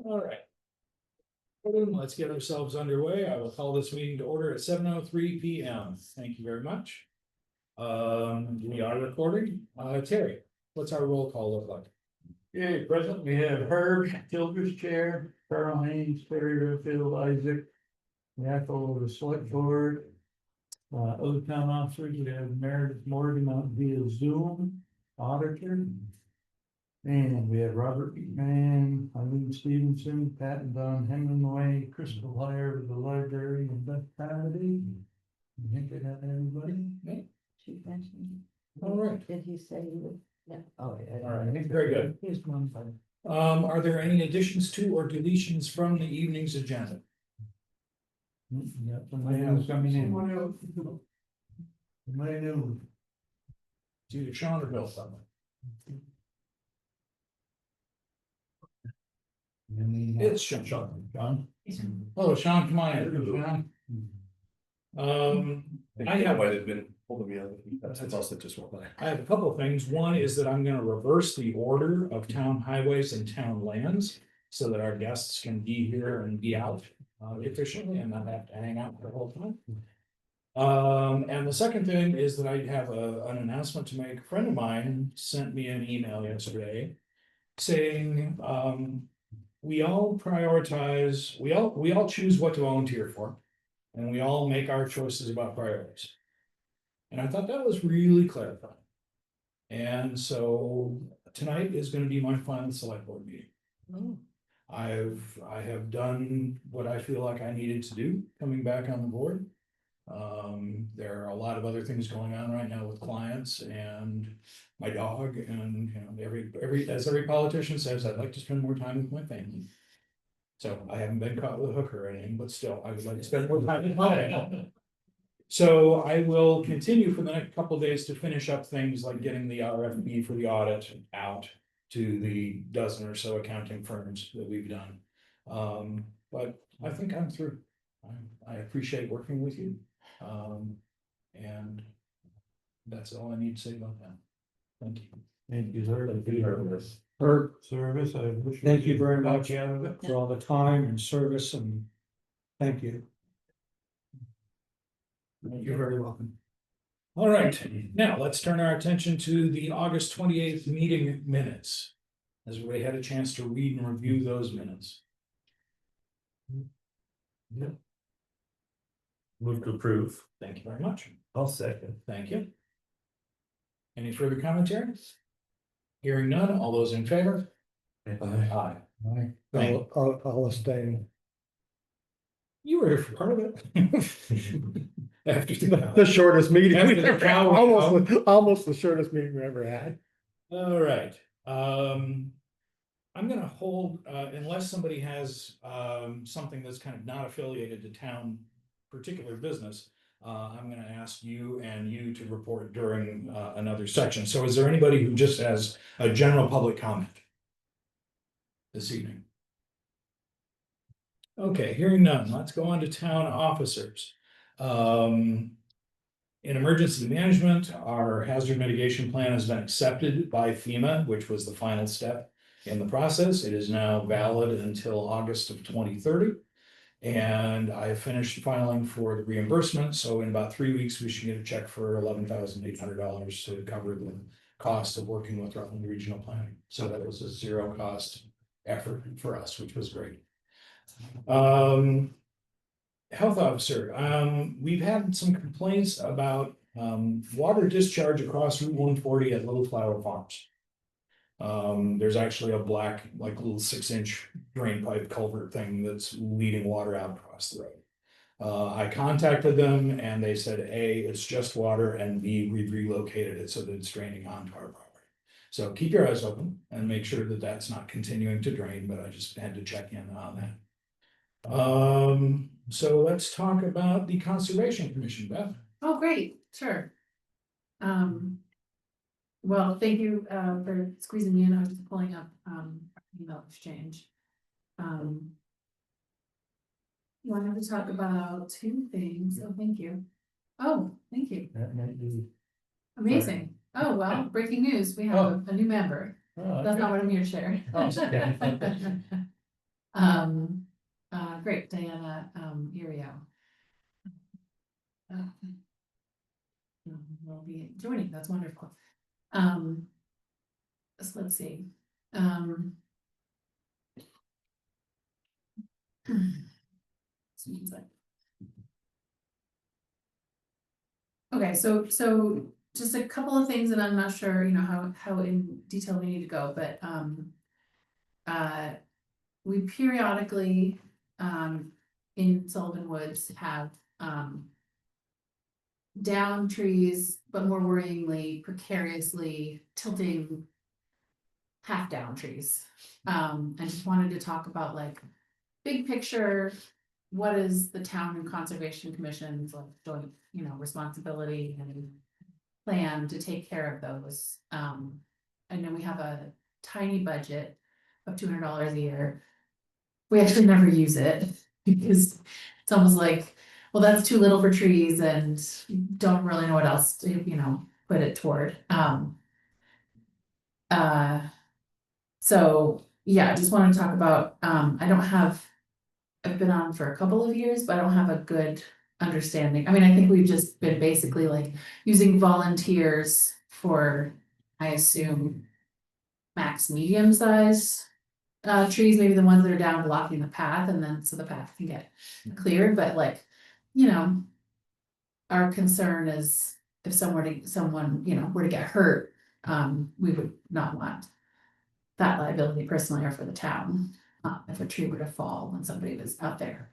All right. Let's get ourselves underway. I will call this meeting to order at 7:03 PM. Thank you very much. We are recording. Terry, what's our roll call look like? Okay, present, we have Herb, Childers Chair, Carl Haynes, Terry Redfield, Isaac. Yackle, the select board. Other town officers, we have Meredith Morgan on via Zoom, auditor. And we have Robert McMahon, Eileen Stevenson, Pat and Don Hemingway, Crystal Hire with the library, and Beth Patty. I think they have anybody. She mentioned. All right. Did he say he would? Yeah. Oh, yeah. All right, very good. Here's one thing. Are there any additions to or deletions from the evening's agenda? Yeah, somebody else coming in. Somebody new. It's either Sean or Bill somewhere. It's Sean. John. Oh, Sean, come on in. I have might have been holding me up. That's also just one. I have a couple of things. One is that I'm gonna reverse the order of town highways and town lands so that our guests can be here and be out efficiently and not have to hang out the whole time. And the second thing is that I have an announcement to make. A friend of mine sent me an email yesterday saying, we all prioritize, we all choose what to volunteer for, and we all make our choices about priorities. And I thought that was really clarifying. And so tonight is going to be my final select board meeting. Oh. I have done what I feel like I needed to do coming back on the board. There are a lot of other things going on right now with clients and my dog, and you know, as every politician says, I'd like to spend more time with my family. So I haven't been caught with a hook or anything, but still, I would like to spend more time with my family. So I will continue for the next couple of days to finish up things like getting the RFP for the audit out to the dozen or so accounting firms that we've done. But I think I'm through. I appreciate working with you. And that's all I need to say about that. Thank you. Thank you, sir. Herb, Service, I wish. thank you very much Yeah. for all the time and service, and thank you. You're very welcome. All right, now let's turn our attention to the August 28th meeting minutes. As we had a chance to read and review those minutes. Move to approve. Thank you very much. I'll second. Thank you. Any further commentary? Hearing none, all those in favor? Aye. Thank I'll abstain. You were here for part of it. After The shortest meeting, After the cow- almost the shortest meeting we ever had. All right, I'm gonna hold, unless somebody has, something that's kind of not affiliated to town particular business. I'm gonna ask you and you to report during, another section. So is there anybody who just has a general public comment this evening? Okay, hearing none, let's go on to town officers. In emergency management, our hazard mitigation plan has been accepted by FEMA, which was the final step in the process. It is now valid until August of 2030. And I finished filing for the reimbursement, so in about 3 weeks, we should get a check for $11,800 to cover the cost of working with Rutland Regional Planning. So that was a zero cost effort for us, which was great. Health officer, we've had some complaints about water discharge across Route 140 at Little Flower Farms. There's actually a black, like little 6-inch drain pipe culvert thing that's leading water out across the road. I contacted them and they said, A, it's just water, and B, we've relocated it so that it's draining onto our property. So keep your eyes open and make sure that that's not continuing to drain, but I just had to check in on that. So let's talk about the Conservation Commission, Beth. Oh, great, sure. Well, thank you for squeezing me in. I was just pulling up email exchange. Wanted to talk about two things. Oh, thank you. Oh, thank you. That might be. Amazing. Oh, well, breaking news. We have a new member. Oh, That's not what I'm here to share. Oh, okay. Great, Diana, Irio. Will be joining, that's wonderful. So let's see. Okay, so just a couple of things, and I'm not sure, how in detail we need to go, but, we periodically, in Sullivan Woods have, down trees, but more worryingly, precariously tilting half down trees. I just wanted to talk about like, big picture, what is the town and conservation commission's like joint, responsibility and plan to take care of those. I know we have a tiny budget of $200 a year. We actually never use it because it's almost like, well, that's too little for trees and don't really know what else to, put it toward. So yeah, I just want to talk about, I've been on for a couple of years, but I don't have a good understanding. I mean, I think we've just been basically like using volunteers for, I assume, max medium size trees, maybe the ones that are down blocking the path, and then so the path can get cleared, but like, our concern is if someone, were to get hurt, we would not want that liability personally or for the town, if a tree were to fall when somebody was out there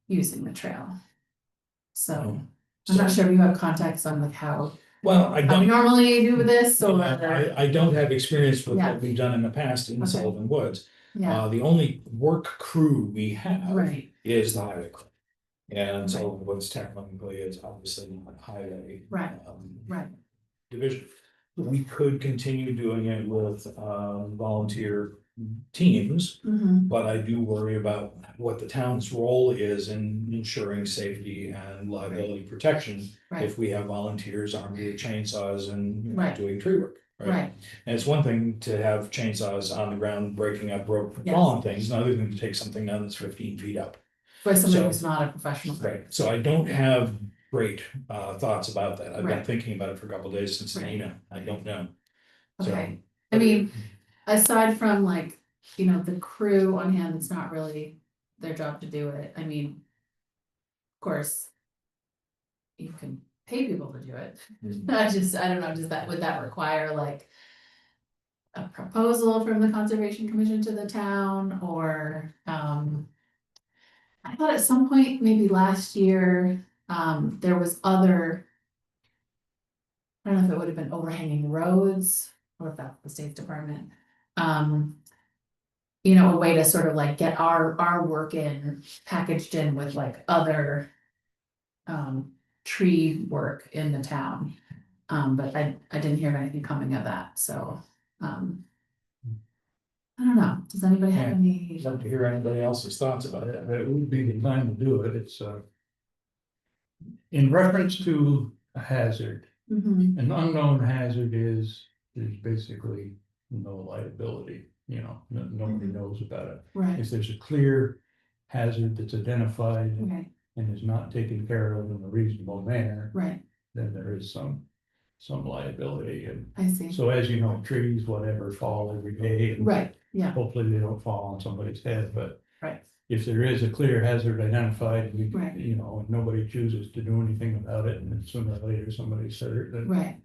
using the trail. So I'm not sure if you have context on like how Well, I we don't, normally do this or. I don't have experience with Yeah. what we've done in the past in Okay. Sullivan Woods. Yeah, The only work crew we have right, is the highway crew. And Sullivan Woods technically is obviously not a highway. Right. right, Division. We could continue doing it with volunteer teams, but I do worry about what the town's role is in ensuring safety and liability protection. right, If we have volunteers armed with chainsaws and Right. doing tree work, right? right, And it's one thing to have chainsaws on the ground breaking up broken Yes. fallen things, another thing to take something down that's 15 feet up. for somebody So- who's not a professional. Right, so I don't have great thoughts about that. I've been Right. thinking about it for a couple of days since Right. I don't know. So- Okay, I mean, aside from like, the crew on hand, it's not really their job to do it, I mean. Of course. You can pay people to do it, Mhm. I don't know, would that require like. A proposal from the Conservation Commission to the town, or, I thought at some point, maybe last year, there was other. I don't know if it would have been overhanging roads, or if that's the State Department. A way to sort of like get our work in, packaged in with like other. Tree work in the town. But I didn't hear anything coming of that, so, I don't know, does anybody have Yeah. any? I'd love to hear anybody else's thoughts about it. It would be the time to do it, it's, in reference to a hazard, Mhm, an unknown hazard there's basically no liability, nobody knows about it. right, If there's a clear hazard that's identified okay, and is not taken care of in a reasonable manner, right, then there is some liability. And I see, so as you know, trees, whatever, fall every day. And right, yeah, hopefully they don't fall on somebody's head, but right, if there is a clear hazard identified, Right. and nobody chooses to do anything about it, and then sooner or later somebody's hurt, then right,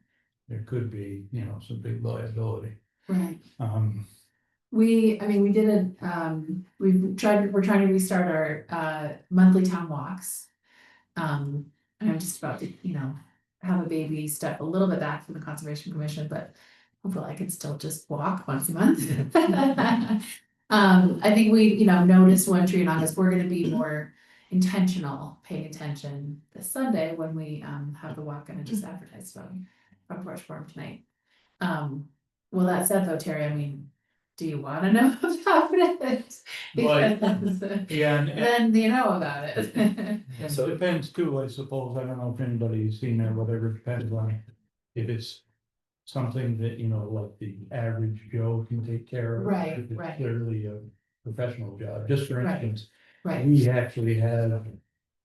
there could be, some big liability. right. Um, I mean, we did we're trying to restart our monthly town walks. And I'm just about to, have a baby step a little bit back from the Conservation Commission, but hopefully I can still just walk once a month. I think we, noticed one tree in August, we're gonna be more intentional, paying attention this Sunday when we have the walk, and I just advertised on Front Porch Forum tonight. Well, that said though, Terry, I mean, do you wanna know about it? Right. Because yeah, and then you know about it. it depends too, I suppose, I don't know if anybody's seen that, whatever, depends on if it's something that, like the average Joe can take care of. Right, If it's right. clearly professional job, just for Right. instance. Right, We actually have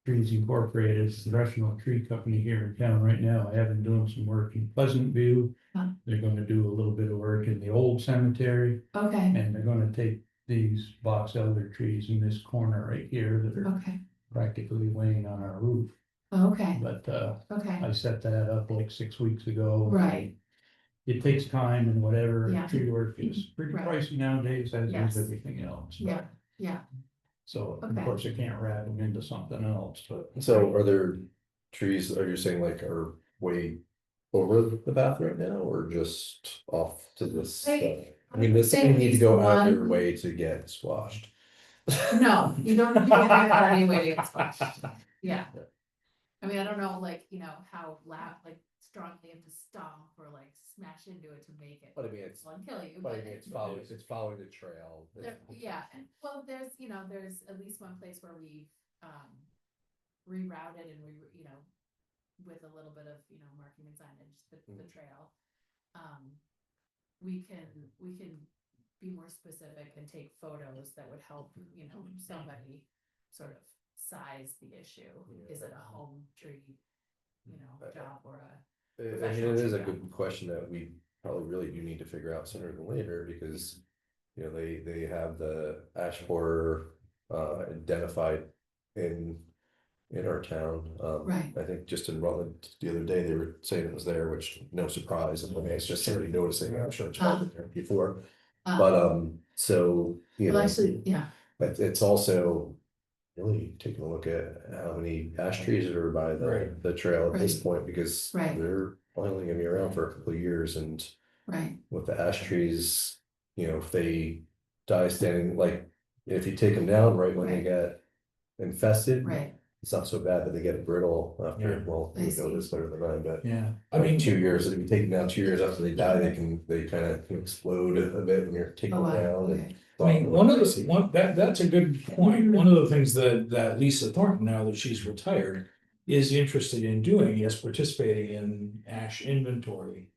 Trees Incorporated, it's a professional tree company here in town right now. I have been doing some work in Pleasant View. Huh. They're gonna do a little bit of work in the old cemetery, okay, and they're gonna take these box elder trees in this corner right here that are okay, practically laying on our roof. okay, But, okay, I set that up like 6 weeks ago. right, It takes time and whatever, Yeah. tree work is pretty Right. pricey nowadays, as Yes. is everything else. but- yeah, yeah, So, of Okay. course, I can't wrap them into something else, but. So are there trees, are you saying like are way over the path right now, or just off to this? I mean, does somebody need to go out of their One- way to get squashed? No, you don't need to get out of any way to get squashed. Yeah. I mean, I don't know, like, you know, how loud, like strongly you have to stomp or like smash into it to make it. But I mean, it's, Well, kill you, but I but mean, it's following the trail. yeah, and well, there's, you know, there's at least one place where we've rerouted and you know, with a little bit of, you know, marking and signage, the trail. We can be more specific and take photos that would help, you know, somebody sort of size the issue. Is it a home tree, you know, job or a, I mean, professional it is a tree good question that we probably really do need to figure out sooner than later, because. You know, they have the ash borer identified in our town. Right. I think just in Rutland the other day, they were saying it was there, which no surprise, I mean, it's just somebody noticing, I'm sure it's been there before. But so, you well, know, actually, yeah, but it's also really taking a look at how many ash trees are by Right. the trail at this Right. point, because Right. they're probably only gonna be around for a couple of years, and right, with the ash trees, you know, if they die standing, like, if you take them down right when they Right. get infested. right, It's not so bad, but they get brittle after, Yeah. well, I you know see. this better than I, but. Yeah, I mean, 2 years, if you take them down 2 years after they die, they kind of explode a bit when you're taking oh, them wow, down. And okay, I mean, that's a good point. One of the things that Lisa Thornton, now that she's retired, is interested in doing is participating in ash inventory.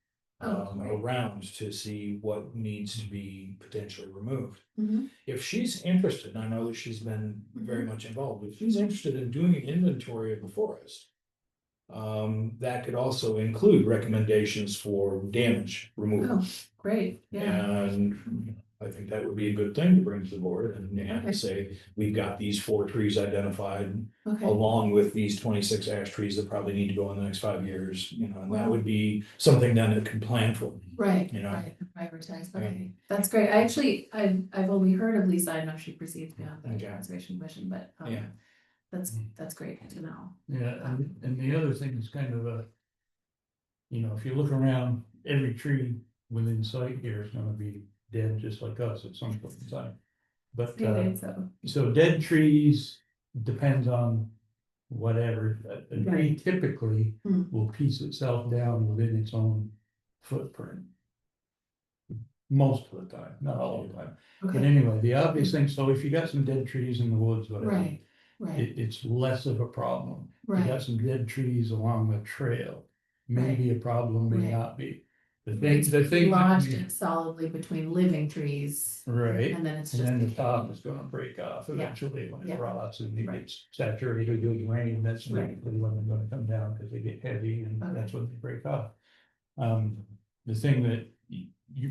Oh, great. Around to see what needs to be potentially removed. Mhm. If she's interested, and I know that she's been very Mhm. much involved, if she's interested in doing an inventory of the forest. That could also include recommendations for damage removal. Oh, great, yeah, And I think that would be a good thing to bring to the board and Okay. say, we've got these 4 trees identified. okay, Along with these 26 ash trees that probably need to go in the next 5 years, you know, and that Wow. would be something then that can plan for. right, You know. right, prioritize, okay, that's great, I actually, I've only heard of Lisa, I know she proceeds beyond the Okay. conservation commission, but, Yeah. that's great to know. yeah, and the other thing is kind of a. You know, if you look around, every tree within sight here is gonna be dead just like us at some point in time. But, Okay, so, so dead trees depends on whatever, a tree typically Hmm. will piece itself down within its own footprint. Most of the time, not all the time, but okay, anyway, the obvious thing, so if you got some dead trees in the woods, whatever. right, right, It's less of a problem. You right, got some dead trees along the trail, may be a problem, may Right. not be. The it's thing. that lodged we- solidly between living trees, Right, and then it's and just. then the top is gonna break off Yeah. eventually when Yeah. it rots and it Right. gets saturated with rain, that's Right. typically when they're gonna come down, cause they get heavy and Okay. that's when they break off. The thing that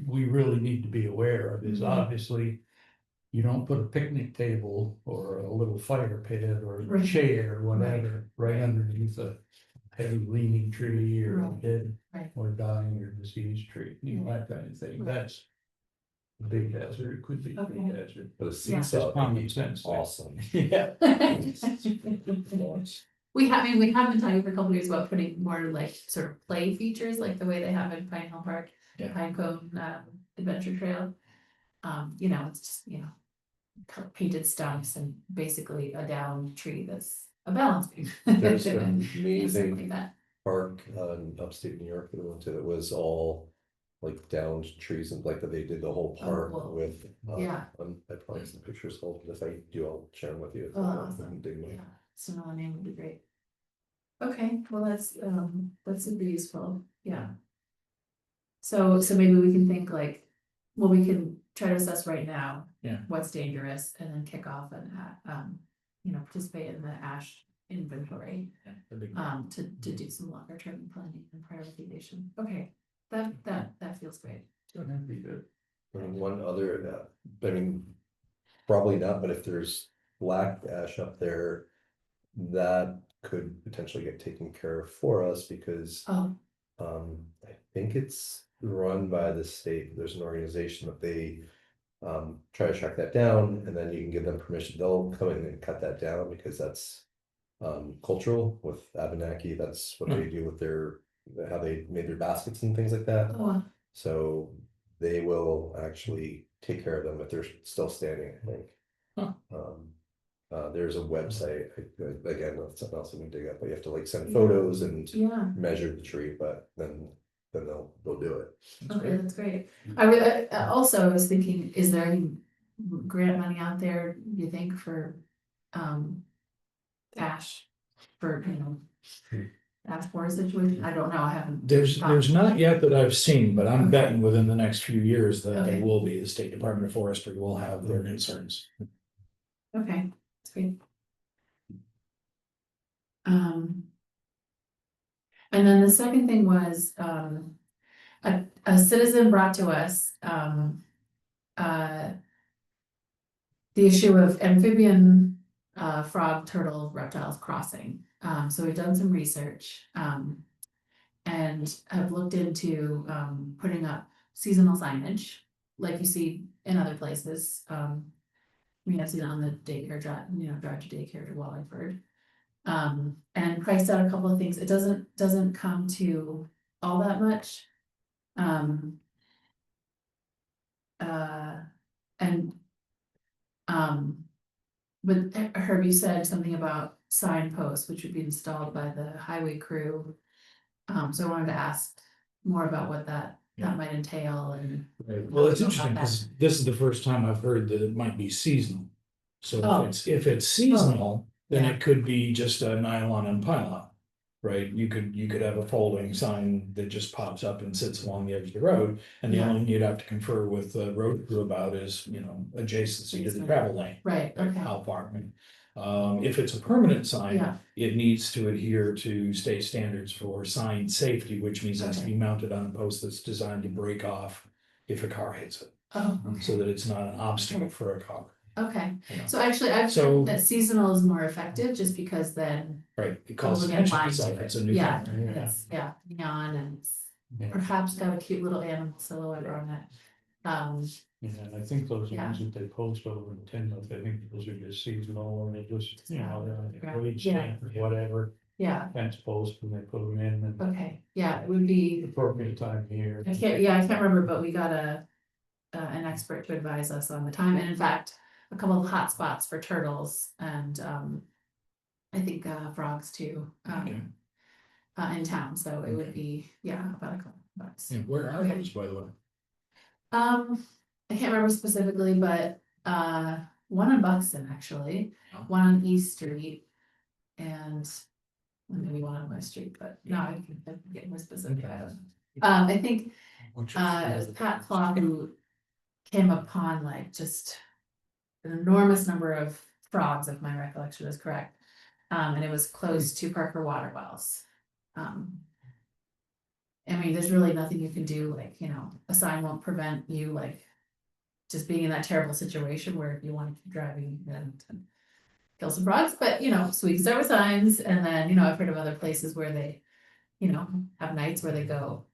we really need to be aware of is Mhm. obviously. You don't put a picnic table or a little fire pit or a Right. chair, whatever, right Right. underneath a heavy leaning tree or a Right. dead Right. or dying or diseased tree, you know, that kind of thing, Right. that's. A big hazard, it could be a big Okay. hazard. But a Yeah. seesaw would Common be sense. awesome. Yeah. We have, I mean, we have been talking for a couple of years about putting more like sort of play features, like the way they have in Pine Hill Park, Yeah. Pine Cone, Adventure Trail. You know, it's just, you know, painted stumps and basically a down tree that's a balance beam. There's an And stuff amazing like that. park in upstate New York that we went to that was all like downed trees and like that they did the whole park cool. with. Yeah. I probably have some pictures, but if I do, I'll share them with you. Oh, awesome, yeah, so no, name would be great. Okay, well, that's super useful, yeah. So maybe we can think like, well, we can try to assess right now, Yeah. what's dangerous, and then kick off and, participate in the ash inventory. To do some longer term planning and prioritization. Okay, that feels great. That'd be good. And one other, I mean, probably not, but if there's black ash up there, that could potentially get taken care of for us because Oh, I think it's run by the state. There's an organization that they try to track that down, and then you can give them permission. They'll come in and cut that down because that's cultural with Abenaki. That's what they do with their how they made their baskets and things like that. oh, So they will actually take care of them if they're still standing, I think. There's a website, again, that's something else we can dig up, but you have to like send photos and yeah, measure the tree, but then they'll do it. okay, that's great. I would, also, I was thinking, is there any grant money out there, do you think, for, ash? For, ash borer situation, I don't know, I haven't. There's not yet that I've seen, but I'm Okay. betting within the next few years that Okay. there will be, the State Department of Forestry will have their concerns. Okay, that's great. And then the second thing was, a citizen brought to us, the issue of amphibian, frog, turtle, reptiles crossing. So we've done some research, and have looked into, putting up seasonal signage, like you see in other places. I've seen it on the daycare drive, drive to daycare to Wallingford. And priced out a couple of things. It doesn't come to all that much. But Herb, you said something about signposts, which would be installed by the highway crew. So I wanted to ask more about what that might entail and. Well, it's interesting because this is the first time I've heard that it might be seasonal. So Oh. if it's seasonal, then Yeah. it could be just a nylon and pylon. Right, you could have a folding sign that just pops up and sits along the edge of the road, and the Yeah. only thing you'd have to confer with the road crew about is, adjacency to the travel lane. Right, Like okay, how far, if it's a permanent sign, yeah, it needs to adhere to state standards for sign safety, which means it has to be mounted on a post that's designed to break off if a car hits it, oh, so that it's not an obstacle for a car. okay. Yeah. So actually, I've So- heard that seasonal is more effective, just because then. Right, it calls people get attention blind to to itself, it. it's a new Yeah, thing. it's, neon, and it's Yeah. perhaps got a cute little animal silhouette on it. Yeah, and I think those Yeah. ones that they post over in Timoth, I think those are just seasonal and they just, Yeah. wage Yeah. stamp or whatever. Yeah, Fence post and they put them in and okay, yeah, it would be, appropriate time of year. I can't remember, but we got an expert to advise us on the time, and in fact, a couple of hot spots for turtles and, I think, frogs too, Okay. in town, so it would be, about a couple of bucks. Yeah, where are those, by the way? I can't remember specifically, but, one in Buxton, actually, Oh. one on East Street. And maybe one on West Street, but no, I can get more specific. I don't know. I think, it was Pat Claw who came upon like just an enormous number of frogs, if my recollection is correct. And it was close to Parker water wells. I mean, there's really nothing you can do, like, a sign won't prevent you, like, just being in that terrible situation where you want to keep driving and kill some frogs, but, so we can start with signs, and then, I've heard of other places where they, have nights where they go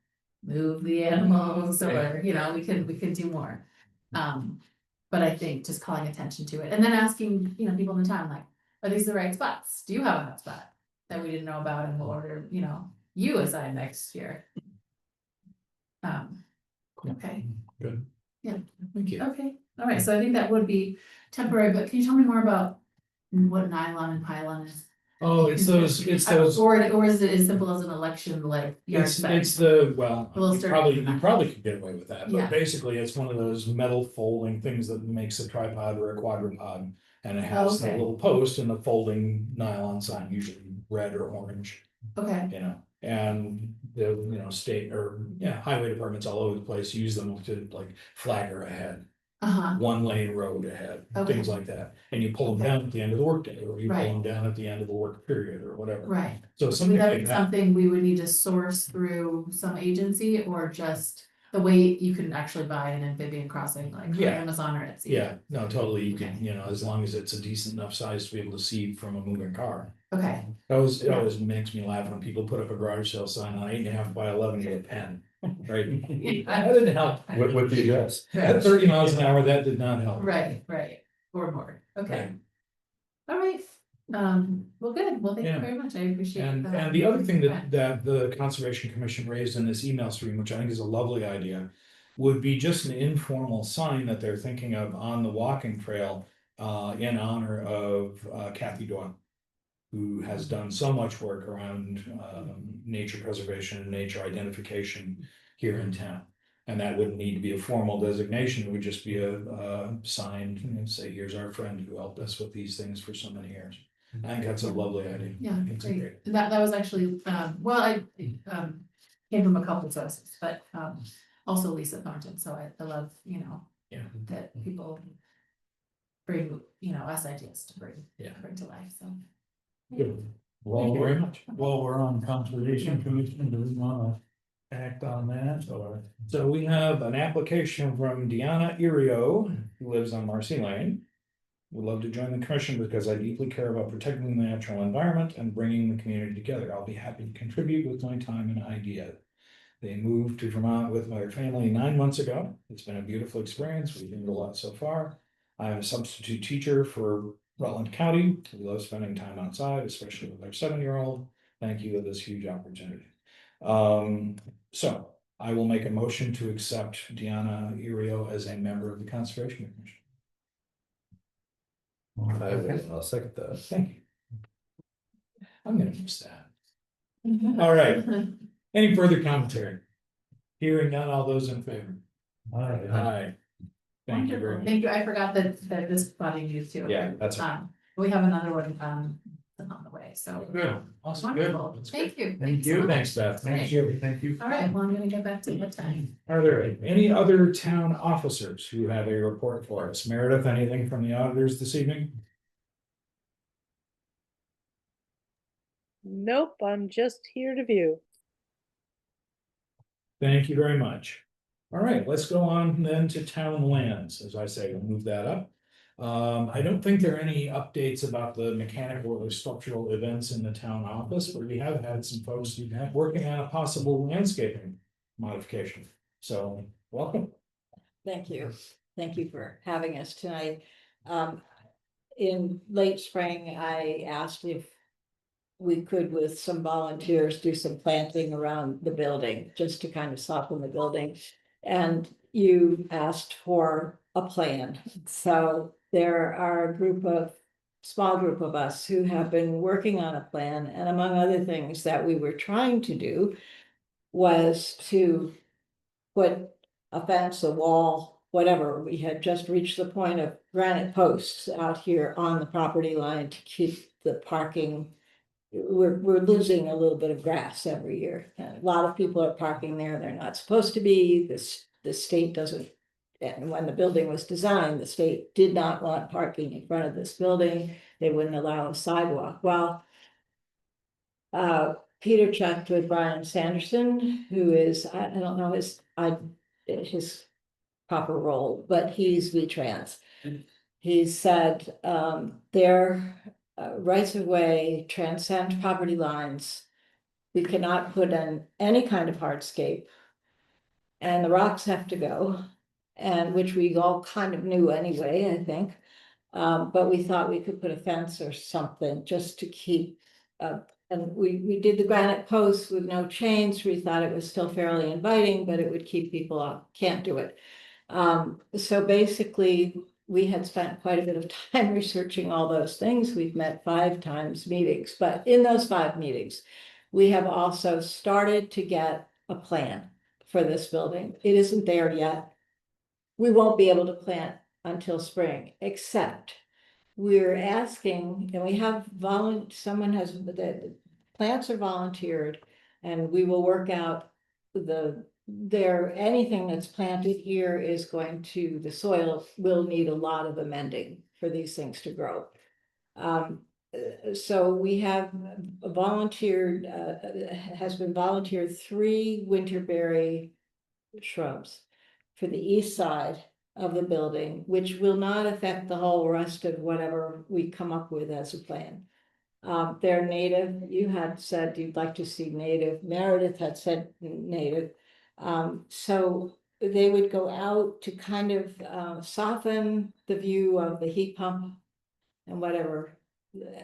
move the animals, or, we can do more. But I think just calling attention to it, and then asking, people in the town, like, are these the right spots? Do you have a hot spot that we didn't know about, and we'll order, you a sign next year? Okay, Good. Yeah. Thank you. okay, all right, so I think that would be temporary, but can you tell me more about what nylon and pylon is? Oh, it's those, Or is it as simple as an election, like, yard it's signs? well, We'll you start probably, with that. you probably could get away with that, Yeah. but basically it's one of those metal folding things that makes a tripod or a quadrupod. And it has the Okay. little post and the folding nylon sign, usually red or orange, Okay, and the, state or, highway departments all over the place use them to like flag her ahead. Uh-huh, one lane road ahead, Okay. things like that. And you pull them Okay. down at the end of the workday, or you pull Right. them down at the end of the work period, or whatever. right. So Would something that like be that. something we would need to source through some agency or just the way you can actually buy an amphibian crossing like on Yeah. Amazon or Etsy? Yeah, no, totally, you can, Okay. you know, as long as it's a decent enough size to be able to see from a moving car. Okay, It Yeah. always makes me laugh when people put up a garage sale sign on 8.5 by 11 with a pen, right? That didn't help. What the address? At 30 miles an hour, that did not help. right, or more, okay. Right. All right, well, good, well, thank you Yeah. very much, I appreciate And, that. and the other thing Yeah. that the Conservation Commission raised in this email stream, which I think is a lovely idea, would be just an informal sign that they're thinking of on the walking trail, in honor of, Kathy Doyle, who has done so much work around, nature preservation and nature identification here in town. And that wouldn't need to be a formal designation, it would just be a sign, you know, say, here's our friend who helped us with these things for so many years. I think that's a lovely idea. Yeah, It's great, that was actually, well, I, came from a couple of sources, but, also Lisa Thornton, so I love, you know, Yeah. that people bring, you know, us ideas to bring to life, so. Good. Well, Thank you very much. While we're on Conservation Commission, do we wanna act on that or? So we have an application from Deanna Irio, who lives on Marcy Lane. Would love to join the commission because I deeply care about protecting the natural environment and bringing the community together. I'll be happy to contribute with my time and ideas. They moved to Vermont with my family 9 months ago. It's been a beautiful experience. We've learned a lot so far. I'm a substitute teacher for Rutland County. We love spending time outside, especially with our 7-year-old. Thank you for this huge opportunity. So I will make a motion to accept Deanna Irio as a member of the Conservation Commission. I'll second that. Thank you. I'm gonna miss that. All right. Any further commentary? Hearing none, all those in favor? Alright. Aye. Thank you very much. Thank you, I forgot that this body needs to. Yeah, that's right. We have another one, on the way, so. Good. Awesome. Good. Wonderful, That's good. thank you. Thank so you. much. Thanks, Beth. Thank you, thank you. All right, well, I'm gonna get back to what time. Are there any other town officers who have a report for us? Meredith, anything from the auditors this evening? Nope, I'm just here to view. Thank you very much. All right, let's go on then to town lands. As I say, we'll move that up. I don't think there are any updates about the mechanical or structural events in the town office, but we have had some folks working on a possible landscaping modification. So, welcome. Thank you. Thank you for having us tonight. In late spring, I asked if we could, with some volunteers, do some planting around the building, just to kind of soften the building. And you asked for a plan. So there are small group of us who have been working on a plan, and among other things that we were trying to do was to put a fence, a wall, whatever. We had just reached the point of granite posts out here on the property line to keep the parking. We're losing a little bit of grass every year. And a lot of people are parking there. They're not supposed to be. The state doesn't. And when the building was designed, the state did not want parking in front of this building. They wouldn't allow a sidewalk. Well, Peter checked with Brian Sanderson, who is, I don't know his proper role, but he's V-Trans. He said their rights of way transcend property lines. We cannot put in any kind of hardscape. And the rocks have to go, and which we all kind of knew anyway, I think. But we thought we could put a fence or something just to keep and we did the granite posts with no chains. We thought it was still fairly inviting, but it would keep people off. Can't do it. So basically, we had spent quite a bit of time researching all those things. We've met 5 times meetings, but in those 5 meetings, we have also started to get a plan for this building. It isn't there yet. We won't be able to plant until spring, except we're asking, and we have the plants are volunteered, and we will work out the anything that's planted here is going to, the soil will need a lot of amending for these things to grow. So we have volunteered, has been volunteered 3 winterberry shrubs for the east side of the building, which will not affect the whole rest of whatever we come up with as a plan. They're native. You had said you'd like to see native. Meredith had said native. So they would go out to kind of soften the view of the heat pump and whatever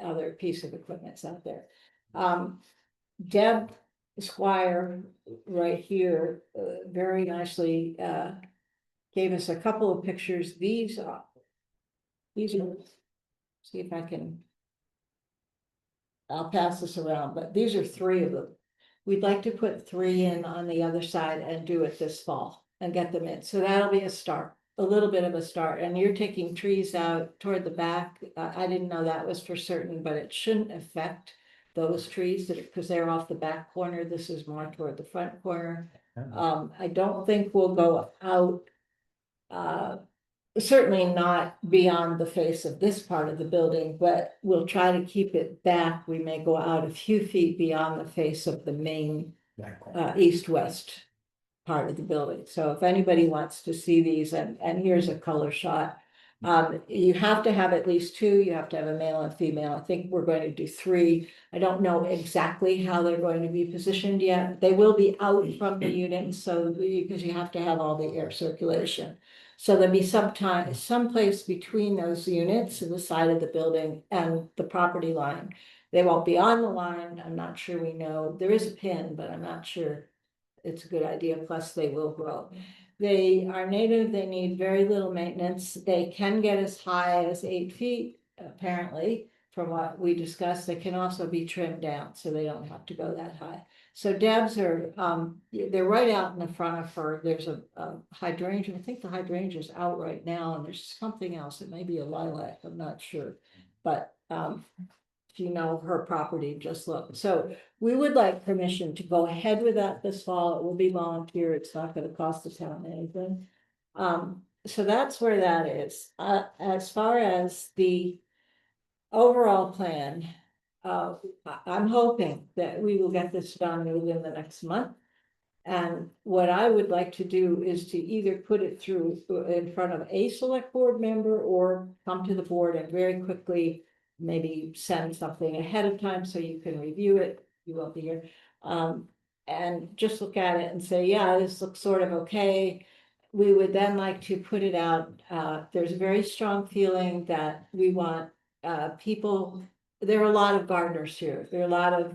other piece of equipment's out there. Deb Squire right here very nicely gave us a couple of pictures. These are, see if I can, I'll pass this around, but these are 3 of them. We'd like to put 3 in on the other side and do it this fall and get them in. So that'll be a start, a little bit of a start. And you're taking trees out toward the back. I didn't know that was for certain, but it shouldn't affect those trees because they're off the back corner. This is more toward the front corner. I don't think we'll go out, certainly not beyond the face of this part of the building, but we'll try to keep it back. We may go out a few feet beyond the face of the main east-west part of the building. So if anybody wants to see these, and here's a color shot. You have to have at least 2. You have to have a male and female. I think we're going to do 3. I don't know exactly how they're going to be positioned yet. They will be out from the unit, so because you have to have all the air circulation. So there'll be someplace between those units in the side of the building and the property line. They won't be on the line. I'm not sure we know. There is a pin, but I'm not sure it's a good idea. Plus they will grow. They are native. They need very little maintenance. They can get as high as 8 feet, apparently, from what we discussed. They can also be trimmed down, so they don't have to go that high. So Deb's are, they're right out in the front of her. There's a hydrangea. I think the hydrangea is out right now, and there's something else. It may be a lilac. I'm not sure. But if you know her property, just look. So we would like permission to go ahead with that this fall. It will be volunteer. It's not going to cost the town anything. So that's where that is. As far as the overall plan, I'm hoping that we will get this done within the next month. And what I would like to do is to either put it through in front of a select board member or come to the board and very quickly maybe send something ahead of time so you can review it. You won't be here. And just look at it and say, yeah, this looks sort of okay. We would then like to put it out. There's a very strong feeling that we want people. There are a lot of gardeners here. There are a lot of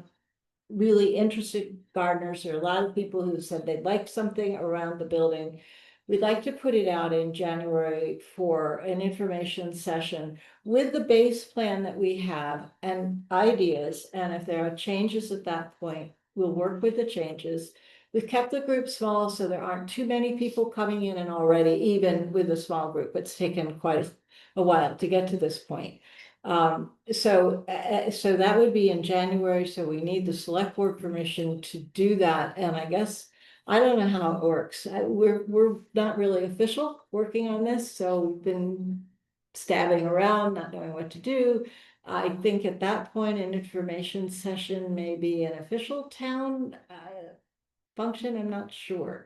really interested gardeners. There are a lot of people who said they'd like something around the building. We'd like to put it out in January for an information session with the base plan that we have and ideas. And if there are changes at that point, we'll work with the changes. We've kept the group small, so there aren't too many people coming in, and already, even with a small group, it's taken quite a while to get to this point. So that would be in January. So we need the select board permission to do that. And I guess, I don't know how it works. We're not really official working on this. So we've been stabbing around, not knowing what to do. I think at that point, an information session may be an official town function. I'm not sure.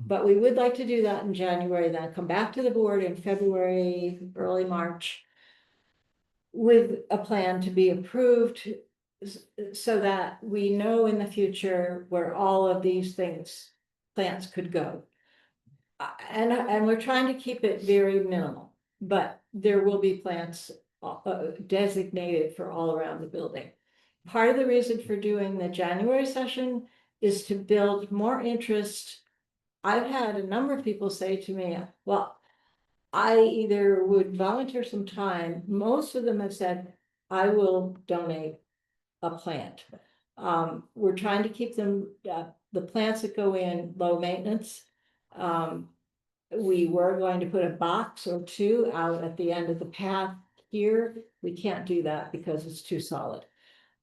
But we would like to do that in January, then come back to the board in February, early March, with a plan to be approved so that we know in the future where all of these plants could go. And we're trying to keep it very minimal, but there will be plants designated for all around the building. Part of the reason for doing the January session is to build more interest. I've had a number of people say to me, well, I either would volunteer some time. Most of them have said, I will donate a plant. We're trying to keep them, the plants that go in, low maintenance. We were going to put a box or 2 out at the end of the path here. We can't do that because it's too solid.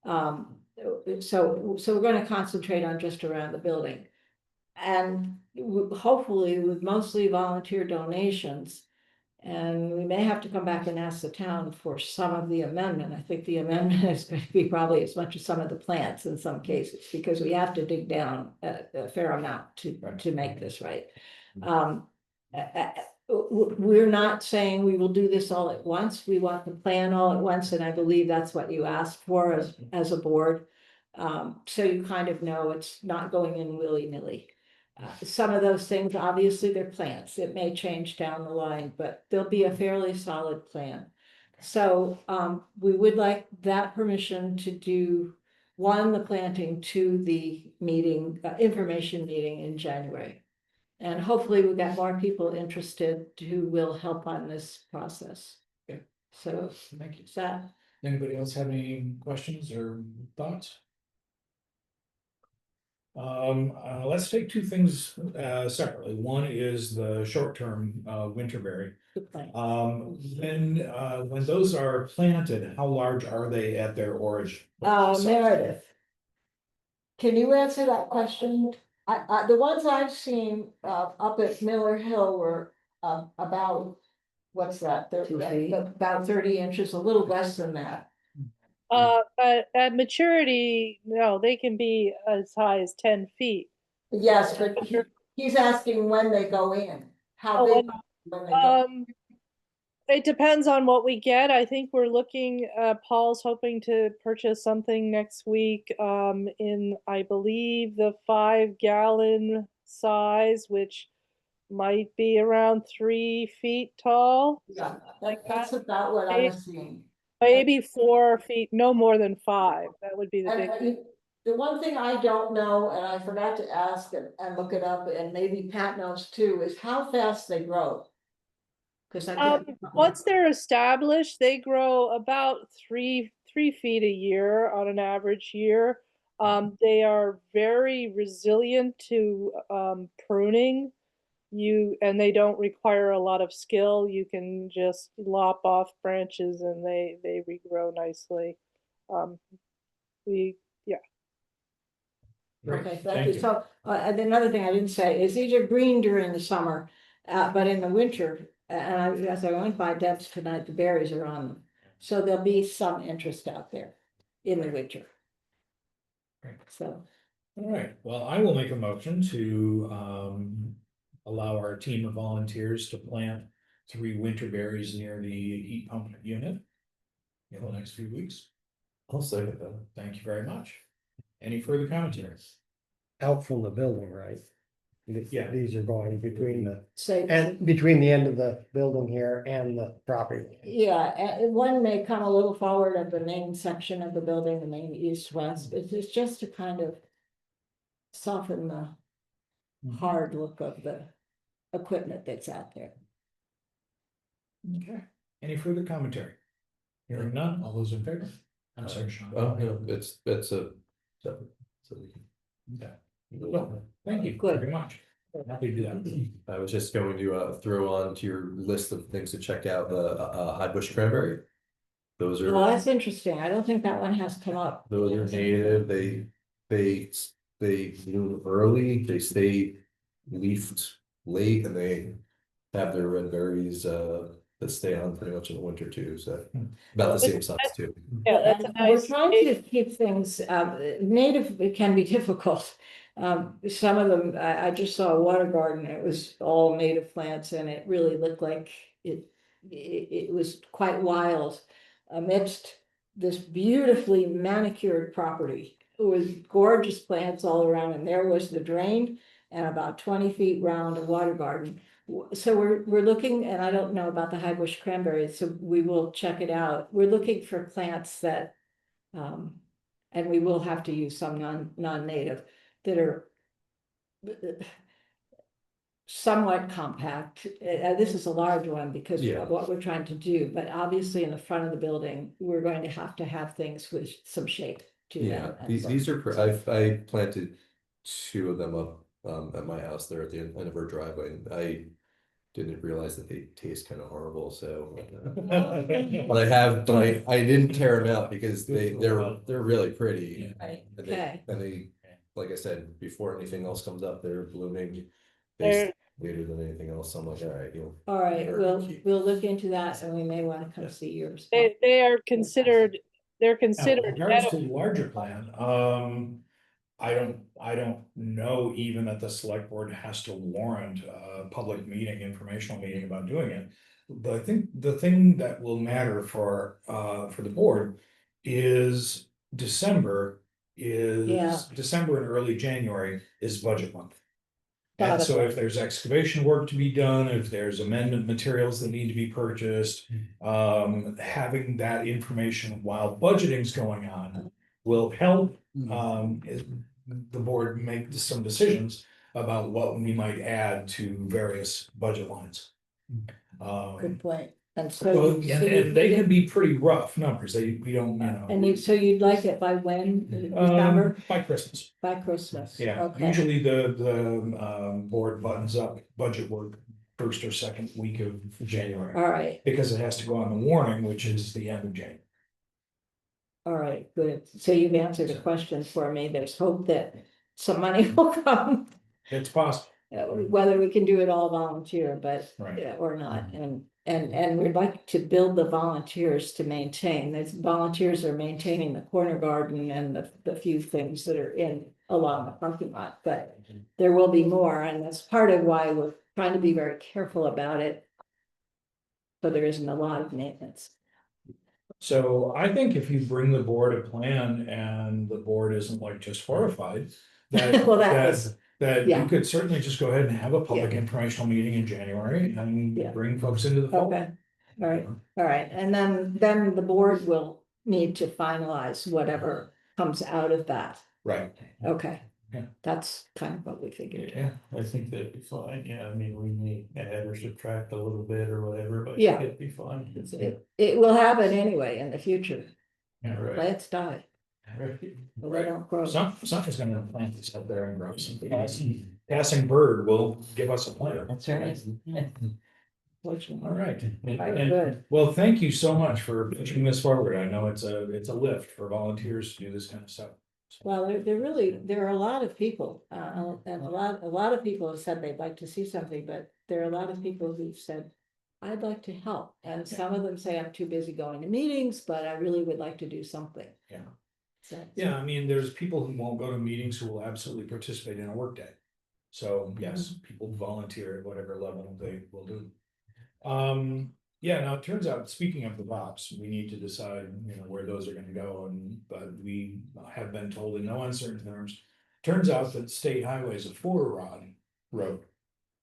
So we're going to concentrate on just around the building. And hopefully with mostly volunteer donations. And we may have to come back and ask the town for some of the amendment. I think the amendment is going to be probably as much as some of the plants in some cases, because we have to dig down a fair amount to make this right. We're not saying we will do this all at once. We want the plan all at once, and I believe that's what you asked for as a board. So you kind of know it's not going in willy-nilly. Some of those things, obviously, they're plants. It may change down the line, but there'll be a fairly solid plan. So we would like that permission to do the planting to the meeting, information meeting in January. And hopefully we've got more people interested who will help on this process. Okay. So Thank you. is that, Anybody else have any questions or thoughts? Let's take two things separately. One is the short-term winterberry. good plan? When those are planted, how large are they at their origin? Meredith. Can you answer that question? The ones I've seen up at Miller Hill were about, what's that? 2 feet. About 30 inches, a little less than that. But at maturity, no, they can be as high as 10 feet. Yes, but he's asking when they go in, how Oh, big when they go. It depends on what we get. I think we're looking, Paul's hoping to purchase something next week, in, I believe, the 5-gallon size, which might be around 3 feet tall. Yeah, like that's that. about what I was seeing. Maybe 4 feet, no more than 5. That would be the big. And the one thing I don't know, and I forgot to ask and look it up, and maybe Pat knows too, is how fast they grow. Cause I did. Once they're established, they grow about 3 feet a year on an average year. They are very resilient to pruning. And they don't require a lot of skill. You can just lop off branches and they regrow nicely. Yeah. Great, Okay, thank you. So, and another thing I didn't say is these are green during the summer, but in the winter, as I went by Deb's tonight, the berries are on them. So there'll be some interest out there in the winter. Great. So, All right, well, I will make a motion to allow our team of volunteers to plant 3 winter berries near the heat pump unit in the next few weeks. I'll second that. Thank you very much. Any further commentaries? Out from the building, right? Yeah. These are going between say. between the end of the building here and the property. Yeah, and one may come a little forward of the main section of the building, the main east-west, it's just to kind of soften the hard look of the equipment that's out there. Okay, any further commentary? Hearing none, all those in favor? I'm sorry, Sean. Oh, no, it's a separate, so we can. Okay. Well, thank you Good. very much. Happy to do that. I was just going to throw on to your list of things to check out the high bush cranberry. Those Well, are that's interesting. I don't think that one has come up. native. They bloom early. They stay leafed late, and they have their red berries that stay on pretty much in the winter too. So about the same size too. Yeah, that's a We're nice. trying to keep things, native, it can be difficult. Some of them, I just saw a water garden, it was all native plants and it really looked like it was quite wild amidst this beautifully manicured property. It was gorgeous plants all around and there was the drain and about 20 feet round a water garden. So we're looking, and I don't know about the high bush cranberries, so we will check it out. We're looking for plants that, and we will have to use some non-native that are somewhat compact. This is a large one because Yeah. of what we're trying to do, but obviously in the front of the building, we're going to have things with some shape to Yeah, them. and these so- are. I planted 2 of them up at my house there at the end of our driveway. And I didn't realize that they taste kind of horrible. So, but I didn't tear them out because they're really pretty. Right, And okay. they, like I said, before anything else comes up, they're blooming They're, later than anything else, I'm like, all right, you'll. All right, we'll look into that and we may want to come see yours. they are considered, they're Now, considered. in regards to the larger plan, I don't know even that the select board has to warrant a public meeting, informational meeting about doing it. But I think the thing that will matter for the board is December Yeah. December and early January is budget month. Got And it. so if there's excavation work to be done, if there's amendment materials that need to be purchased, having that information while budgeting's going on will help, the board make some decisions about what we might add to various budget lines. Good point. And Well, so. and they can be pretty rough numbers, we don't, And so you'd like it by when, December, by Christmas. by Christmas? Yeah, Okay. usually the board buttons up budget work first or second week of January. All right, Because it has to go on the warning, which is the end of January. all right, good. So you've answered a question for me. There's hope that some money will come. It's possible, Whether we can do it all volunteer, but, Right. or not, and we'd like to build the volunteers to maintain, those volunteers are maintaining the corner garden and the few things that are along the parking lot, but there will be more, and that's part of why we're trying to be very careful about it. So there isn't a lot of maintenance. so I think if you bring the board a plan and the board isn't like just horrified. That, Well, that was, that yeah. you could certainly just go ahead and have a public Yeah. informational meeting in January and Yeah. bring folks into the fold. Okay, all right, and then the board will need to finalize whatever comes out of that. Right, Okay. Yeah. That's kind of what we figured. yeah, I think that'd be fine, yeah, I mean, we may add or subtract a little bit or whatever, but Yeah. it'd be fine. It will happen anyway in the future. yeah, right. Plants die, Right. but they don't grow. Something's gonna plant this up there and grow some. Passing bird will give us a plan. That's right. Fortunately. All right. Very And- good. Well, thank you so much for pushing this forward. I know it's a lift for volunteers to do this kind of stuff. Well, there are a lot of people, and a lot of people have said they'd like to see something, but there are a lot of people who've said, I'd like to help, and some of them say I'm too busy going to meetings, but I really would like to do something. Yeah. So. Yeah, I mean, there's people who won't go to meetings who will absolutely participate in a workday. So yes, people volunteer at whatever level they will do. Yeah, now it turns out, speaking of the box, we need to decide, where those are gonna go, but we have been told in no uncertain terms. Turns out that state highway is a 4-rod road,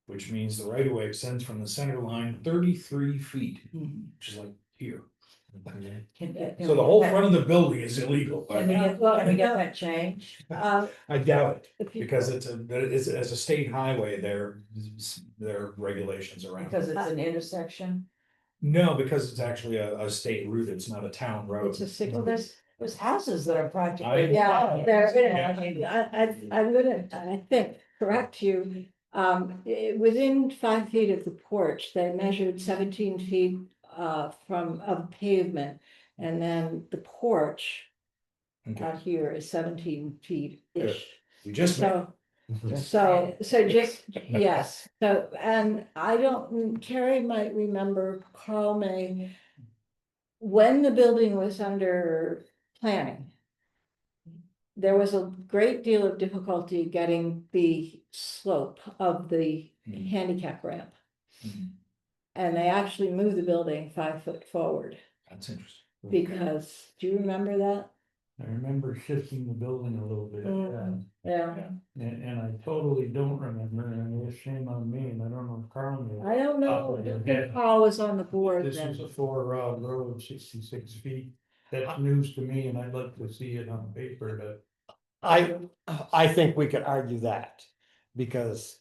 which means the right of way extends from the center line 33 feet, which is like here. So the whole front of the building is illegal. Can we get that changed? I doubt it, because it's as a state highway, there are regulations around. Because it's an intersection. No, because it's actually a state route, it's not a town road. It's a six. Well, there's houses that are practically. Yeah, Yeah. I'm gonna, I think, correct you. Within 5 feet of the porch, they measured 17 feet of pavement. And then the porch Okay. out here is 17 feet-ish. We just met. So just, yes, so, and I don't, Carrie might remember, Carl may. When the building was under planning. There was a great deal of difficulty getting the slope of the handicap ramp. Mhm. And they actually moved the building 5 foot forward, That's interesting. because, do you remember that? I remember shifting the building a little bit, Yeah, and I totally don't remember, and it's shame on me, and I don't know if Carl knew. I don't know, if Carl was on the board This then. is a 4-rod road, 66 feet, that's news to me, and I'd like to see it on paper, but. I think we could argue that, because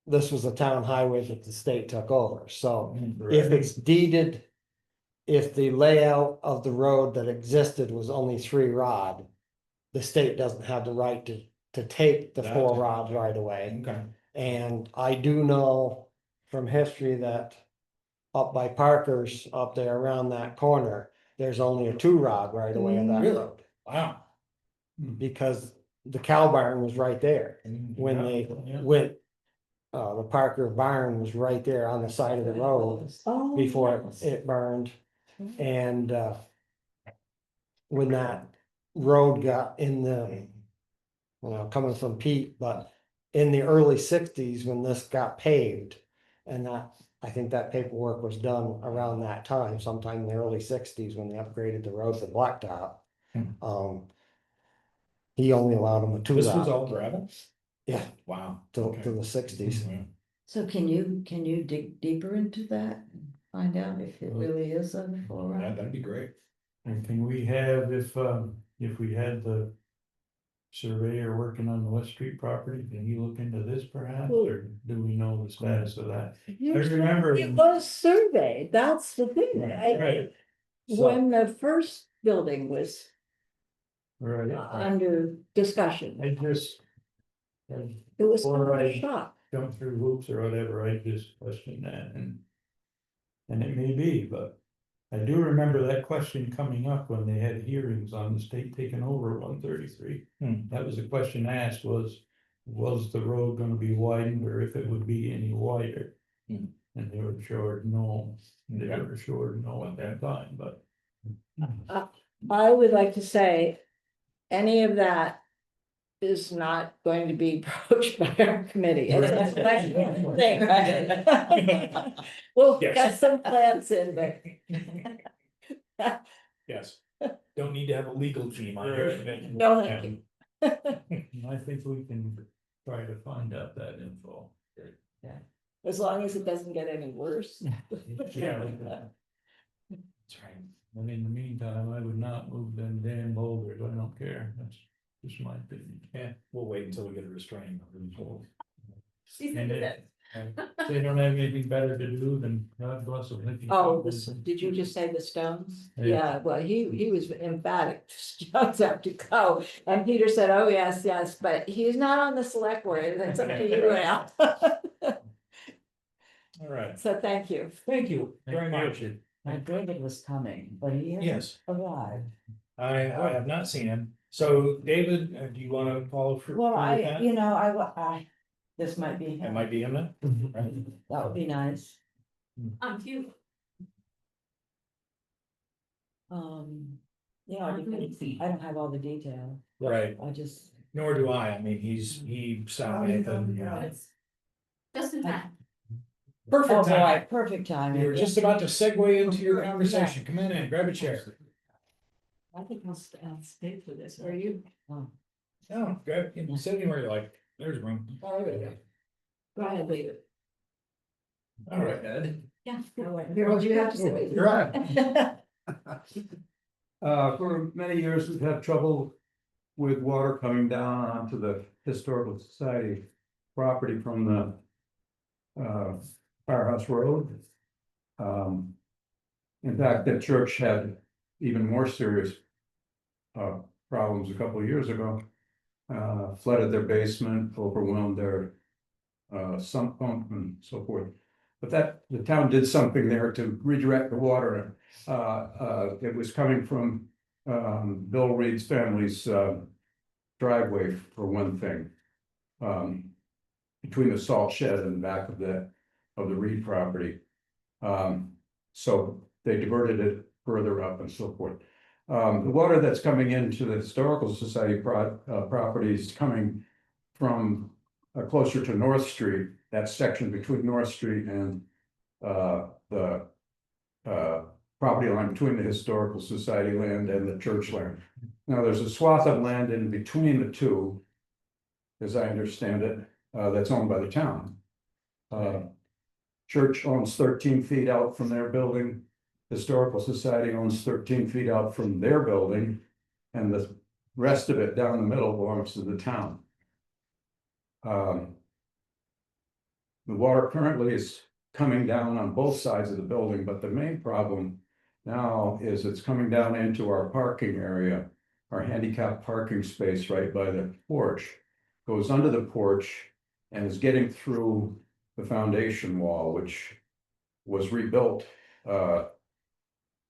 this was a town highway that the state took over, so if it's deeded. If the layout of the road that existed was only 3-rod, the state doesn't have the right to take the That's- 4 rods right away. Okay. And I do know from history that up by Parker's, up there around that corner, there's only a 2-rod right away of that Really? road. Wow. Because the cow barn was right there when they Yeah. went the Parker barn was right there on the side of the road Oh, before yes. it burned. And, when that road got in the, coming from Pete, but in the early sixties, when this got paved. And that, I think that paperwork was done around that time, sometime in the early sixties, when they upgraded the road to blacktop. He only allowed them to This was that, all gravel? yeah, Wow. to Okay. the sixties. Mhm. So can you dig deeper into that? And find out if it really is a full Yeah, route? that'd be great. And can we have, if we had the surveyor working on the West Street property, can he look into this perhaps, or do we know the status of that? I remember. It was surveyed, that's the thing, Right. So, when the first building was right, under discussion, I just. I it was Or a I- shock. jump through hoops or whatever, I just question that and it may be, but I do remember that question coming up when they had hearings on the state taking over 133. That was the question asked was the road gonna be widened or if it would be any wider? Hmm. And they were assured no, they Okay. were assured no at that time, but. I would like to say, any of that is not going to be broached by our committee. And that's the next thing, right? We'll Yes. get some plans in there. Yes. Don't need to have a legal team on here. No, thank you. I think we can try to find out that info. As long as it doesn't get any worse. Yeah. That's right. And in the meantime, I would not move them damn boulders, I don't care, that's just my opinion. Yeah, we'll wait until we get a restraining order. And they don't have anything better to do than God bless them. Oh, did you just say the stones? Yeah. Yeah, well, he was emphatic, stones have to go, and Peter said, oh, yes, yes, but he's not on the select board, that's up to you now. All right. So thank you. Thank you very Thank much. My David was coming, but he hasn't Yes, arrived. I have not seen him. So David, do you want to follow through? Well, with that? This might be It him. might be him then. Right. That would be nice. Cute. Yeah, I don't have all the detail. Right, I just, nor do I. I mean, he stopped me at the. Just in time. oh Perfect boy, time. perfect You timing. were just about to segue into your conversation. Come in, grab a chair. I think I'll stay for this. Are you? No, grab, sit anywhere you like. There's room. Oh, there you go. Go ahead, David. All right, Ed. Yeah. Harold, you have to say. You're right. For many years, we've had trouble with water coming down onto the Historical Society property from the Firehouse Road. In fact, the church had even more serious problems a couple of years ago. Flooded their basement, overwhelmed their sump pump and so forth. But the town did something there to redirect the water. It was coming from Bill Reed's family's driveway for one thing. Between the salt shed and the back of the Reed property. So they diverted it further up and so forth. The water that's coming into the Historical Society property is coming from closer to North Street, that section between North Street and the property line between the Historical Society land and the church land. Now, there's a swath of land in between the two, as I understand it, that's owned by the town. Church owns 13 feet out from their building. Historical Society owns 13 feet out from their building, and the rest of it down the middle belongs to the town. The water currently is coming down on both sides of the building, but the main problem now is it's coming down into our parking area, our handicap parking space right by the porch, goes under the porch and is getting through the foundation wall, which was rebuilt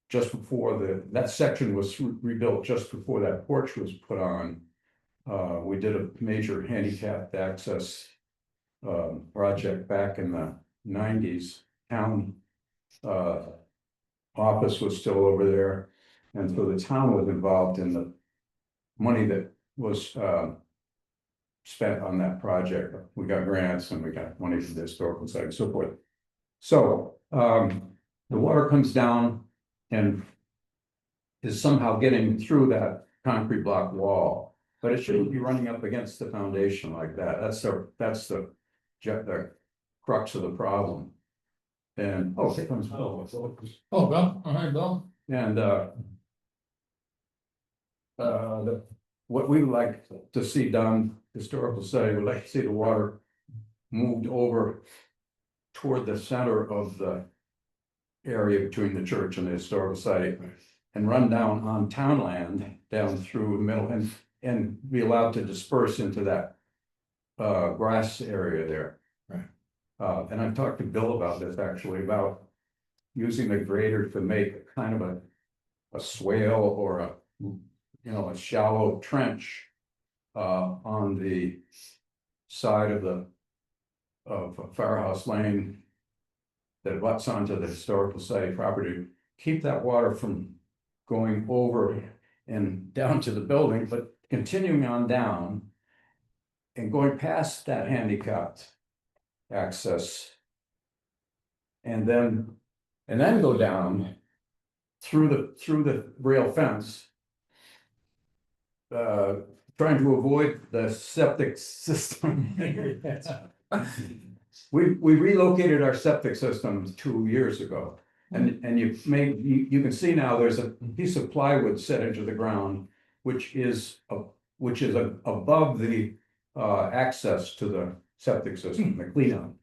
just before that section was rebuilt just before that porch was put on. We did a major handicapped access project back in the nineties, town. Office was still over there, and so the town was involved in the money that was, spent on that project. We got grants and we got money from the historical side and so forth. So, the water comes down and is somehow getting through that concrete block wall, but it shouldn't be running up against the foundation like that. That's the crux of the problem. And, oh, here comes Bill. Oh, well, all right, Bill. And, what we would like to see done, historical study, would like to see the water moved over toward the center of the area between the church and the historical site and run down on town land down through the middle and be allowed to disperse into that grass area there. Right. And I've talked to Bill about this actually, about using the grader to make kind of a swale or a shallow trench on the side of Firehouse Lane that butts onto the historical site property, keep that water from going over and down to the building, but continuing on down and going past that handicapped access. And then go down through the rail fence. Trying to avoid the septic system. We relocated our septic system 2 years ago. And you can see now there's a piece of plywood set into the ground, which is above the access to the septic system, the cleanup.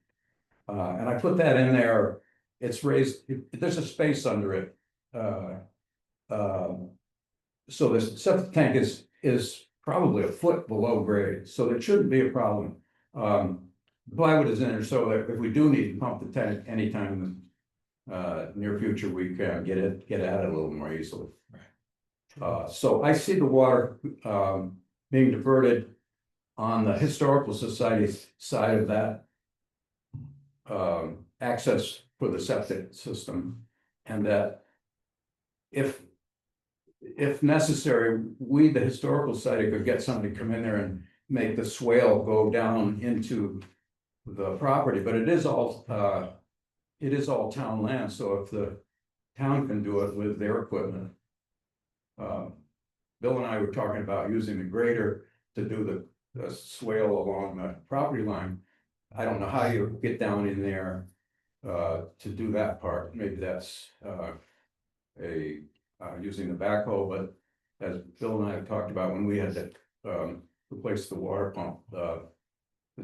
And I put that in there. It's raised, there's a space under it. So this septic tank is probably a foot below grade, so it shouldn't be a problem. Plywood is in there, so that if we do need to pump the tank anytime in the near future, we can get at it a little more easily. So I see the water being diverted on the Historical Society side of that access for the septic system, and that if necessary, the Historical Society could get somebody to come in there and make the swale go down into the property, but it is all town land, so if the town can do it with their equipment. Bill and I were talking about using the grader to do the swale along the property line. I don't know how you get down in there to do that part. Maybe that's using the backhoe, but as Bill and I have talked about, when we had to replace the water pump, the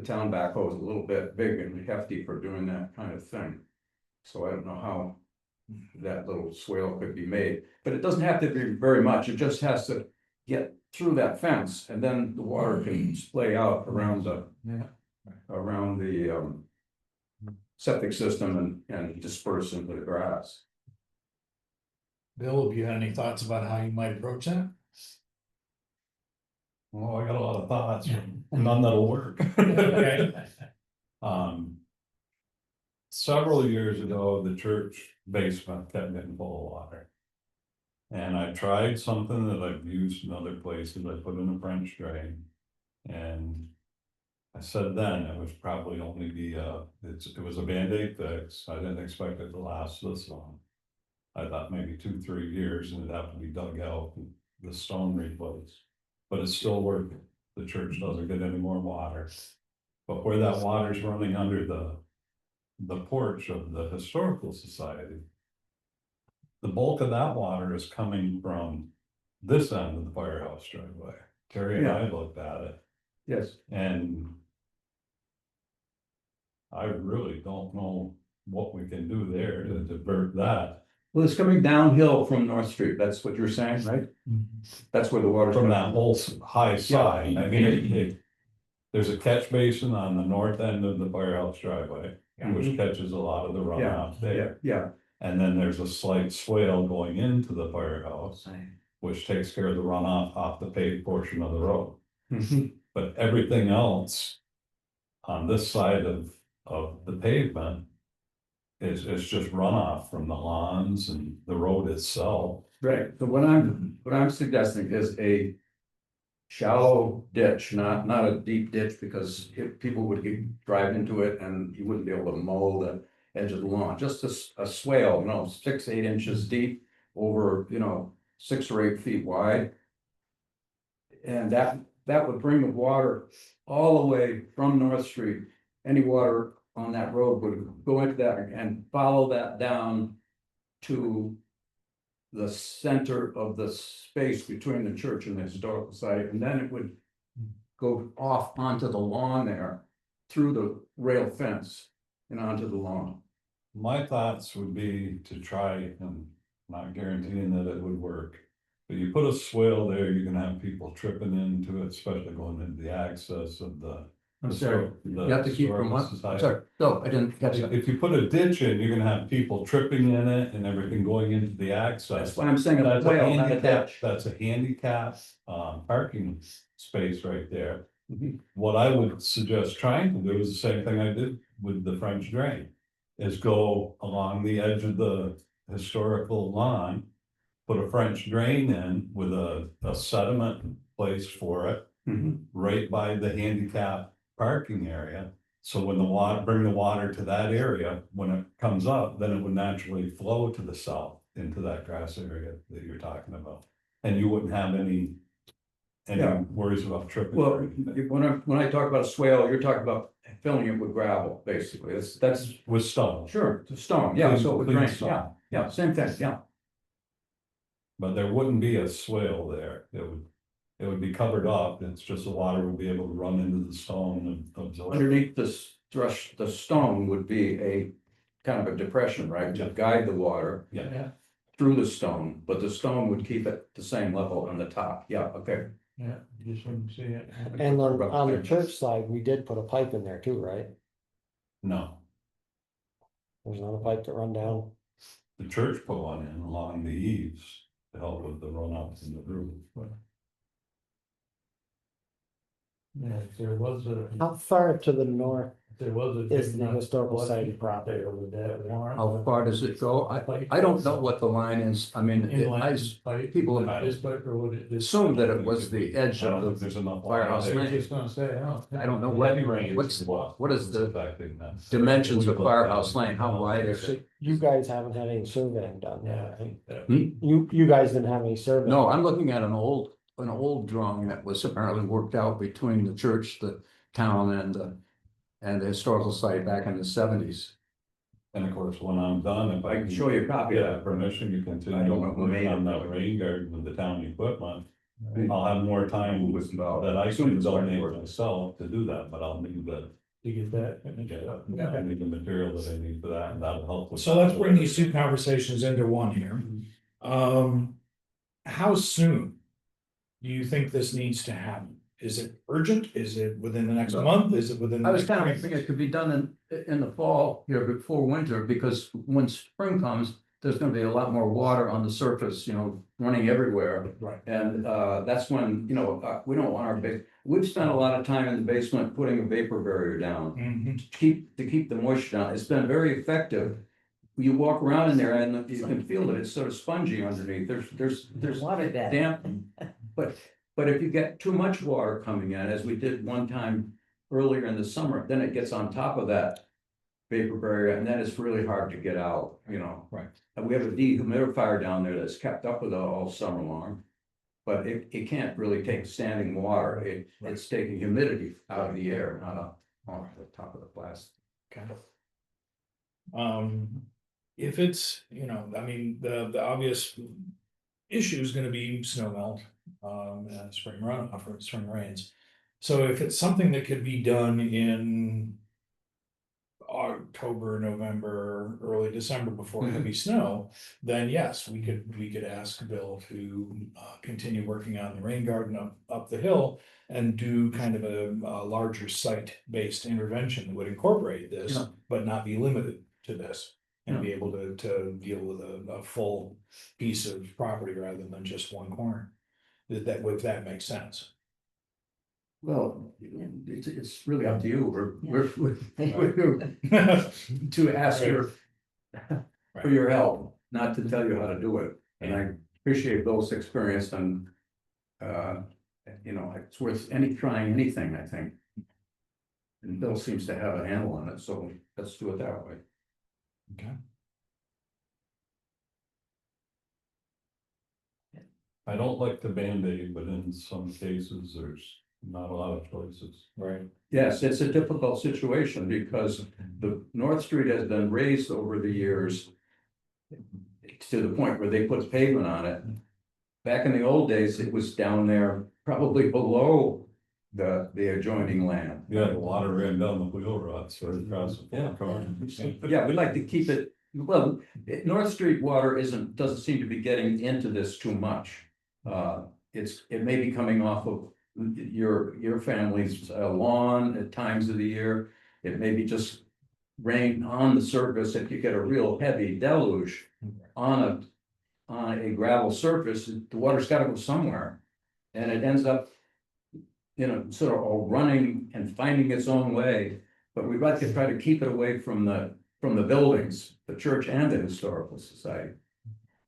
town backhoe is a little bit big and hefty for doing that kind of thing. So I don't know how that little swale could be made, but it doesn't have to be very much. It just has to get through that fence, and then the water can splay out around the septic system and disperse into the grass. Bill, have you had any thoughts about how you might approach that? Well, I got a lot of thoughts, none that'll work. Okay. Several years ago, the church basement kept getting full of water. And I tried something that I've used in other places. I put in a French drain. And I said then it was probably only it was a Band-Aid fix. I didn't expect it to last this long. I thought maybe 2-3 years and it'd have to be dug out and the stone replaced. But it's still working. The church doesn't get any more water. But where that water's running under the porch of the Historical Society, the bulk of that water is coming from this end of the firehouse driveway. Terry and I looked at it. Yes. And I really don't know what we can do there to divert that. Well, it's coming downhill from North Street. That's what you're saying, right? That's where the water's From coming. that whole high side. I mean, there's a catch basin on the north end of the firehouse driveway, which catches a lot of the runoff there. Yeah. And then there's a slight swale going into the firehouse, which takes care of the runoff off the paved portion of the road. Mhm. But everything else on this side of the pavement. It's just runoff from the lawns and the road itself. Right, so what I'm suggesting is a shallow ditch, not a deep ditch, because if people would drive into it and you wouldn't be able to mow the edge of the lawn, just a swale, 6, 8 inches deep over, 6 or 8 feet wide. And that would bring the water all the way from North Street. Any water on that road would go into that and follow that down to the center of the space between the church and the historical site, and then it would go off onto the lawn there through the rail fence and onto the lawn. My thoughts would be to try, and not guaranteeing that it would work. But you put a swale there, you're gonna have people tripping into it, especially going into the access of the. I'm sorry, the you have to keep from what? historical I'm society. sorry, no, I didn't catch that. If you put a ditch in, you're gonna have people tripping in it and everything going into the access. That's why I'm saying a That's a swale, not a handicap, ditch. that's a handicap, parking space right there. Mhm. What I would suggest trying to do is the same thing I did with the French drain. Is go along the edge of the historical lawn. Put a French drain in with a sediment place for it, Mhm. right by the handicap parking area. So when the water, bring the water to that area, when it comes up, then it would naturally flow to the south into that grass area that you're talking about. And you wouldn't have any Yeah. worries about tripping. Well, or anything. when I talk about a swale, you're talking about filling it with gravel, basically, that's, With stone, sure, it's a stone, yeah, so it would Clean drain, stone. yeah, same thing, yeah. but there wouldn't be a swale there. It would be covered up. It's just the water would be able to run into the stone and absorb. Underneath this the stone would be a kind of a depression, right, to Yeah. guide the water Yeah, through the stone, but the stone would keep it the same level on the top, yeah, okay. Yeah, you just wouldn't see it. And on the church side, we did put a pipe in there too, right? no, There's not a pipe that run down. the church put one in along the eaves to help with the runoffs in the roof. Yeah, if there was How far to the north there was a. is the historical society property? There with that warrant. How far does it go? I don't know what the line is, I mean, people assumed that it was the edge I don't of think the, there's enough. Firehouse water there. Lane. Just gonna say, I don't know Heavy rain what's, is what is the affecting that. dimensions of Firehouse Lane, how wide is it? You guys haven't had any surveying done, Yeah, I right? think that. You guys didn't have any survey. No, I'm looking at an old drawing that was apparently worked out between the church, the town and the historical site back in the 70s. And of course, when I'm done, if I can show you a copy of Yeah, that. permission, you continue. I don't know who made it, on that though. rain garden with the town equipment. Hmm. I'll have more time Was about- that I assume can it's donate Selectboard. myself to do that, but I'll need the. To get that. Yeah, I need the material that I need for that, and that'll help. with So let's bring these two conversations into one here. How soon do you think this needs to happen? Is it urgent? Is it within the next month? Is it within? I was the kind of next- thinking it could be done in the fall, here before winter, because when spring comes, there's gonna be a lot more water on the surface, running everywhere. Right. And that's when, we don't want we've spent a lot of time in the basement putting a vapor barrier down Mhm. to keep the moisture down. It's been very effective. You walk around in there and you can feel that it's sort of spongy underneath. There's Water bed. damp. But if you get too much water coming in, as we did one time earlier in the summer, then it gets on top of that vapor barrier, and then it's really hard to get out, Right. And we have a dehumidifier down there that's kept up with it all summer long. But it can't really take standing water. It's taking humidity out of the air, not up on the top of the plastic. Okay. If it's, I mean, the obvious issue is gonna be snow melt, and spring runoff or spring rains. So if it's something that could be done in October, November, early December before heavy snow, then yes, we could ask Bill to continue working on the rain garden up the hill and do kind of a larger site-based intervention that would incorporate this, Yeah. but not be limited to this. And Yeah. be able to deal with a full piece of property rather than just one corner. If that makes sense. Well, it's really up to you, we're to ask for your help, not to tell you how to do it. And I appreciate Bill's experience and, you know, it's worth trying anything, I think. And Bill seems to have a handle on it, so let's do it that way. Okay. I don't like the Band-Aid, but in some cases, there's not a lot of choices. Right. Yes, it's a difficult situation because the North Street has been raised over the years to the point where they put pavement on it. Back in the old days, it was down there probably below the adjoining land. Yeah, the water ran down the wheel ruts right across the car. Yeah, we'd like to keep it, well, North Street water doesn't seem to be getting into this too much. It may be coming off of your family's lawn at times of the year. It may be just rain on the surface. If you get a real heavy deluge on a gravel surface, the water's gotta go somewhere. And it ends up, you know, sort of all running and finding its own way. But we'd like to try to keep it away from the buildings, the church and the historical society.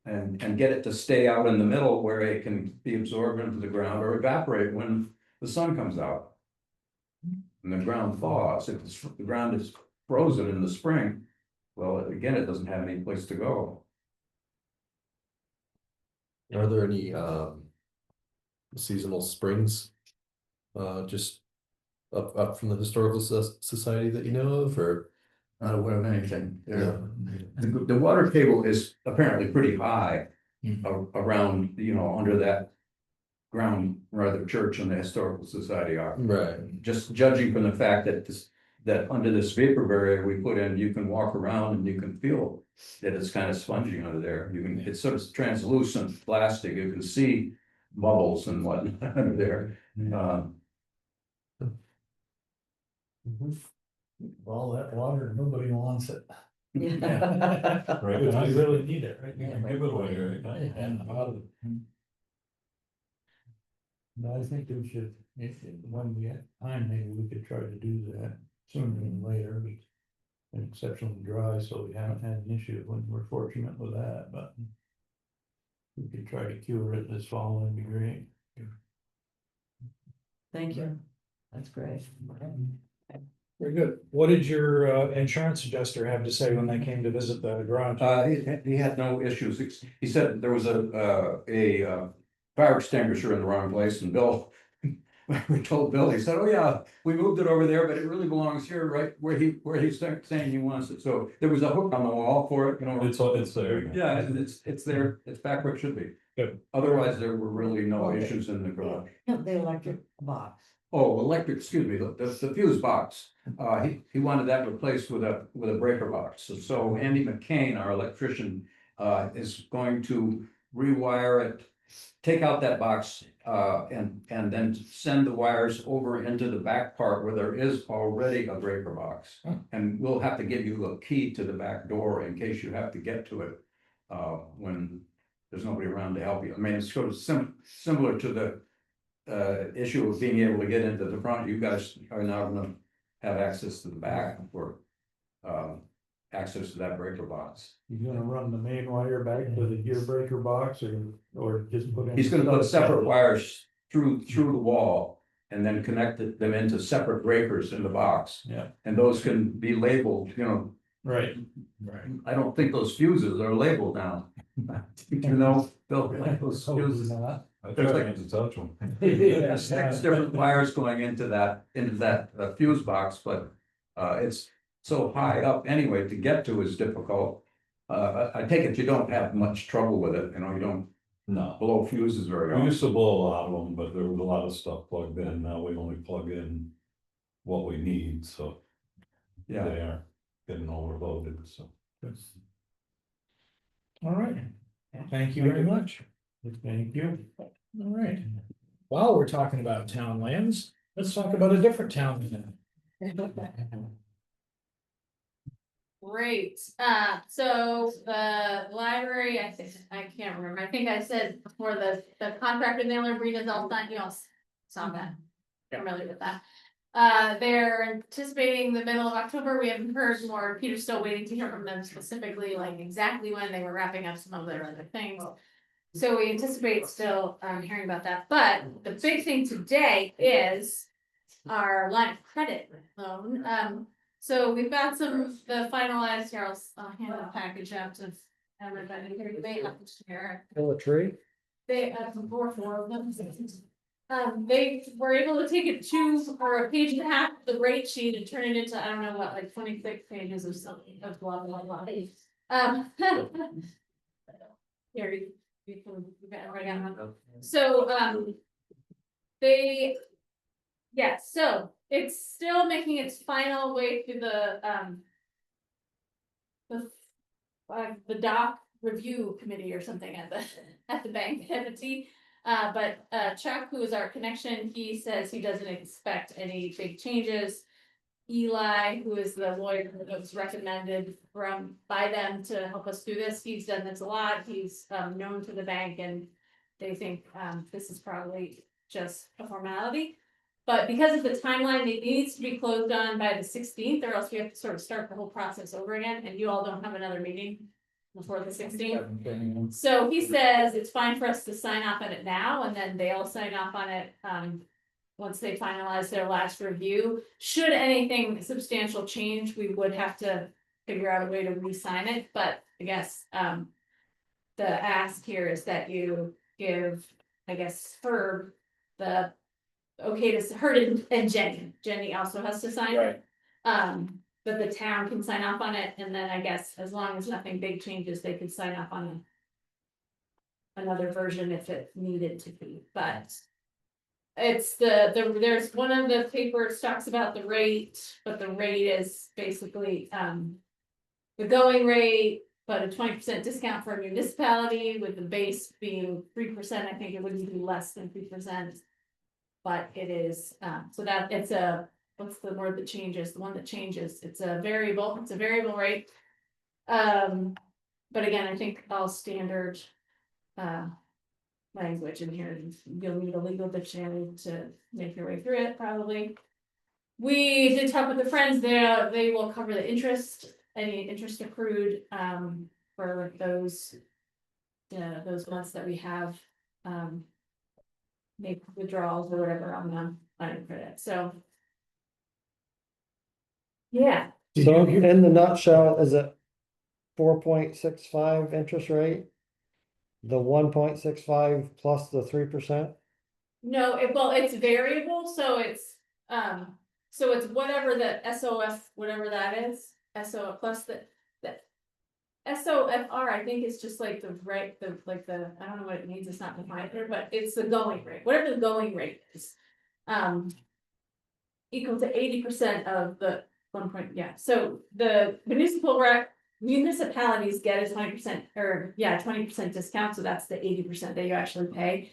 And get it to stay out in the middle where it can be absorbed into the ground or evaporate when the sun comes out. And the ground thaws. If the ground is frozen in the spring, well, again, it doesn't have any place to go. Are there any seasonal springs? Just up from the historical society that you know of, or? Not aware of anything. Yeah. The water table is apparently pretty high Mhm. around, you know, under that ground where the church and the historical society are. Right. Just judging from the fact that under this vapor barrier we put in, you can walk around and you can feel that it's kind of spongy under there. It's sort of translucent plastic. You can see bubbles and whatnot under there. All that water, nobody wants it. Yeah. Right, Which and I we really need it, right? You can give it away right now. And I think we should, when we get time, maybe we could try to do that sooner than later. It's been exceptionally dry, so we haven't had an issue when we're fortunate with that, but we could try to cure it this fall, that'd be great. Thank you. That's great. Very good. What did your insurance adjuster have to say when they came to visit the garage? He had no issues. He said there was a fire extinguisher in the wrong place, and Bill, we told Bill, he said, oh yeah, we moved it over there, but it really belongs here, right where he's saying he wants it. So there was a hook on the wall for it, you know. It's there. Yeah, it's there, it's back where it should be. Good. Otherwise, there were really no issues in the garage. No, the electric box. Oh, electric, excuse me, the fuse box, he wanted that replaced with a breaker box. So Andy McCain, our electrician, is going to rewire it. Take out that box, and then send the wires over into the back part where there is already a breaker box. And we'll have to give you a key to the back door in case you have to get to it, when there's nobody around to help you. I mean, it's sort of similar to the issue of being able to get into the front. You guys are now gonna have access to the back for access to that breaker box. You're gonna run the main wire back to the gear breaker box or just put in. He's gonna put separate wires through the wall and then connect them into separate breakers in the box. Yeah. And those can be labeled, you know. Right. Right. I don't think those fuses are labeled now. You know, Bill, like those fuses. Not. I There's tried like- to touch them. There's 6 different wires going into that fuse box, but it's so high up anyway, to get to is difficult. I take it you don't have much trouble with it, you know, you don't No, blow fuses very we often. used to blow a lot of them, but there was a lot of stuff plugged in. Now we only plug in what we need, so Yeah, they aren't getting overloaded, so. All right. Thank you very much. Thank you. All right. While we're talking about town lands, let's talk about a different town land. Great, so the library, I can't remember, I think I said before the contract with Naylor Breed is all done, you all saw that. familiar with that. They're anticipating the middle of October. We haven't heard more. Peter's still waiting to hear from them specifically, like exactly when they were wrapping up some of their other things. So we anticipate still hearing about that, but the big thing today is our line of credit loan. So we've got the finalized here, I'll hand the package out to everybody here. They have to share. Kill a tree? They have four of them. They were able to take it or a page and a half of the rate sheet and turn it into, I don't know what, like 26 pages or something of blah, blah, blah. Here, you can, everybody got one. So, so it's still making its final way through the doc review committee or something at the bank entity. But Chuck, who is our connection, he says he doesn't expect any big changes. Eli, who is the lawyer that was recommended by them to help us through this, he's done this a lot. He's known to the bank, and they think this is probably just a formality. But because of the timeline, it needs to be closed on by the 16th, or else we have to sort of start the whole process over again, and you all don't have another meeting before the 16th. So he says it's fine for us to sign off on it now, and then they'll sign off on it once they finalize their last review. Should anything substantial change, we would have to figure out a way to re-sign it, but I guess the ask here is that you give, I guess, Herb the okay to Herb and Jenny. Jenny also has to sign it. But the town can sign off on it, and then I guess as long as nothing big changes, they could sign off on another version if it needed to be, but it's there's one of the papers talks about the rate, but the rate is basically the going rate, but a 20% discount for a municipality, with the base being 3%. I think it would be less than 3%, but it is so that it's what's the word that changes? The one that changes. It's a variable rate. But again, I think all standard language in here. You'll need a legal dictionary to make your way through it, probably. We did talk with the friends there. They will cover the interest, any interest accrued for those months that we have make withdrawals or whatever on the line of credit. So yeah. So in the nutshell, is it 4.65 interest rate? The 1.65 plus the 3%? No, it's variable, so it's whatever the SOF, whatever that is, SO plus the SOFR, I think is just like the I don't know what it means, it's not defined here, but it's the going rate, whatever the going rate is. Equal to 80% of the 1 point, so the municipalities get a 20% or 20% discount, so that's the 80% that you actually pay.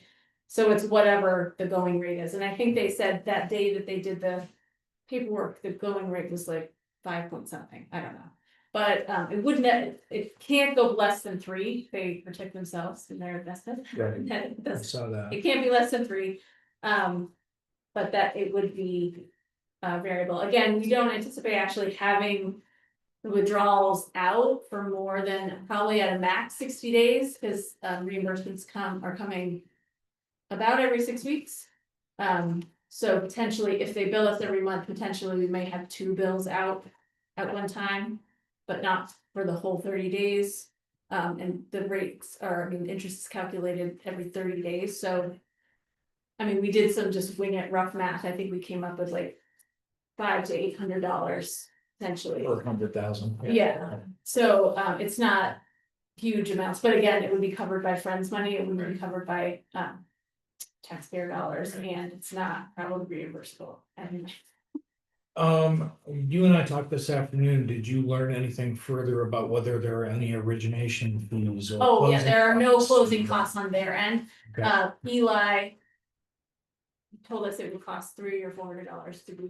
So it's whatever the going rate is, and I think they said that day that they did the paperwork, the going rate was like 5 point something, I don't know. But it can't go less than 3, they protect themselves in their investment. I saw that. It can't be less than 3, but that it would be variable. Again, we don't anticipate actually having the withdrawals out for more than probably at a max 60 days, because reimbursements are coming about every 6 weeks. So potentially, if they bill us every month, potentially we may have 2 bills out at one time, but not for the whole 30 days. And the rates interest is calculated every 30 days. So, we did some just wing it rough math. I think we came up with like $500 to $800 essentially. Or 100,000. Yeah. So it's not huge amounts, but again, it would be covered by friends' money. It would be covered by taxpayer dollars, and it's not probably reimbursable. You and I talked this afternoon. Did you learn anything further about whether there are any origination fees? Or Oh yeah, closing there are no costs? closing costs on their end. Okay. Eli told us it would cost $300 or $400 to do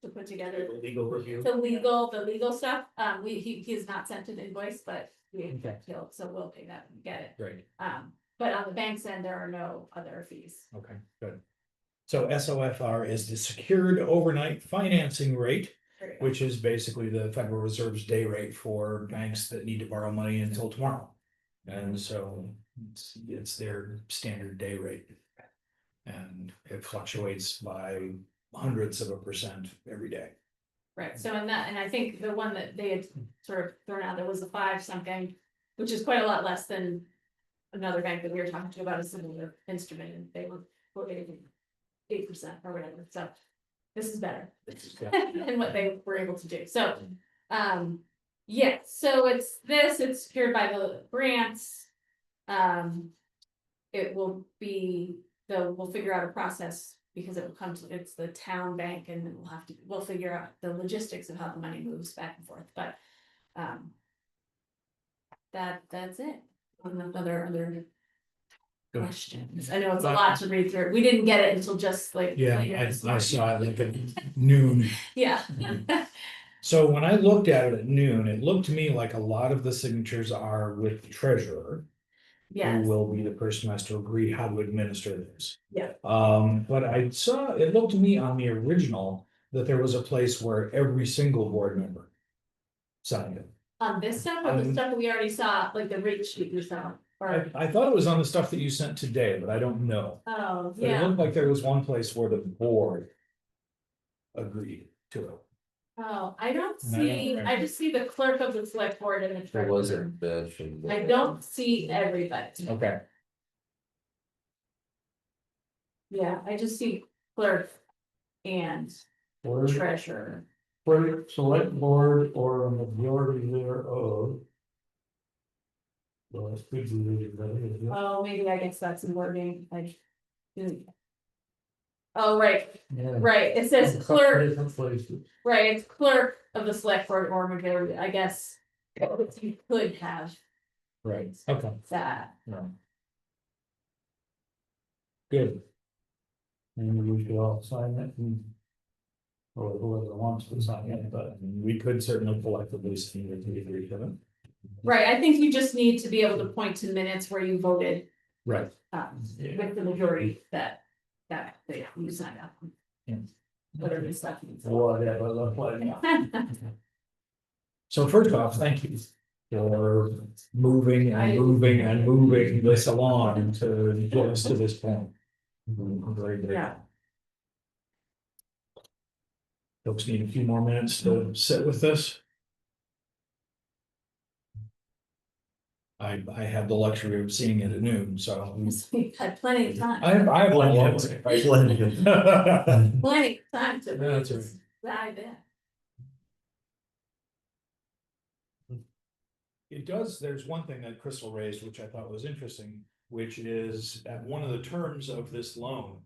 to put together Legal review. the legal stuff. He has not sent an invoice, but Okay. so we'll pay that and get it. Great. But on the bank's end, there are no other fees. Okay, good. So SOFR is the Secured Overnight Financing Rate, which is basically the Federal Reserve's day rate for banks that need to borrow money until tomorrow. And so it's their standard day rate. And it fluctuates by hundreds of a percent every day. Right, so in that, and I think the one that they had sort of thrown out there was a 5 something, which is quite a lot less than. Another bank that we were talking to about a similar instrument, and they were quoting 8% or whatever, so. This is better than what they were able to do, so. Yeah, so it's secured by the grants. It will be, we'll figure out a process. Because it will come to, it's the town bank, and then we'll figure out the logistics of how the money moves back and forth, but. That's it. Other Good. questions, I know it's a lot to read through, we didn't get it until just like. Yeah, later this I saw morning. it like at noon. Yeah. So when I looked at it at noon, it looked to me like a lot of the signatures are with the treasurer. Who Yes, will be the person who has to agree how to administer this. Yeah. But I saw, it looked to me on the original that there was a place where every single board member signed it. on this stuff, or the stuff that we already saw, like the rate sheet we saw, or, I thought it was on the stuff that you sent today, but I don't know. oh, But it yeah, looked like there was one place where the board agreed to it. oh, I don't No, see, right. I just see the clerk of the select board and the There was a treasurer. mention. I don't see everybody, Okay. yeah, I just see clerk and Or treasurer. for select board or a majority thereof. Well, it's good to read that, isn't it? Oh, maybe I guess that's in wording, I didn't. Oh, right, Yeah. right, it says A couple clerk, different places. right, it's clerk of the select board or majority, I guess. You could have Right, okay, that, no, Good. And we should all sign it and. Or whoever wants to sign it, but we could certainly collectively see if we agree to it. right, I think you just need to be able to point to minutes where you voted, Right. Yeah. with the majority that they, you signed up. Yeah. Whatever the stuff means. whatever, look like. So first off, thank you for moving and moving and moving this along to get us to this point. I'm very grateful. Yeah. Folks need a few more minutes to sit with this. I had the luxury of seeing it at noon, so. We've had plenty of time, I have plenty of plenty of time to really That's right. just dive in. It does, there's one thing that Crystal raised, which I thought was interesting, which is at one of the terms of this loan.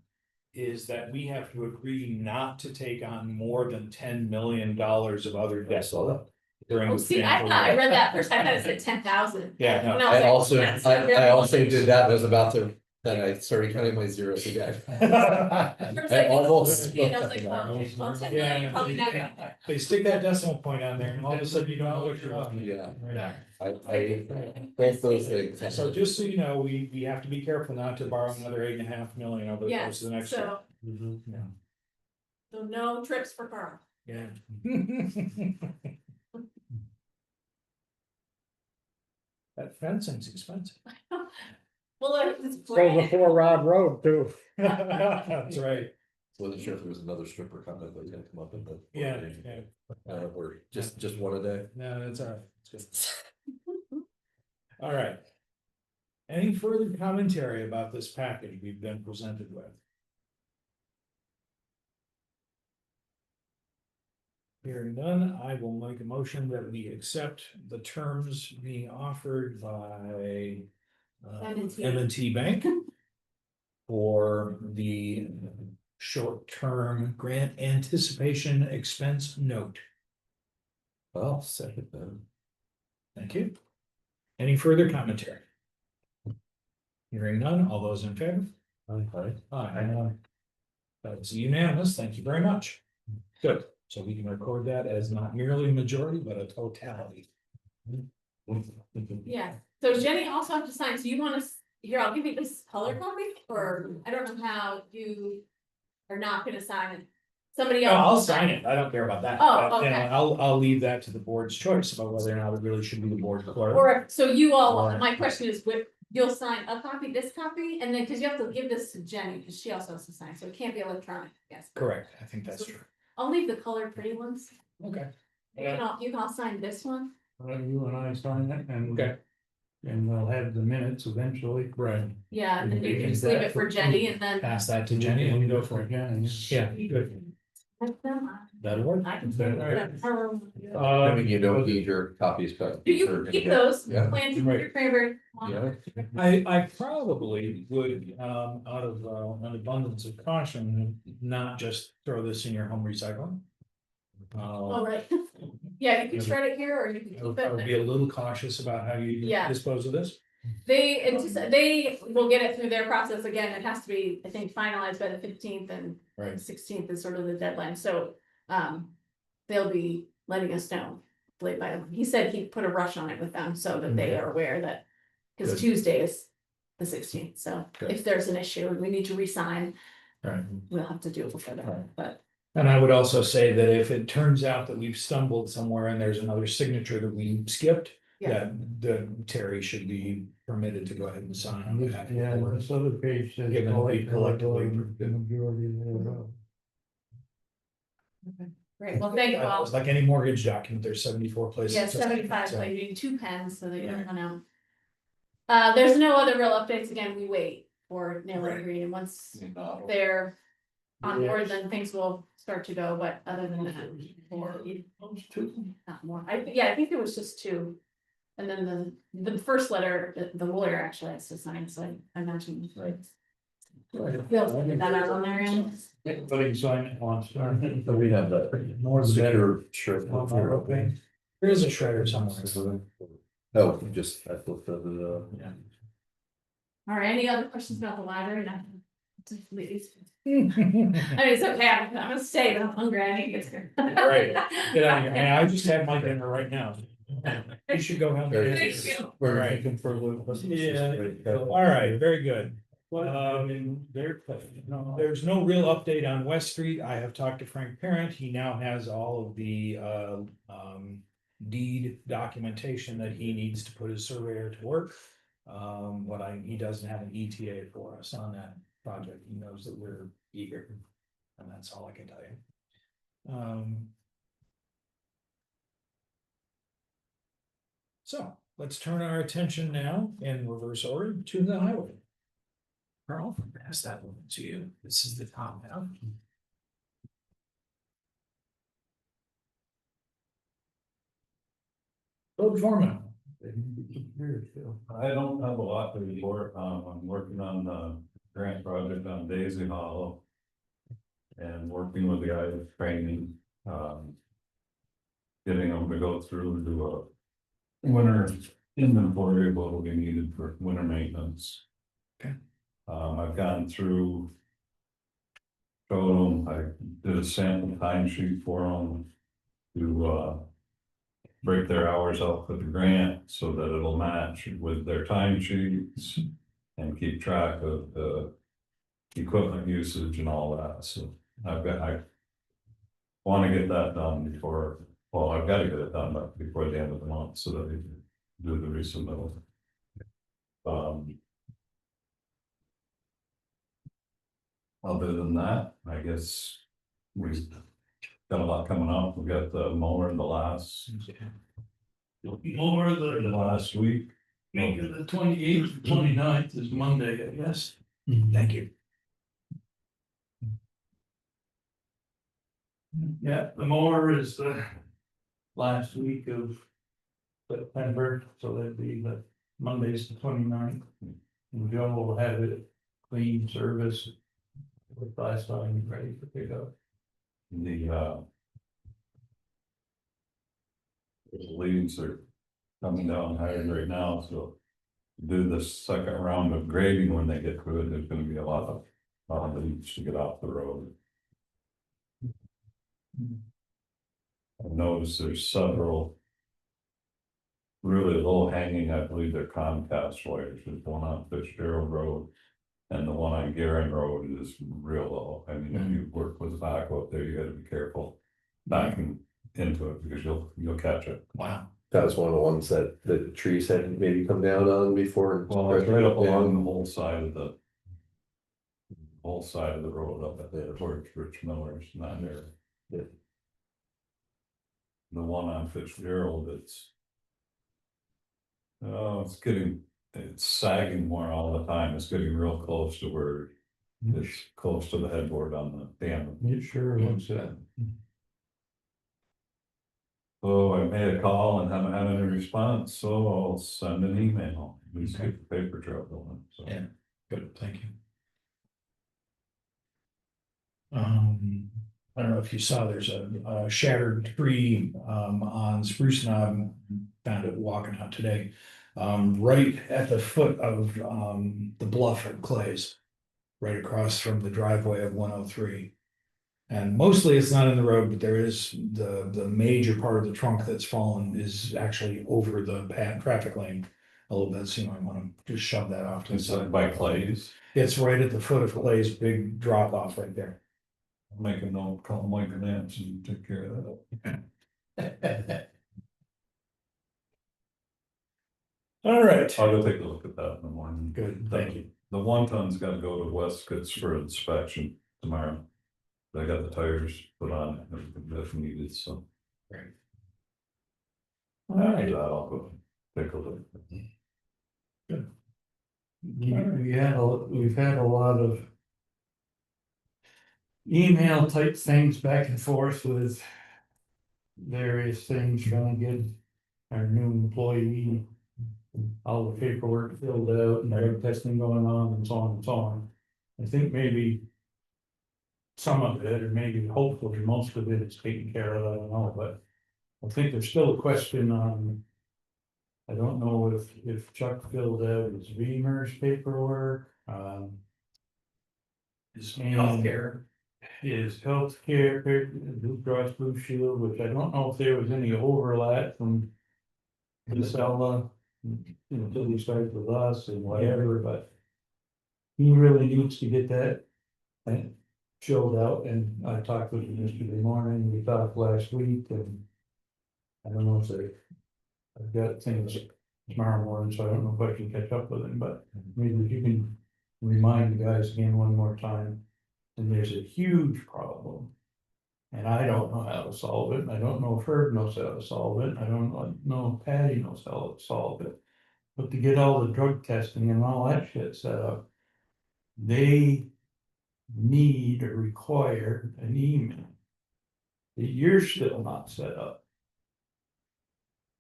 Is that we have to agree not to take on more than $10 million of other I debt. saw that. During Oh, the see, I financial thought I year. read that first, I thought it said 10,000. Yeah, no. And I was like, also, that's I really- also did that, and I was about to, then I started counting my zeros again. First I I almost. I was like, oh, okay, well, 10 million, Yeah. probably not gonna. They stick that decimal point on there and all of a sudden you don't know what you're on. Yeah, Yeah. I, both those things. So just so you know, we have to be careful not to borrow another 8.5 million over the course Yes, of the next year. so, Mhm. Yeah. so no trips for Carl. Yeah. That fencing's expensive. Well, it's So the brand, 4-rod road too. That's right. Wasn't sure if there was another stripper comment that was gonna come up in the. Yeah, yeah. Or just one a day. No, that's all right. It's good. All right. Any further commentary about this package we've been presented with? Hearing none, I will make a motion that we accept the terms being offered by M&T. M&T Bank for the short-term grant anticipation expense note. Well, second then. Thank you. Any further commentary? Hearing none, all those in favor? Aye. Aye. That's unanimous, thank you very much. Good, so we can record that as not merely a majority, but a totality. Yeah, so Jenny also have to sign, so you want us, here, I'll give you this color copy, or I don't know how you. are not gonna sign it. Somebody No, else. I'll will sign it, I don't care about that. Oh, But, you know, okay. I'll leave that to the board's choice about whether or not it really should be the board clerk. Or, so you all, Or- my question is, you'll sign a copy, this copy, and then, cause you have to give this to Jenny, cause she also has to sign, so it can't be electronic, yes. Correct, I think that's true. I'll leave the colored pretty ones. Okay. You can all sign this one. You and I sign it and. Okay. And we'll have the minutes eventually. Right. Yeah, and then you We can just can leave do it for that. Jenny and then. Pass that to Jenny and go for it. Again. Yeah, good. That'll work. I can. Uh, I mean, you don't need your copies, but. You can keep those, Yeah. plan to Right. your cranberry. Yeah. I probably would, out of an abundance of caution, not just throw this in your home recycling. Oh, right. Yeah, you can shred it here or you can I would keep probably be it. a little cautious about how you Yeah. dispose of this. They will get it through their process again. It has to be, I think, finalized by the 15th and Right. 16th is sort of the deadline, so, they'll be letting us know. Late by, he said he'd put a rush on it with them so that they are aware that, cause Good. Tuesday is the 16th, so Good. if there's an issue and we need to re-sign, Right. we'll have to do it before Right. that, but. And I would also say that if it turns out that we've stumbled somewhere and there's another signature that we skipped, Yeah. the Terry should be permitted to go ahead and sign on behalf of the Yeah, board. this other page says. Given we collectively- The majority thereof. Great, well, thank you all. It's like any mortgage document, there's 74 places. Yeah, to sign, 75, so- so you need 2 pens so that you don't run out. There's no other real updates, again, we wait for Naylor Right. Green, and once they're on board, then things will start to go, but other than that. Not more, I think there was just 2. And then the first letter, the lawyer actually has to sign, so I imagine. They'll get that out on their end. Everybody can sign it once. So we have that. More than better. Sure. Okay. There is a shredder somewhere. Oh, just, I flipped over the. All right, any other questions about the library? No. Please. I mean, it's okay, I'm gonna stay, but I'm hungry, I need to get here. Right. Get out of here, and I just had my dinner right now. You should go have your dinner. Thank you. We're Right. looking for a little. Yeah. All right, very good. There's no real update on West Street. I have talked to Frank Parent. He now has all of the deed documentation that he needs to put his surveyor to work. He doesn't have an ETA for us on that project. He knows that we're eager. And that's all I can tell you. So let's turn our attention now in reverse order to the highway. Carl, pass that one to you. This is the top now. Road foreman. I don't have a lot to report. I'm working on the grant project on Daisy Hollow. And working with the guy with training, getting them to go through and do a winter inventory of what will be needed for winter maintenance. Okay. I've gone through. Showed them, I did a sample time sheet for them to, break their hours out for the grant so that it'll match with their time sheets. And keep track of the equipment usage and all that, so I want to get that done before, well, I've got to get it done before the end of the month so that we can do the resubmittal. Other than that, I guess we've got a lot coming up. We got the mower in the last More the last week. week of the 28th, 29th is Monday, I guess. Thank you. Yeah, the mower is the last week of September, so that'd be the Monday's the 29th. And Joe will have it clean service with last time ready for pickup. The leaves are coming down higher right now, so. Do the second round of grading when they get to it, there's gonna be a lot of leaves to get off the road. I noticed there's several. Really low hanging, I believe they're Comcast wires, there's one on Fitzgerald Road. And the one on Garen Road is real low. I mean, if you work with the backhoe up there, you gotta be careful backing into it because you'll catch it. Wow. That was one of the ones that the trees had maybe come down on before. Well, it's right up along the whole side of the road up at the towards Rich Miller's, not there. Yeah. The one on Fitzgerald, it's sagging more all the time. It's getting real close to where it's close to the headboard on the dam. It sure looks that. So I made a call and haven't had any response, so I'll send an email. We just get the paper trail going, so. Yeah. Good, thank you. I don't know if you saw, there's a shattered tree on Spruce Knob, found it walking out today. Right at the foot of the bluff at Clay's, right across from the driveway of 103. And mostly it's not in the road, but there is the major part of the trunk that's fallen is actually over the traffic lane a little bit, so you might want to just shove that off to the It's side. by Clay's. It's right at the foot of Clay's big drop off right there. I'll make a note, call Mike and Nance and take care of that. All right, I'll go take a look at that in the morning. good, thank you. The one ton's gotta go to Westcott's for inspection tomorrow. They got the tires put on it if needed, so. Great. All right, I'll go take a look. We've had a lot of email type things back and forth with various things trying to get our new employee all the paperwork filled out and drug testing going on and so on and so on. I think maybe some of it, or maybe hopefully most of it is taken care of, I don't know, but I think there's still a question on, I don't know if Chuck filled out his Beamer's paperwork, Is And- healthcare. his healthcare, Blue Cross Blue Shield, which I don't know if there was any overlap from Casella until he started with us and whatever, but he really needs to get that filled out, and I talked with him yesterday morning, we talked last week, and I don't know if I've got things tomorrow morning, so I don't know if I can catch up with him, but maybe if you can remind the guys again one more time. And there's a huge problem. And I don't know how to solve it, and I don't know if Herb knows how to solve it, I don't know if Patty knows how to solve it. But to get all the drug testing and all that shit set up, they need or require an email that you're still not set up.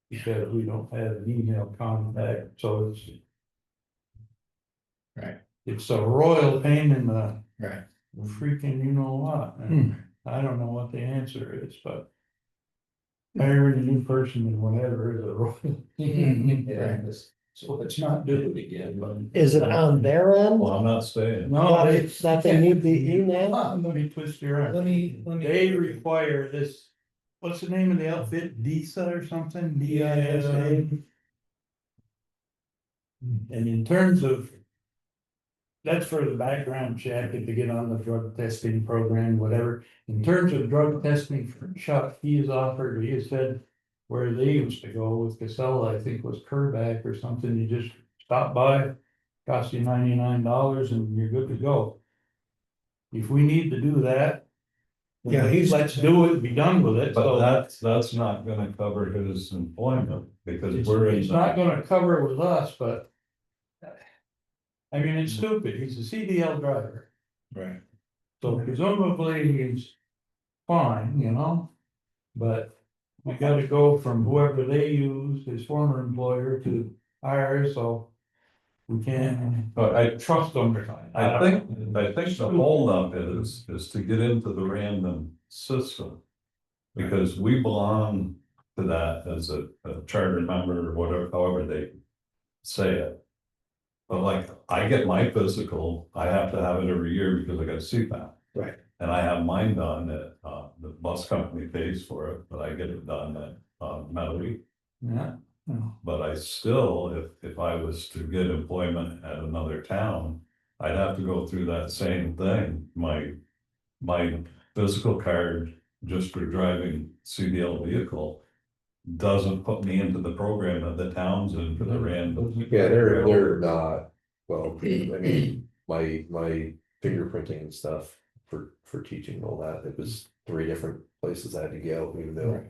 Because we don't have an email contact, so it's. Right. It's a royal pain in the Right. freaking you know what, and I don't know what the answer is, but. Hiring a new person and whatever is a royal pain in the ass. So let's not do it again, but. Is it on their end? Well, I'm not staying. No, That they need the email? Let me twist your arm. Let me. They require this, what's the name of the outfit, DISA or something, DISA? And in terms of. That's for the background check and to get on the drug testing program, whatever. In terms of drug testing for Chuck, he has said. Where they used to go with Casella, I think was Kerback or something, you just stop by. Costs you $99 and you're good to go. If we need to do that. Yeah, Let's do it, be done with it, But so. that's not gonna cover his employment because we're in. It's not gonna cover with us, but. I mean, it's stupid, he's a CDL driver, Right. so presumably he's fine, you know? But we gotta go from whoever they use, his former employer, to ours, so. We can't But I trust them or something. I think the holdup is to get into the random system. Because we belong to that as a charter member or whatever, however they say it. But like, I get my physical, I have to have it every year because I got a CPAP. Right. And I have mine done at, the bus company pays for it, but I get it done at, Metairie. Yeah. But I still, if I was to get employment at another town, I'd have to go through that same thing. My physical card, just for driving CDL vehicle, doesn't put me into the program that the town's in for the random. Yeah, they're not, well, I mean, my fingerprinting and stuff for teaching and all that, it was 3 different places I had to go, even though.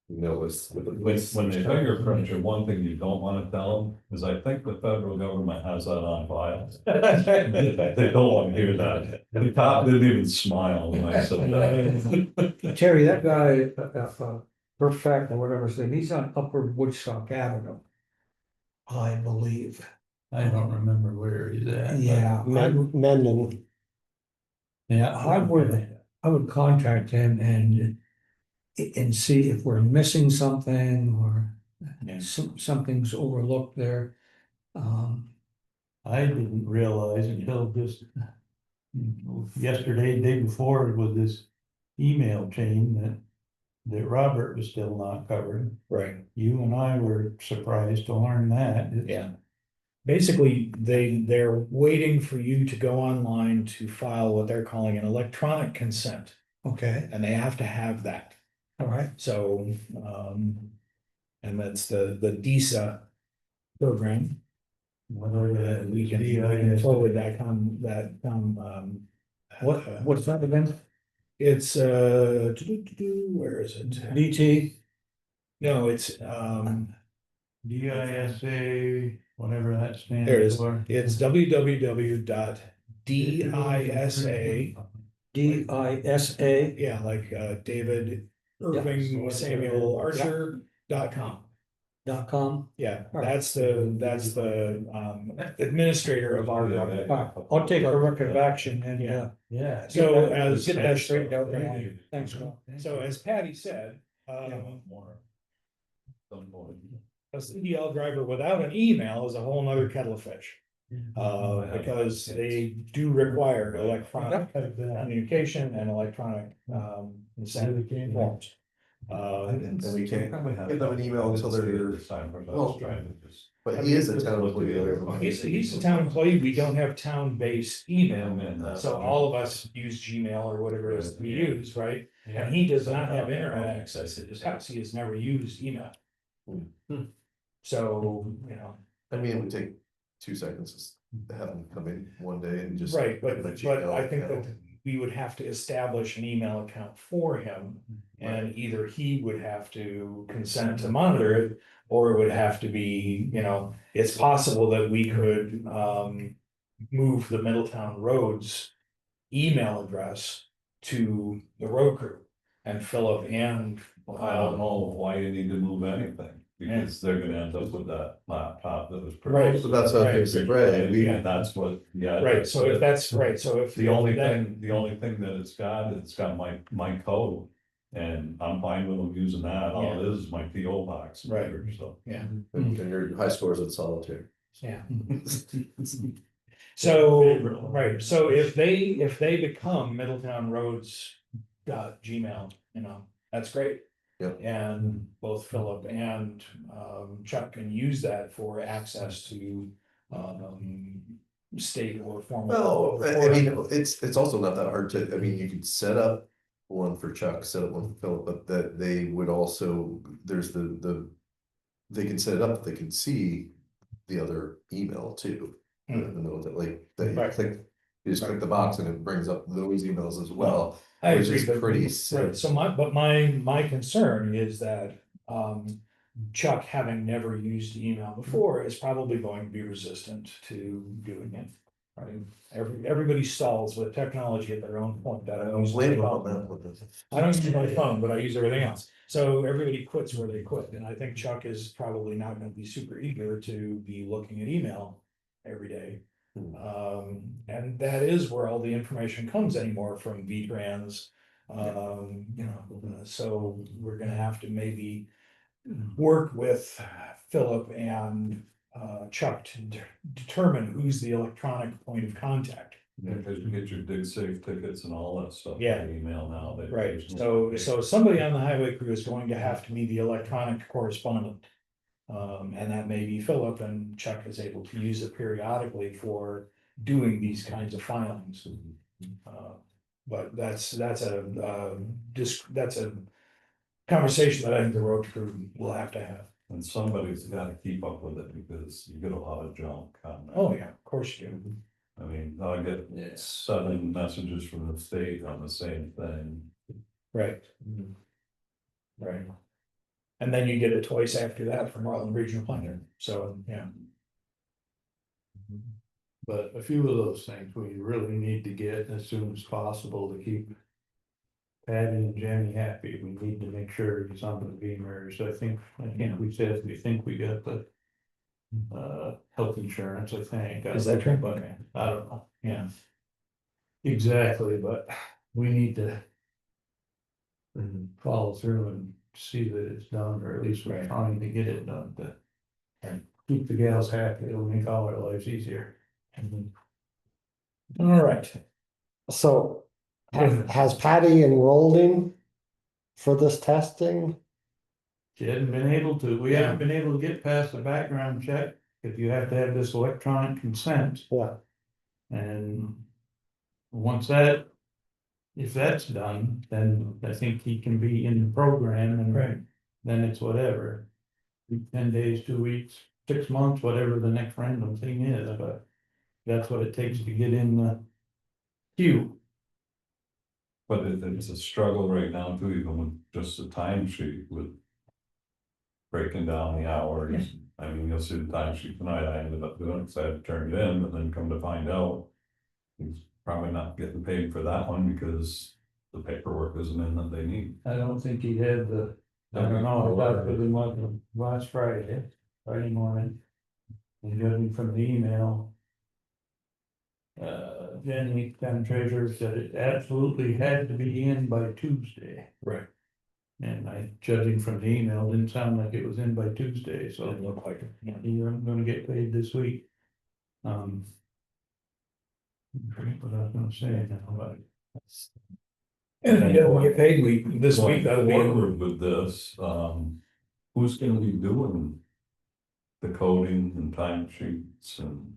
You know, it was with the police. When they fingerprint you, one thing you don't wanna tell them is I think the federal government has that on file. They don't wanna hear that. The cop didn't even smile when I said that. Terry, that guy, Perfect or whatever, his name, he's on Upper Woodstock Avenue. I believe. I don't remember where he's at. but- Yeah, Mendon, Yeah. I would contact him and see if we're missing something or Yeah. something's overlooked there. I didn't realize until just yesterday, day before, with this email chain that Robert was still not covered. Right. You and I were surprised to learn that. Yeah. Basically, they're waiting for you to go online to file what they're calling an electronic consent, Okay, and they have to have that. all right. So, and that's the DISA program. We can forward What's that again? It's, where is it? DT? No, it's, DISA, whatever that stands there it is. for. It's www.disa, DISA. yeah, like, David Irving Samuel Archer.com. .com. Yeah, that's the administrator of our All government. right, I'll take a record of action and, Yeah. So get that straightened out. Thanks, Scott. So as Patty said, a CDL driver without an email is a whole nother kettle of fish. Because they do require electronic communication and electronic consent forms. And we can't give them an email until they're, well, but he is a town employee. He's a town employee, we don't have town-based email, so all of us use Gmail or whatever it is we use, right? And he does not have internet access at his house, he has never used email. So, you know. I mean, it would take 2 seconds to have them come in one day and just. Right, but put a Gmail I think that account. we would have to establish an email account for him. And either he would have to consent to monitor it, or it would have to be, you know, it's possible that we could move the Middletown Roads email address to the road crew and Philip and. I don't know why you need to move anything, because they're gonna end up with that laptop that was. Right. So that's what I said, right, Yeah, that's what, yeah. Right, so if that's right, so if. The only thing that it's got my code, and I'm fine with them using that, all it is my PO box. Right. So. Yeah. And your high scores in solitaire. Yeah. So, right, so if they become Middletown Roads Gmail, you know, that's great. Yep. And both Philip and Chuck can use that for access to state or formal. Well, I mean, it's also not that hard to, I mean, you could set up one for Chuck, set up one for Philip, but that they would also, there's they can set it up, they can see the other email too. Know that like, that you Right. click, you just click the box and it brings up those emails as well. I Which agree, is but- pretty right, simple. so my concern is that Chuck, having never used email before, is probably going to be resistant to doing it. Right, everybody stalls with technology at their own point. That I don't use my phone. I don't use my phone, but I use everything else. So everybody quits where they quit, and I think Chuck is probably not gonna be super eager to be looking at email every day. And that is where all the information comes anymore from V-Trans. You know, so we're gonna have to maybe work with Philip and Chuck to determine who's the electronic point of contact. Yeah, because you get your dig safe tickets and all that stuff. Yeah. by email now. Right, so somebody on the highway crew is going to have to be the electronic correspondent. And that may be Philip, and Chuck is able to use it periodically for doing these kinds of filings. But that's a conversation that I think the road crew will have to have. And somebody's gotta keep up with it because you get a lot of junk on that. Oh, yeah, of course you do. I mean, I get 7 messages from the state on the same thing. Right. Right. And then you get it twice after that from Rutland Regional Planner, so, yeah. But a few of those things we really need to get as soon as possible to keep Patty and Jenny happy. We need to make sure it's on the beamers. I think we said, we think we got the health insurance, I think. Is that true? But Okay. I don't know. Yeah. Exactly, but we need to follow through and see that it's done, or at least we're Right. trying to get it done to Right. keep the gals happy. It'll make all our lives easier. All right. So has Patty enrolled him for this testing? She hadn't been able to, we haven't been able to get past the background check, if you have to have this electronic consent, Yeah, and once that. If that's done, then I think he can be in the program and Right. then it's whatever. 10 days, 2 weeks, 6 months, whatever the next random thing is, but that's what it takes to get in the queue. But it's a struggle right now too, even with just the timesheet with. Breaking down the hours, I mean, you'll see the timesheet tonight, I ended up doing it, because I had to turn it in, and then come to find out. He's probably not getting paid for that one because the paperwork isn't in that they need. I don't think he had the, I don't know, I thought it was last Friday morning. And judging from the email. Jenny, town treasurer, said it absolutely had to be in by Tuesday. Right. And judging from the email, didn't sound like it was in by Tuesday, so Doesn't look like it. Yeah. you're gonna get paid this week. I forget what I was gonna say now, but. And if you don't get paid this week, that'll be. Forward with this, who's gonna be doing the coding and timesheets and.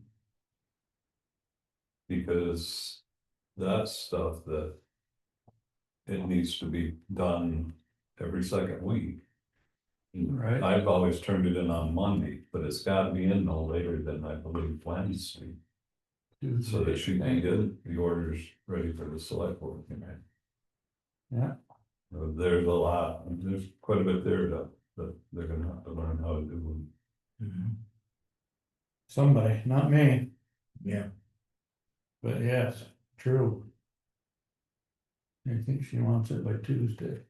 Because that's stuff that it needs to be done every second week. Right. I've always turned it in on Monday, but it's gotta be in no later than I believe Wednesday. So that she can get the orders ready for the select board. Yeah. There's a lot, there's quite a bit there that they're gonna have to learn how to do. Somebody, not me, Yeah. but yes, true. I think she wants it by Tuesday.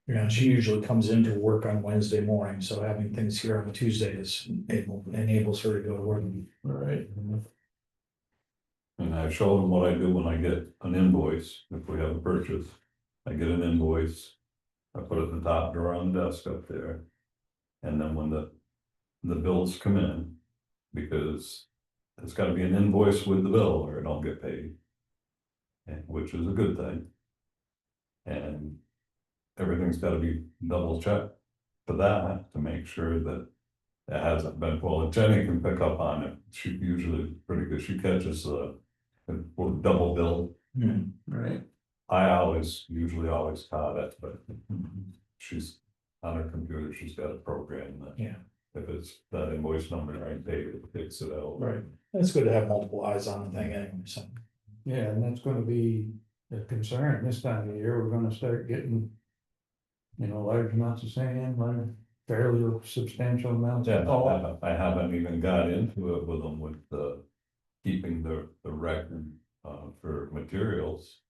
Yeah, she usually comes into work on Wednesday morning, so having things here on a Tuesday enables her to go to work. Right. And I show them what I do when I get an invoice, if we have a purchase. I get an invoice, I put it in the top drawer on the desk up there. And then when the bills come in, because it's gotta be an invoice with the bill or it don't get paid. And which is a good thing. And everything's gotta be double checked for that, to make sure that it hasn't been, well, Jenny can pick up on it, she usually pretty good, she catches the double bill. Right. I usually always caught it, but she's on her computer, she's got a program that. Yeah. If it's that invoice number right there, it picks it out. Right. It's good to have multiple eyes on the thing anyway, so. Yeah, and that's gonna be a concern this time of year, we're gonna start getting. Large amounts of sand, like fairly substantial amounts Yeah, of salt. I haven't even got into it with them with the keeping the record for materials.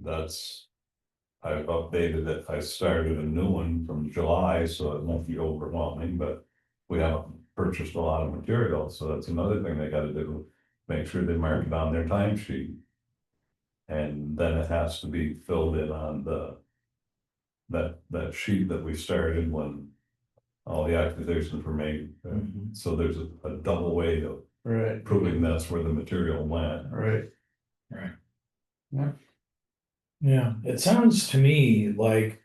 I've updated it, I started a new one from July, so it won't be overwhelming, but we haven't purchased a lot of materials, so that's another thing they gotta do. Make sure they mark it on their timesheet. And then it has to be filled in on that sheet that we started when all the accusations were made. So there's a double way of Right. proving that's where the material went. Right. Right. Yeah. Yeah, it sounds to me like,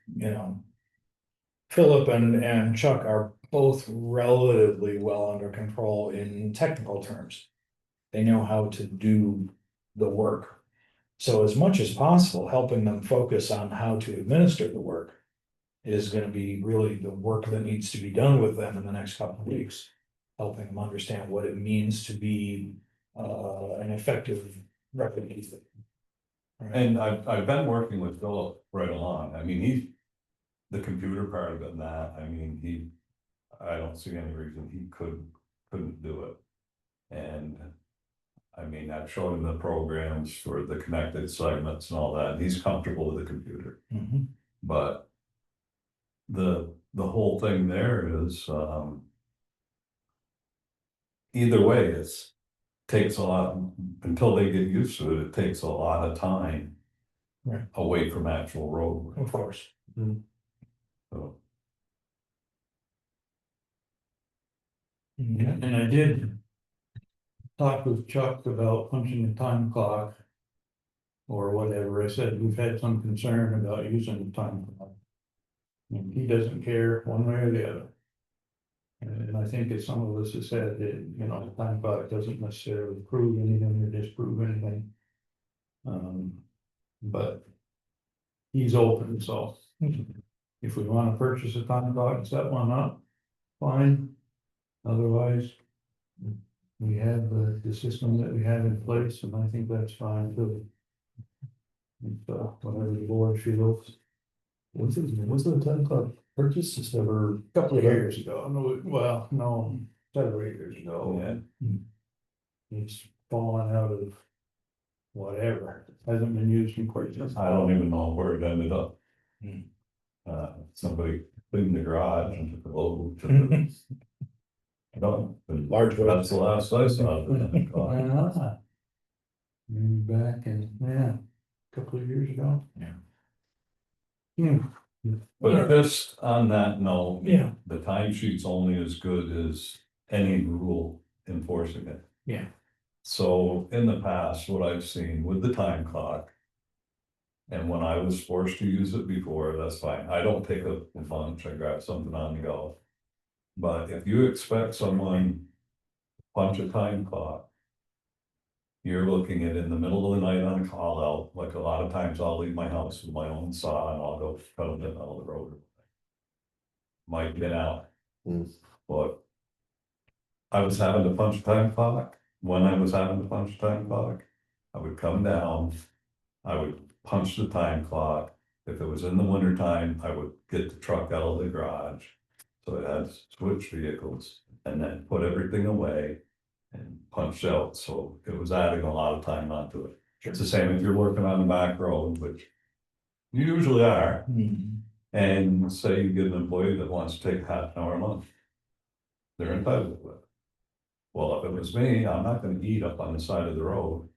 Philip and Chuck are both relatively well under control in technical terms. They know how to do the work. So as much as possible, helping them focus on how to administer the work is gonna be really the work that needs to be done with them in the next couple of weeks. Helping them understand what it means to be an effective record keeper. Right. And I've been working with Philip right along, I mean, he's. The computer part of it and that, I mean, I don't see any reason he couldn't do it. And. I mean, I've shown him the programs for the connected segments and all that, and he's comfortable with the computer. Mhm. But. The whole thing there is, either way, takes a lot, until they get used to it, it takes a lot of time. Right. Away from actual road work. Of course. So, Okay. And I did talk with Chuck about punching the time clock. Or whatever, I said, we've had some concern about using the time clock. And he doesn't care one way or the other. And I think as some of us have said, that, you know, the time clock doesn't necessarily prove anything or disprove anything. But he's open, so if we wanna purchase a time clock and set one up, fine. Otherwise, we have the system that we have in place, and I think that's fine too. Whatever the board feels. Wasn't the time clock purchased just never? A couple of years ago, no, well, no, several years ago. yeah, It's fallen out of whatever, hasn't been used in quite some I don't even know where it ended up. Hmm. Somebody cleaned the garage and took a load to the. I don't, Large one. that's the last I saw of it. Ah. Maybe back in, yeah, a couple of years ago. Yeah. But just on that note. Yeah. The timesheet's only as good as any rule enforcing it. Yeah. So in the past, what I've seen with the time clock. And when I was forced to use it before, that's fine, I don't take a lunch, I grab something on the go. But if you expect someone to punch a time clock. You're looking at in the middle of the night on a call out, like a lot of times I'll leave my house with my own saw and I'll go cut it out of the road. Might get out, but. I was having to punch time clock, when I was having to punch time clock, I would come down. I would punch the time clock, if it was in the winter time, I would get the truck out of the garage. So it had switch vehicles and then put everything away. And punch out, so it was adding a lot of time onto it. It's the same if you're working on the back road, which. You usually are, Mhm. and say you get an employee that wants to take half an hour lunch. They're entitled to it. Well, if it was me, I'm not gonna eat up on the side of the road.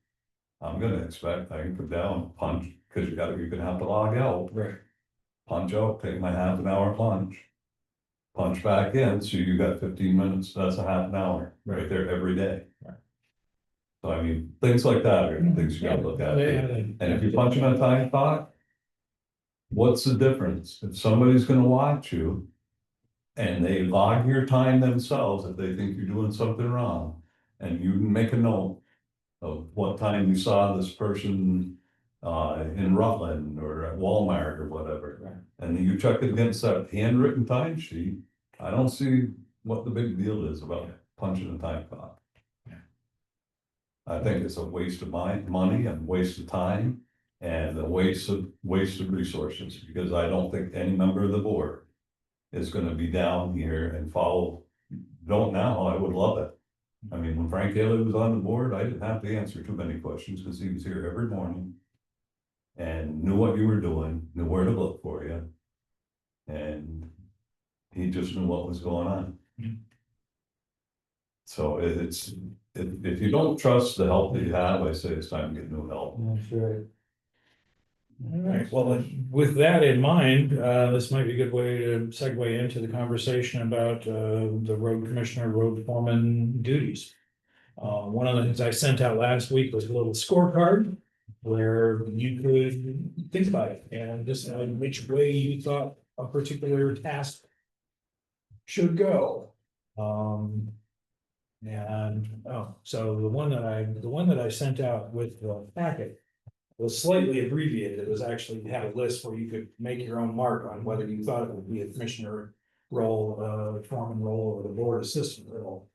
I'm gonna expect I can come down, punch, cause you're gonna have to log out. Right. Punch out, take my half an hour lunch. Punch back in, so you got 15 minutes, that's a half an hour, right there every day. Right. So I mean, things like that are things you gotta look at, and if you're punching a time clock. What's the difference, if somebody's gonna watch you. And they log your time themselves, if they think you're doing something wrong, and you make a note. Of what time you saw this person, in Rutland or at Walmart or whatever. Right. And then you check it against that handwritten time sheet, I don't see what the big deal is about punching a time clock. Yeah. I think it's a waste of money and waste of time and a waste of resources, because I don't think any member of the board. Is gonna be down here and follow, don't now, I would love it. I mean, when Frank Haley was on the board, I didn't have to answer too many questions, because he was here every morning. And knew what you were doing, knew where to look for you. And he just knew what was going on. Mhm. So if you don't trust the help that you have, I say it's time to get new help. That's right. All right, well, with that in mind, this might be a good way to segue into the conversation about the road commissioner, road foreman duties. One of the things I sent out last week was a little scorecard where you could think about it and decide which way you thought a particular task should go. And, oh, so the one that I sent out with the packet was slightly abbreviated. It was actually had a list where you could make your own mark on whether you thought it would be a commissioner role, foreman role, or the board assistant role.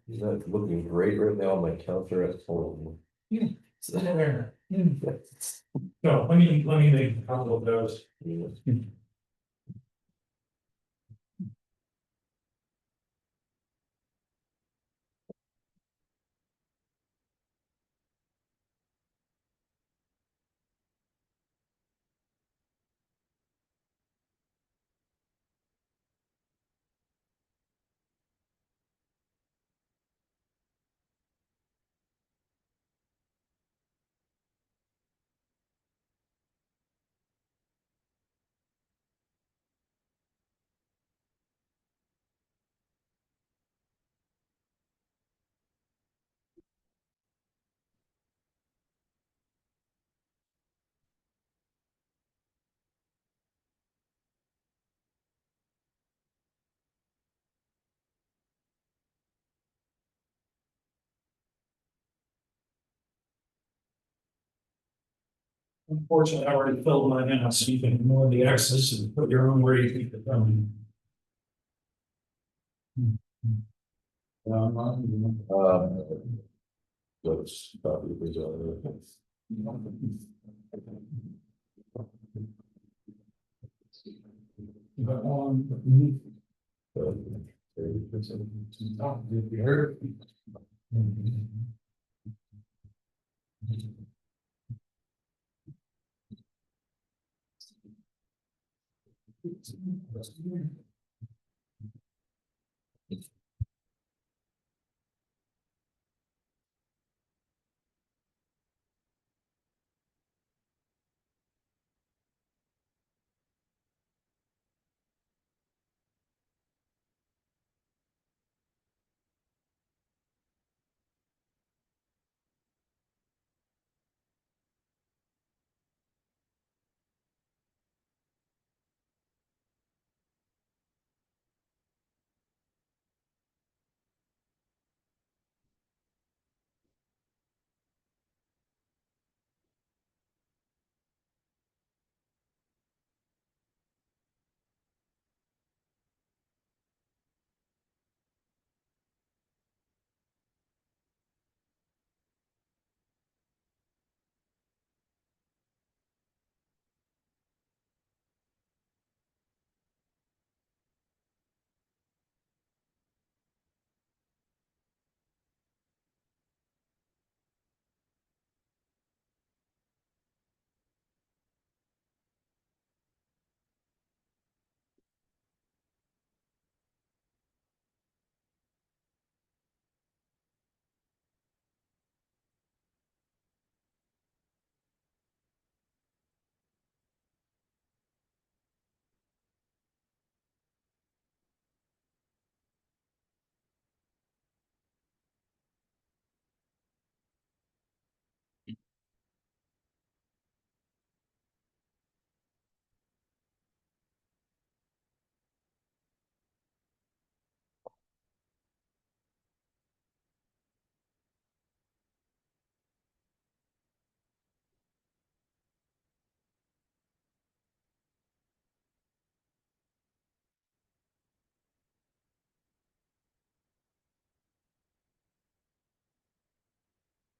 Is that looking great right now, my counter at home. So no, let me make a couple of those. Unfortunately, I already filled mine in, so you can ignore the X's and put your own where you think it. Let's probably be done. You heard?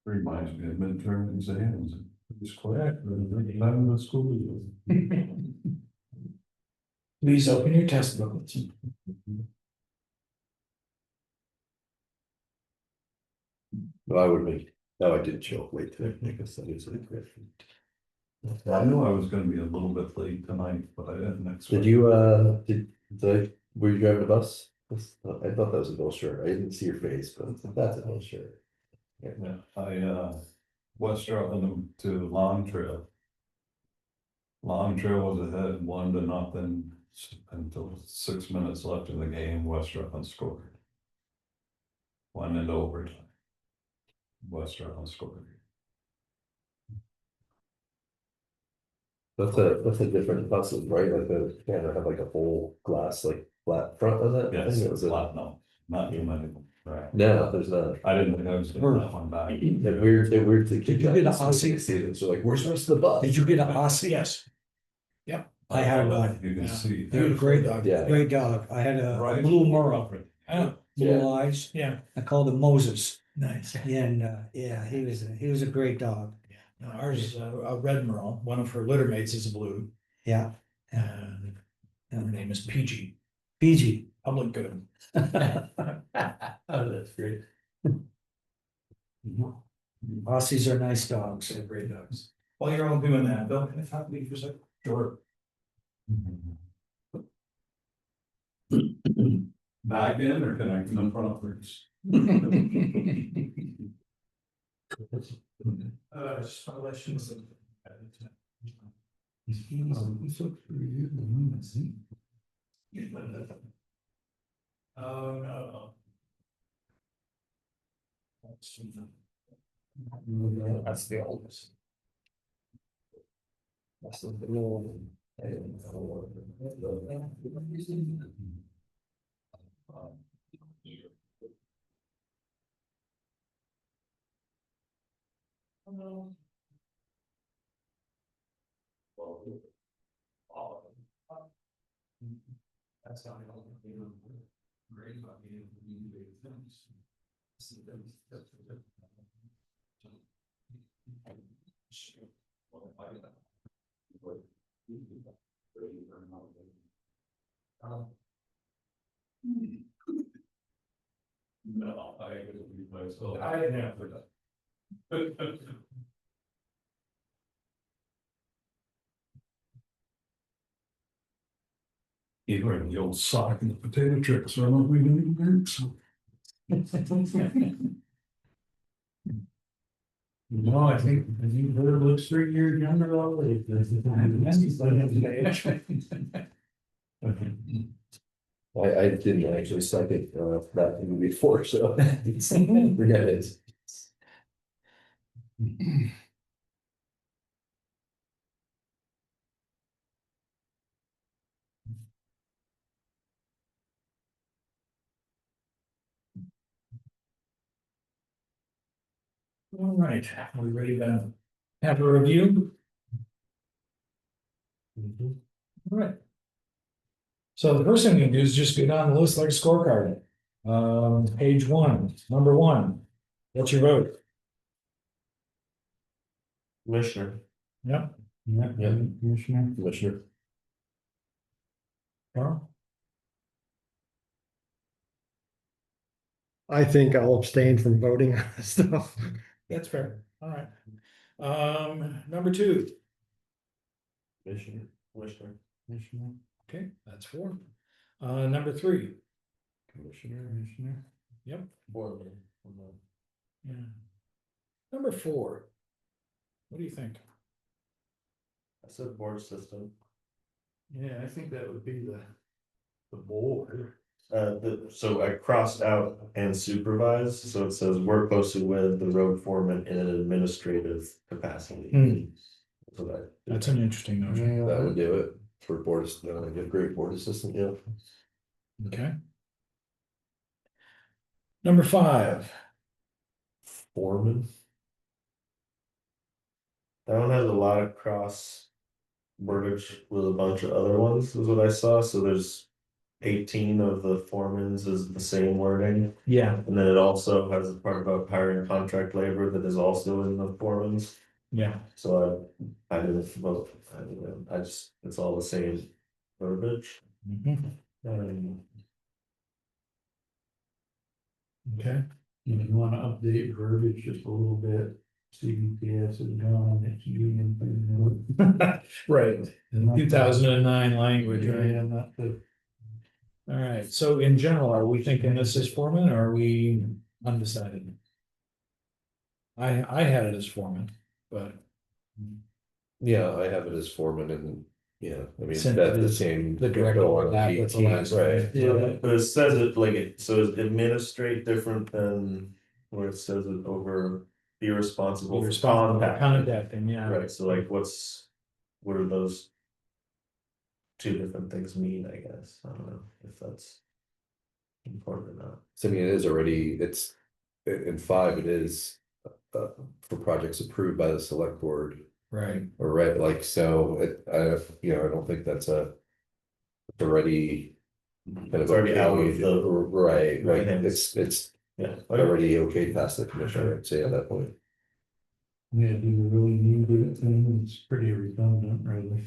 Reminds me of midterm exams. It's correct, the time of the school year. Please open your test booklets. No, I would make, no, I didn't show up late today, I guess that is it. I knew I was gonna be a little bit late tonight, but I didn't expect. Did you, were you driving a bus? I thought that was a Bill shirt, I didn't see your face, but that's a Bill shirt. Yeah, I West Rutland to Long Trail. Long Trail was ahead 1-0 until 6 minutes left in the game. West Rutland scored. Went into overtime. West Rutland scored. That's a different bustle, right? Like the, can't have like a full glass, like flat front of it. Yes, It was a- flat, no, not pneumatical, right. No, there's not. I didn't think I was getting that one back. They're weird to. Did you get a Aussie? So like, where's the rest of the bus? Did you get a Aussie? Yes. I had one. You can Yeah. see. They were great dog, Yeah. great dog. I had a Right. blue Murrow, Yeah, blue eyes. yeah, I called him Moses. nice. And, yeah, he was a great dog. No, ours is a red merle, one of her litter mates is a blue, Yeah. and her name is PG, PG. public good. Oh, that's great. Aussies are nice dogs. They're great dogs. While you're all doing that, Bill, can I talk to you for a second? Sure. Back in or connecting them frontwards? Questions. Oh, no. That's the oldest. That's the little. That's not great about being able to do big things. No, I would be myself. I didn't have that. Either in the old sock and the potato chips, so I don't know if we can even so. No, I think her looks 3 years younger already. I didn't actually second that movie before, so forget it. All right, are we ready to have a review? All right. So the first thing you do is just go down the list like a scorecard. Page 1, number 1. What's your vote? Commissioner. Yep. Yeah, Commissioner. Commissioner. Carl? I think I'll abstain from voting on this stuff. That's fair. All right. Number 2. Commissioner. Commissioner. Commissioner. Okay, that's 4. Number 3. Commissioner. Yep. Board. Yeah. Number 4. What do you think? I said board system. Yeah, I think that would be the board. So I crossed out and supervise, so it says work closely with the road foreman in an administrative capacity. Hmm. So That's an interesting notion. That would do it for board, a great board assistant, yeah. Okay. Number 5. Foreman. that one has a lot of cross wordage with a bunch of other ones, is what I saw, so there's 18 of the foremans is the same wording. Yeah. And then it also has a part about hiring contract labor that is also in the foremans. Yeah. So I didn't vote, I just, it's all the same verbiage. Mhm. Okay. If you wanna update verbiage just a little bit, CBPS is gone, it's union. Right. 2009 language, right? Yeah, not the. All right, so in general, are we thinking this is foreman or are we undecided? I had it as foreman, but Yeah, I have it as foreman and, yeah, I mean, Since that's the it's same. the director on of that, that's the 18, last right? one. But it says it like it, so is administrate different than where it says it over be responsible Be for responsible for contact. contacting, yeah. Right, so like what's what do those two different things mean, I guess, I don't know if that's important or not. So I mean, it is already, it's, in five, it is. For projects approved by the select board, Right. or right, like, so I don't think that's it's already. Kind of It's already out of okayed, the- right, like, hands. it's Yeah. already okay past the commissioner, I'd say at that point. Yeah, do we really need it? It's pretty redundant, really.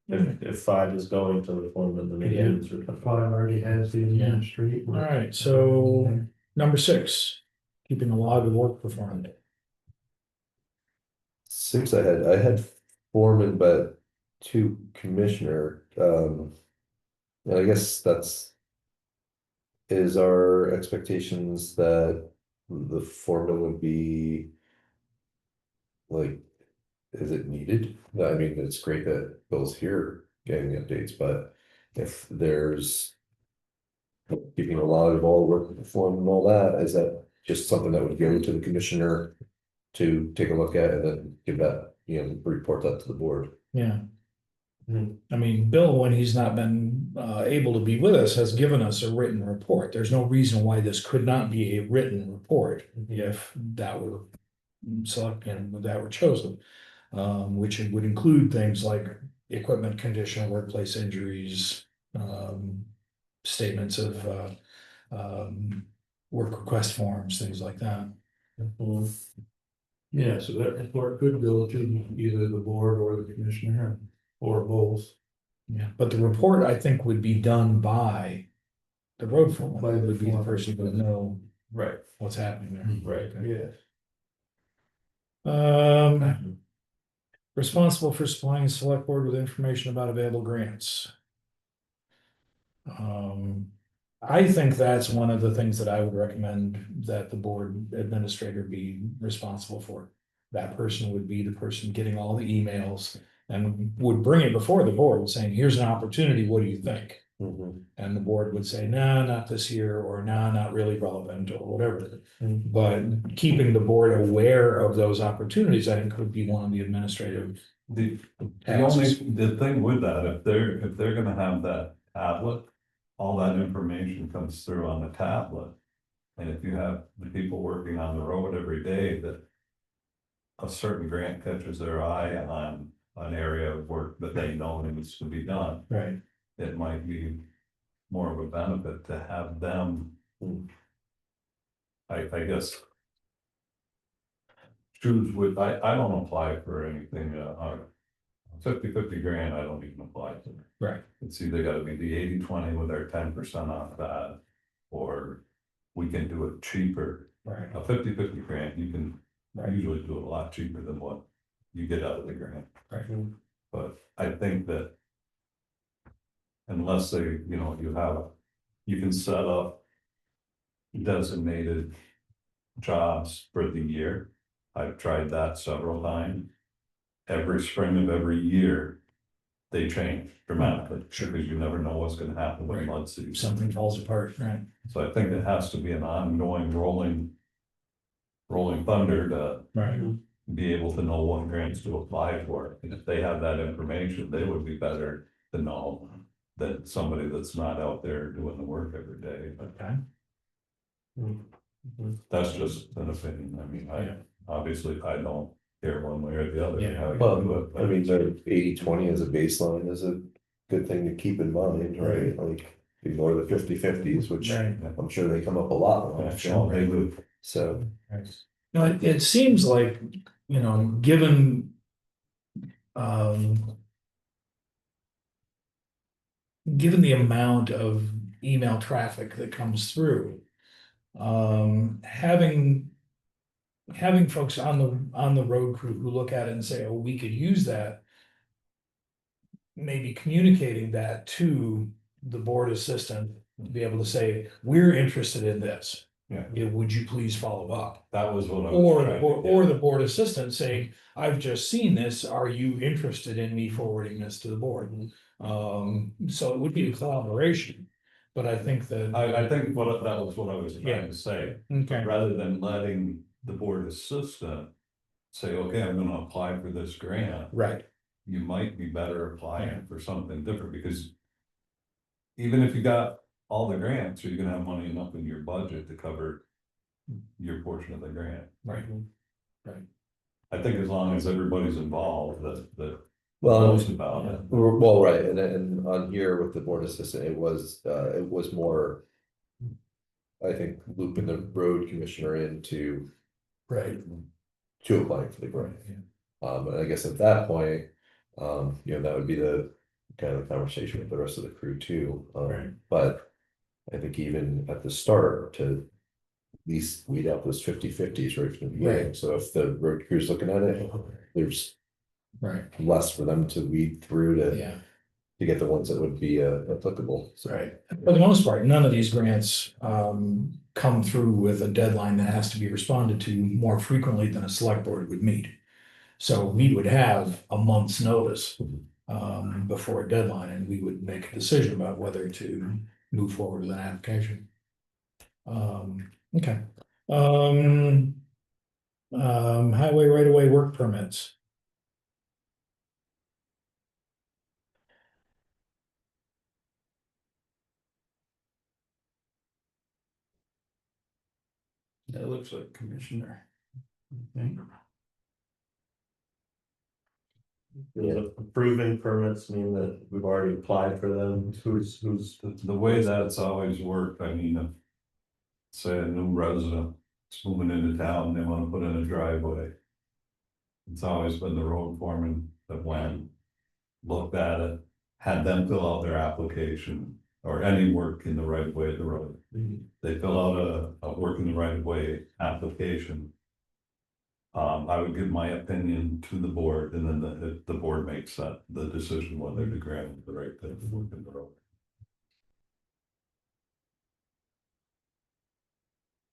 If five is going to the foreman, then maybe it's Five already has the administrative. All right, so number 6, keeping a log of work performed. 6, I had foreman, but 2 commissioner, and I guess that's. Is our expectations that the foreman would be. Like, is it needed? I mean, it's great that Bill's here getting the updates, but if there's. Keeping a lot of all work performed and all that, is that just something that would go to the commissioner? To take a look at and then give that, report that to the board. Yeah. Hmm. I mean, Bill, when he's not been able to be with us, has given us a written report. There's no reason why this could not be a written report if that were selected and that were chosen. Which would include things like equipment condition, workplace injuries, statements of work request forms, things like that. Yeah, so that report could go to either the board or the commissioner, or both. Yeah, but the report, I think, would be done by the road foreman, By the would be the foreman. person who would know Right, what's happening there. right. Yes. Responsible for supplying the select board with information about available grants. I think that's one of the things that I would recommend that the board administrator be responsible for. That person would be the person getting all the emails and would bring it before the board saying, here's an opportunity, what do you think? Mhm. And the board would say, nah, not this year, or nah, not really relevant, or whatever. But keeping the board aware of those opportunities, I think would be one of the administrative. The only, the thing with that, if they're gonna have that tablet, all that information comes through on the tablet. And if you have the people working on the road every day that a certain grant catches their eye on an area of work that they know needs to be done, Right. it might be more of a benefit to have them. I guess. Choose with, I don't apply for anything, 50/50 grant, I don't even apply to. Right. It's either gotta be the 80/20 with our 10% off that, or we can do it cheaper. Right. A 50/50 grant, you can Right. usually do it a lot cheaper than what you get out of the grant. Right. But I think that unless they, you can set up designated jobs for the year. I've tried that several times. Every spring of every year, they change dramatically, because you never know what's gonna happen with Right. mud season. Something falls apart, right? So I think it has to be an ongoing rolling thunder to Right. be able to know what grants to apply for. And if they have that information, they would be better to know than somebody that's not out there doing the work every day. But Okay. that's just an opinion. I mean, obviously I don't care one way or the other. Yeah. how you do Well, it, I mean, the 80/20 as a baseline is a good thing to keep in mind, right? Like, ignore the 50/50s, which Right. I'm sure they come up a lot. Yeah, sure, they would. So, No, it seems like, given. Given the amount of email traffic that comes through. Having folks on the road crew who look at it and say, oh, we could use that. Maybe communicating that to the board assistant to be able to say, we're interested in this. Yeah. Would you please follow up? That was what I was trying to Or the board assistant saying, I've just seen this, are you interested in me forwarding this to the board? So it would be a collaboration, but I think that. I think that was what I was trying to say. Okay. Rather than letting the board assistant say, okay, I'm gonna apply for this grant. Right. you might be better applying for something different, because even if you got all the grants, you're gonna have money enough in your budget to cover your portion of the grant. Right. Right. I think as long as everybody's involved, that Well, knows about it. well, right, and on here with the board assistant, it was more. I think looping the road commissioner into Right. to applying for the grant. And I guess at that point, that would be the kind of conversation with the rest of the crew too. Right. But I think even at the start to at least weed out those 50/50s right from the beginning. Right. So if the road crew's looking at it, there's Right. less for them to weed through to Yeah. get the ones that would be applicable. So. Right. For the most part, none of these grants come through with a deadline that has to be responded to more frequently than a select board would meet. So we would have a month's notice before a deadline, and we would make a decision about whether to move forward with an application. Okay. Highway right-of-way work permits. That looks like commissioner. I think. Does approving permits mean that we've already applied for them? Who's? The way that's always worked, I mean, if, say a new resident is moving into town, they wanna put in a driveway. It's always been the road foreman that went, looked at it, had them fill out their application, or any work in the right of way of the road. They fill out a work in the right of way application. I would give my opinion to the board, and then the board makes the decision whether to grant the right to work in the road.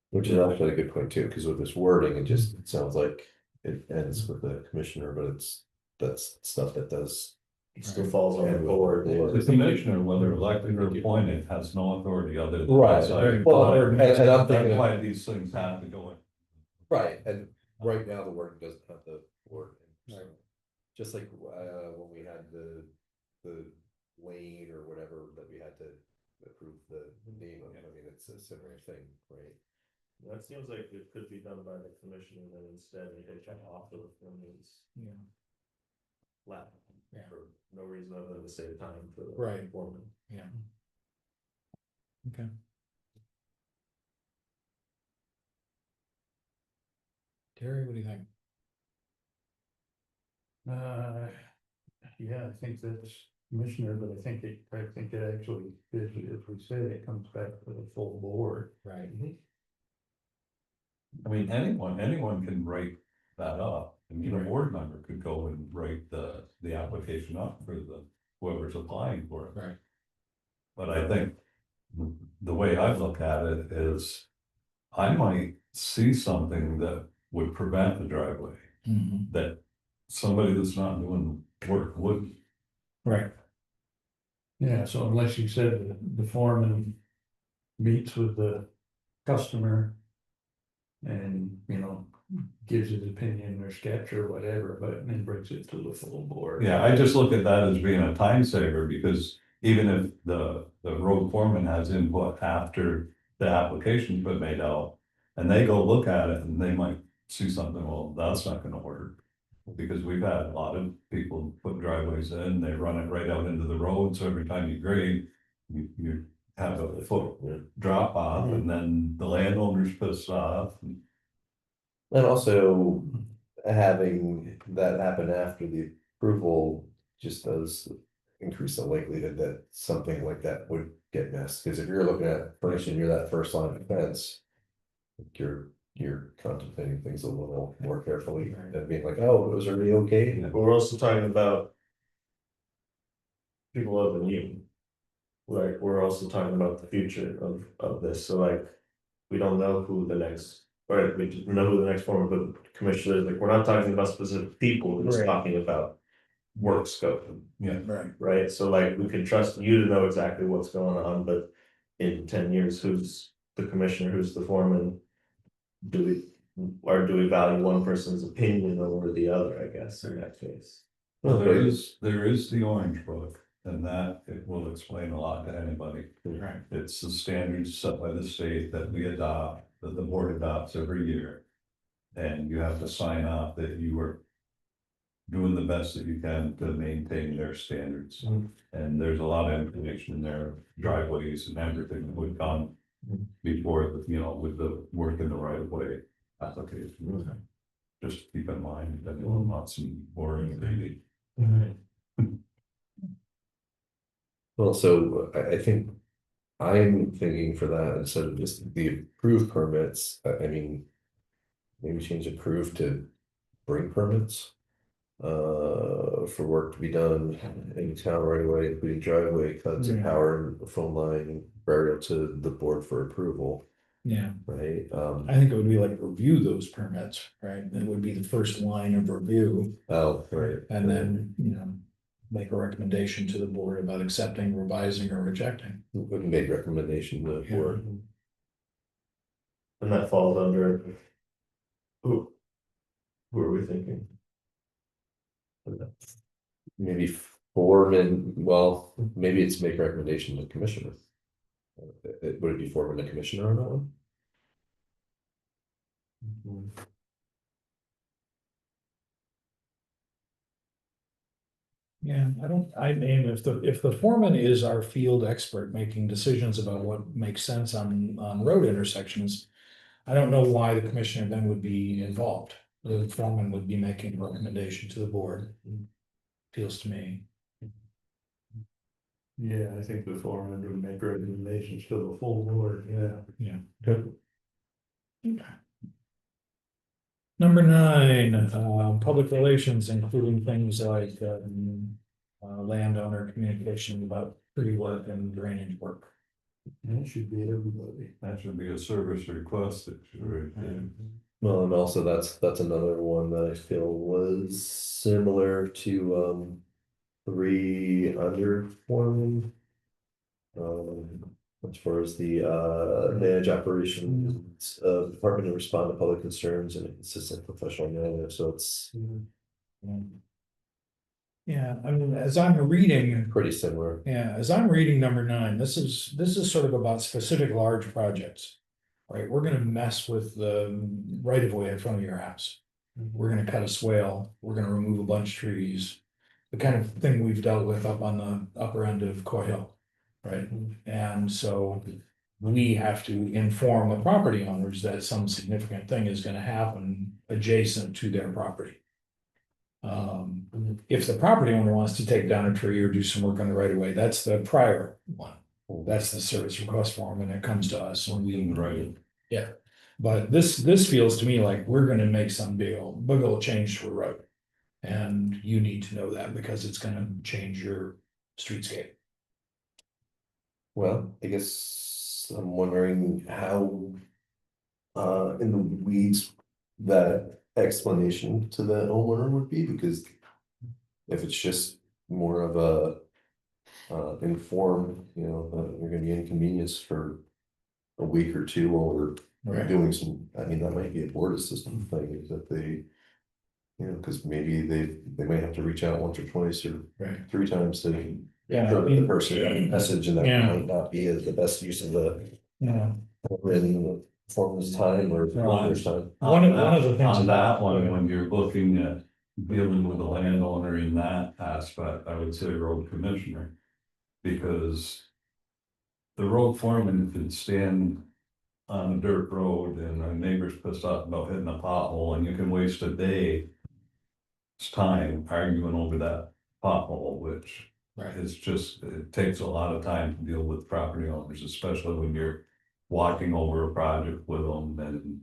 Which is actually a good point too, because with this wording, it sounds like it ends with the commissioner, but that's stuff that does. Still falls on the board. The commissioner, whether elected or appointed, has no authority other than. Right. decide. Well, and I'm thinking. That's why these things have to go in. Right, and right now the wording doesn't have the word. So, just like when we had the lane or whatever that we had to approve the name of, I mean, it's a similar thing, right? That seems like it could be done by the commission, and then instead they check off the means. Yeah. Lap. Yeah. For no reason other than to save time for the Right. foreman. Yeah. Okay. Terry, what do you think? Yeah, I think that's commissioner, but I think it actually, if we say it comes back to the full board. Right. I mean, anyone can write that up. I mean, a board member could go and write the application up for whoever's applying for it. Right. But I think the way I look at it is, I might see something that would prevent the driveway, that somebody that's not doing work wouldn't. Right. Yeah, so unless you said the foreman meets with the customer. And, gives his opinion or sketch or whatever, but then brings it to the full board. Yeah, I just look at that as being a time saver, because even if the road foreman has input after the application's been made out, and they go look at it and they might see something, well, that's not gonna work. Because we've had a lot of people put driveways in, they run it right out into the road, so every time you grade, you have a foot drop off, and then the landowner's pissed off. And also having that happen after the approval just does increase the likelihood that something like that would get missed. Because if you're looking at first and you're that first line of defense, you're contemplating things a little more carefully than being like, oh, it was already okay. But we're also talking about people other than you. Like, we're also talking about the future of this, so like, we don't know who the next, or we just know who the next form of the commissioner is, like, we're not talking about specific people, we're just Right. talking about work scope. Yeah. Right. Right, so like, we can trust you to know exactly what's going on, but in 10 years, who's the commissioner, who's the foreman? Do we value one person's opinion over the other, I guess, in that case? Well, there is the orange book, and that it will explain a lot to anybody. Right. It's the standards set by the state that we adopt, that the board adopts every year. And you have to sign off that you are doing the best that you can to maintain their standards. And there's a lot of information in there, driveways and everything that would come before, you know, with the work in the right of way application. Just keep in mind that you will not see boring maybe. Well, so I think I'm thinking for that, instead of just the approved permits, I mean. Maybe change approved to bring permits. For work to be done in town right away, including driveway cuts and power and phone line burial to the board for approval, Yeah, right? I think it would be like review those permits, right? That would be the first line of review. Oh, right. And then, you know, make a recommendation to the board about accepting, revising, or rejecting. We can make recommendation to the board. And that falls under. Who are we thinking? Maybe foreman, well, maybe it's make recommendation to the commissioner. Would it be foreman the commissioner on that one? Yeah, I mean, if the foreman is our field expert making decisions about what makes sense on road intersections. I don't know why the commissioner then would be involved. The foreman would be making a recommendation to the board. Feels to me. Yeah, I think the foreman would make recommendations to the full board, yeah. Yeah. Number 9, public relations, including things like landowner communication about tree work and drainage work. That should be everybody. That should be a service request that should. Well, and also that's another one that I feel was similar to 3 under foreman. As far as the manage operations of department and respond to public concerns in a consistent professional manner, so it's Yeah, I mean, as I'm reading. pretty similar. Yeah, as I'm reading number 9, this is sort of about specific large projects. Right, we're gonna mess with the right of way in front of your house. We're gonna cut a swale, we're gonna remove a bunch of trees. The kind of thing we've dealt with up on the upper end of Coy Hill. Right, and so we have to inform the property owners that some significant thing is gonna happen adjacent to their property. If the property owner wants to take down a tree or do some work on the right of way, that's the prior one. That's the service request form, and it comes to us and we write it. Yeah, but this feels to me like we're gonna make some big old change to a road. And you need to know that because it's gonna change your streetscape. Well, I guess I'm wondering how in the weeds that explanation to the homeowner would be, because if it's just more of a informed, you know, you're gonna be inconvenienced for a week or two while we're doing some, I mean, that might be a board assistant thing, is that they, you know, because maybe they might have to reach out once or twice or 3 times to show the person a message, and that might not be the best use of the written forms time or owner's time. One of the things On that one, when you're looking at dealing with the landowner in that aspect, I would say road commissioner. Because the road foreman could stand on a dirt road and a neighbor's pissed off about hitting a pothole, and you can waste a day's time arguing over that pothole, which is just, it takes a lot of time to deal with property owners, especially when you're walking over a project with them and,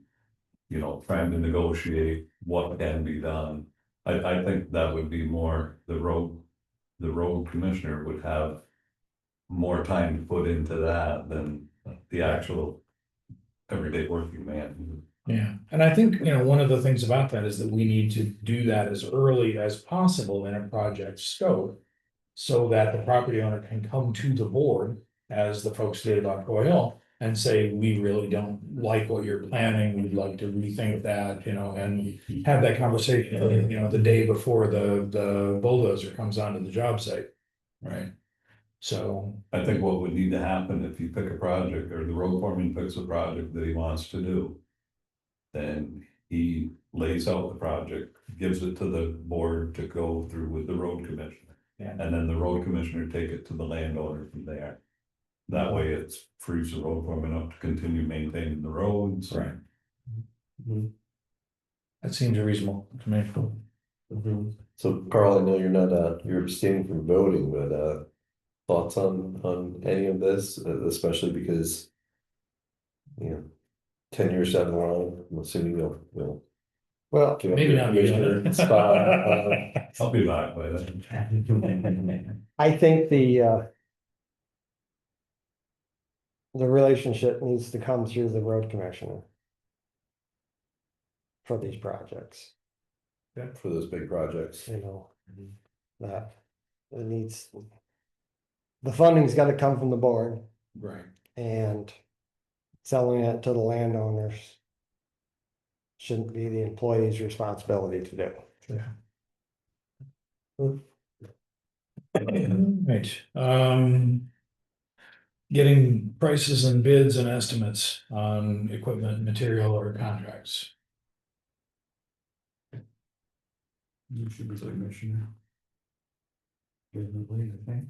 you know, trying to negotiate what can be done. I think that would be more the road commissioner would have more time to put into that than the actual everyday working man. Yeah, and I think, you know, one of the things about that is that we need to do that as early as possible in a project scope. So that the property owner can come to the board, as the folks did about Coy Hill, and say, we really don't like what you're planning, we'd like to rethink that, you know, and have that conversation, you know, the day before the bulldozer comes onto the job site, right? So, I think what would need to happen if you pick a project, or the road foreman picks a project that he wants to do. Then he lays out the project, gives it to the board to go through with the road commissioner. Yeah. And then the road commissioner take it to the landowner from there. That way it frees the road foreman up to continue maintaining the roads. right. That seems reasonable to me. So Carl, I know you're not, you're abstaining from voting, but, thoughts on any of this, especially because, you know, 10 years down the line, I'm assuming you'll Well, give up Maybe your not me. commissioner spot. I'll be back by then. I think the relationship needs to come through the road commissioner for these projects, For those big projects. you know, that it needs. The funding's gotta come from the board, Right. and selling it to the landowners shouldn't be the employee's responsibility to do. Right, getting prices and bids and estimates on equipment, material, or contracts. You should be the commissioner. Good lead, I think.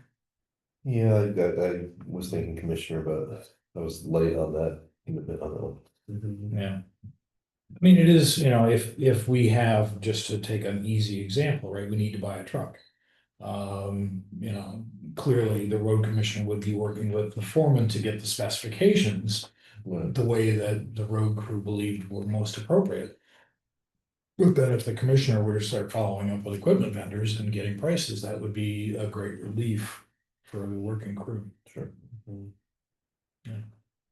Yeah, I was thinking commissioner, but I was late on that, on that one. Yeah. I mean, it is, you know, if we have, just to take an easy example, right, we need to buy a truck. You know, clearly the road commissioner would be working with the foreman to get the specifications the way that the road crew believed were most appropriate. But then if the commissioner were to start following up with equipment vendors and getting prices, that would be a great relief for the working crew. Sure.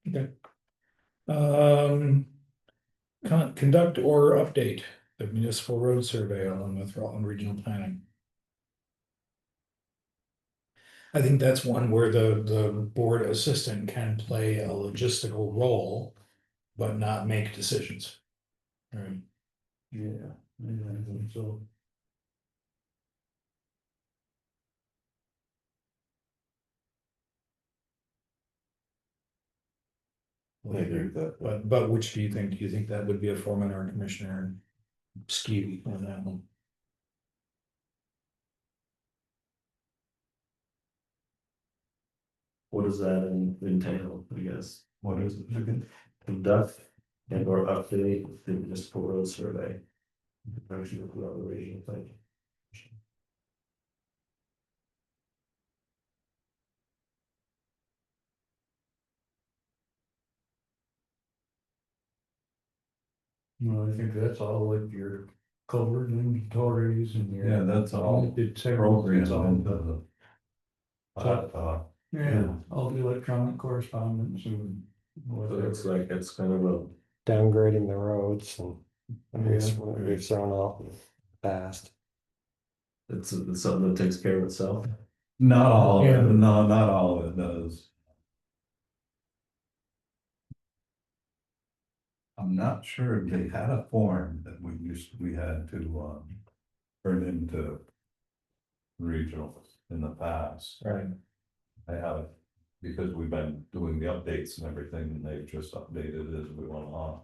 Okay. Conduct or update the municipal road survey along with Rutland Regional Planning. I think that's one where the board assistant can play a logistical role, but not make decisions. Right. Yeah, I think so. I agree with that. But which do you think? Do you think that would be a foreman or a commissioner? Skeevy on that one. What does that entail, I guess? What is it again? Conduct and or update the municipal road survey. Conjunction with the other regional thing. Well, I think that's all like your covered inventories and your. Yeah, that's all It's programmed all into the. the. Yeah, all the electronic correspondence and. So whatever. it's like, it's kind of a, Downgrading the roads and we've thrown out fast. it's something that takes care of itself. Not all of Yeah. it, no, not all of it does. I'm not sure, they had a form that we had to, turn into regionals in the past. Right. I haven't, because we've been doing the updates and everything, and they've just updated as we went along.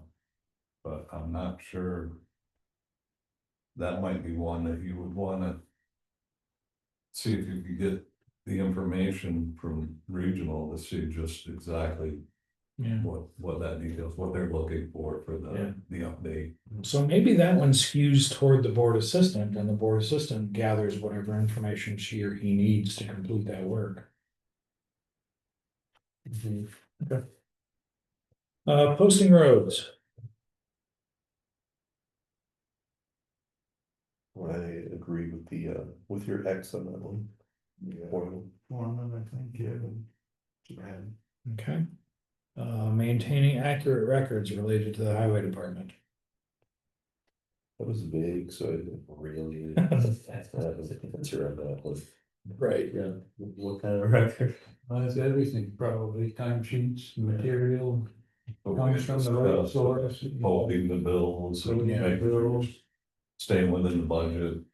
But I'm not sure. That might be one that you would wanna see if you could get the information from regional to see just exactly Yeah. what that details, what they're looking for Yeah. the update. So maybe that one skews toward the board assistant, and the board assistant gathers whatever information she or he needs to complete that work. Okay. Posting roads. I agree with with your X on that one. Foreman, I think, yeah. Okay. Maintaining accurate records related to the highway department. That was vague, so I didn't really answer on that one. Right. Yeah, what kind of record? That's everything, probably, time sheets, material, comes from the right source. Voting the bills, and Yeah. making sure staying within the budget.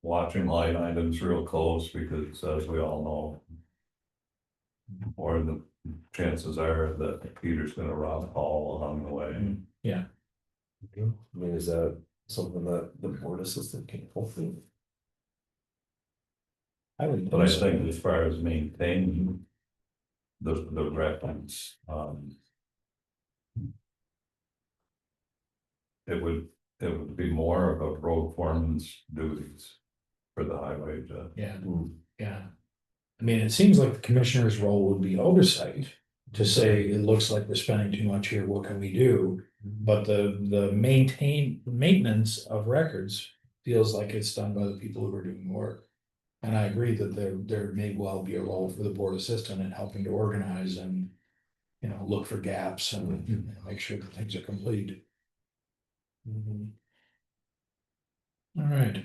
Watching line items real close, because as we all know. Or the chances are that Peter's gonna rob Paul along the way. Yeah. I mean, is that something that the board assistant can hopefully? I would. But I think as far as maintaining the records, it would be more of a road foreman's duties for the highway to. Yeah, Hmm. yeah. I mean, it seems like the commissioner's role would be oversight to say, it looks like we're spending too much here, what can we do? But the maintenance of records feels like it's done by the people who are doing the work. And I agree that there may well be a role for the board assistant in helping to organize and, you know, look for gaps and make sure that things are complete. All right.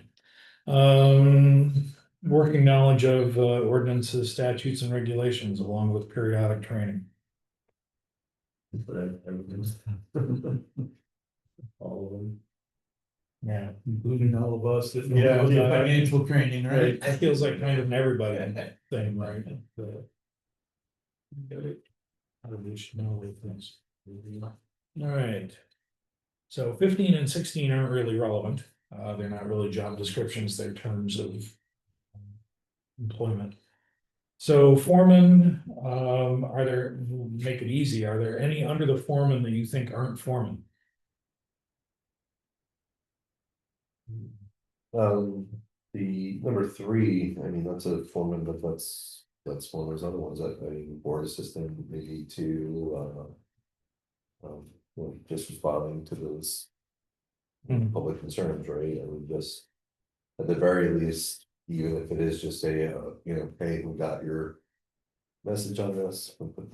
Working knowledge of ordinances, statutes and regulations along with periodic training. But everything's. All of them. Yeah. Including all of us that Yeah, know yeah. financial training, right? It feels like kind of an everybody thing, right? How do we should know these things? All right. So 15 and 16 aren't really relevant. They're not really job descriptions, they're terms of employment. So foreman, make it easy, are there any under the foreman that you think aren't foreman? The number 3, I mean, that's a foreman, but that's one of those other ones, I mean, board assistant, maybe to, well, just responding to those. Mhm. Public concerns, right, I would just, at the very least, even if it is just say, you know, hey, we got your. Message on this, we'll put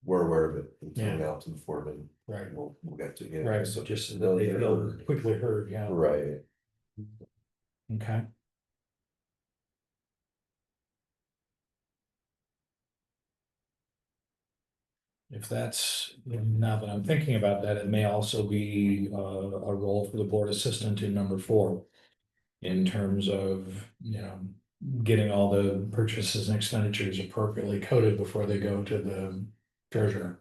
we're aware of it, and throw it out to the foreman, Right, we'll get to, you know. right, so just so they feel quickly heard, yeah, Right. okay. If that's, now that I'm thinking about that, it may also be a role for the board assistant in number 4. In terms of, you know, getting all the purchases and expenditures appropriately coded before they go to the treasurer.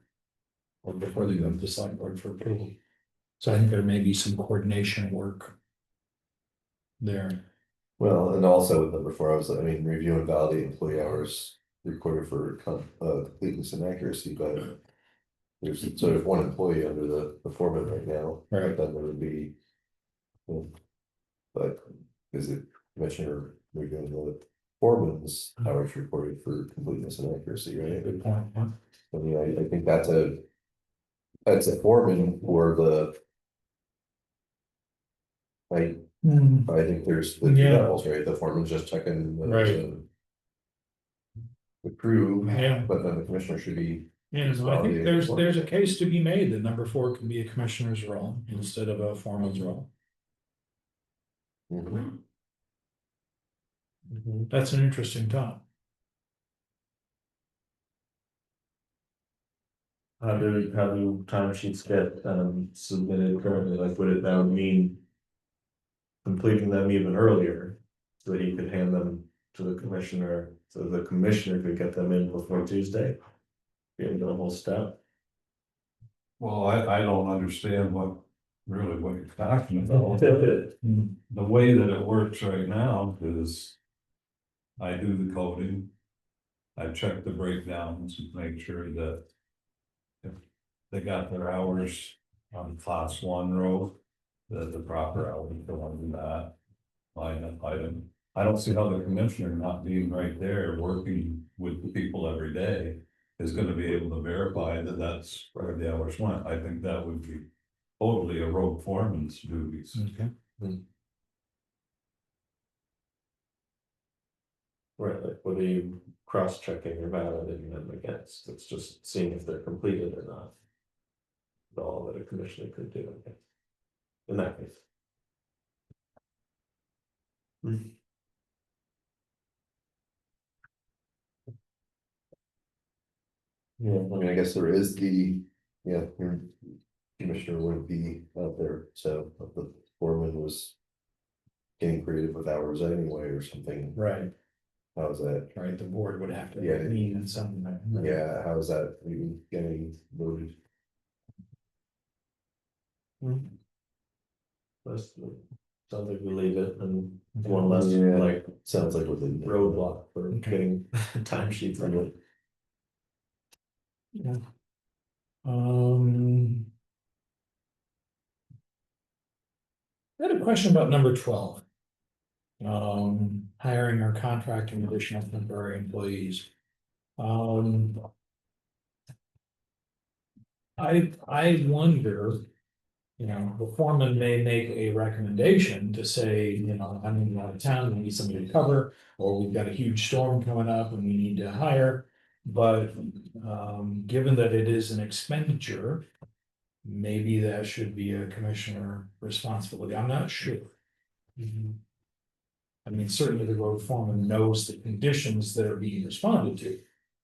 Or before they go to the select board for approval. So I think there may be some coordination work there. Well, and also with number 4, I mean, review and validate employee hours recorded for completeness and accuracy, but. There's sort of one employee under the foreman right now, Right. but then there would be. But is it commissioner reviewing the foreman's hours reported for completeness and accuracy, right? Good point, yeah. I mean, I think that's a foreman for the. I think there's the 2 Yeah. levels, right? The foreman's just checking Right. the crew, Yeah. but then the commissioner should be. Yeah, so I think there's a case to be made that number 4 can be a commissioner's role instead of a foreman's role. Mhm. That's an interesting thought. How do timesheets get submitted currently, like that would mean. Completing them even earlier, so that he could hand them to the commissioner, so the commissioner could get them in before Tuesday. Get the whole step. Well, I don't understand what you're talking about. The way that it works right now is. I do the coding. I check the breakdowns and make sure that. If they got their hours on class 1 road, the proper hours go on that. Line item, I don't see how the commissioner not being right there working with the people every day. Is gonna be able to verify that that's where the hours went, I think that would be totally a road foreman's duties. Okay. Right, like what are you cross-checking or validating them against, it's just seeing if they're completed or not. All that a commissioner could do, I guess. In that case. Yeah, I mean, I guess there is yeah, your commissioner wouldn't be out there, so if the foreman was. Getting creative with hours anyway or something, Right, how's that, right, the board would have to Yeah. meet in something like. yeah, how's that even getting voted? That's, sounds like we leave it and one less, Yeah. like, Sounds like with the roadblock for Okay. getting timesheets on it. Um. I had a question about number 12. Hiring or contracting additional temporary employees. I wonder, you know, the foreman may make a recommendation to say, you know, I'm in out of town, we need somebody to cover, or we've got a huge storm coming up and we need to hire. But, given that it is an expenditure, maybe that should be a commissioner responsibility. I'm not sure. I mean, certainly the road foreman knows the conditions that are being responded to,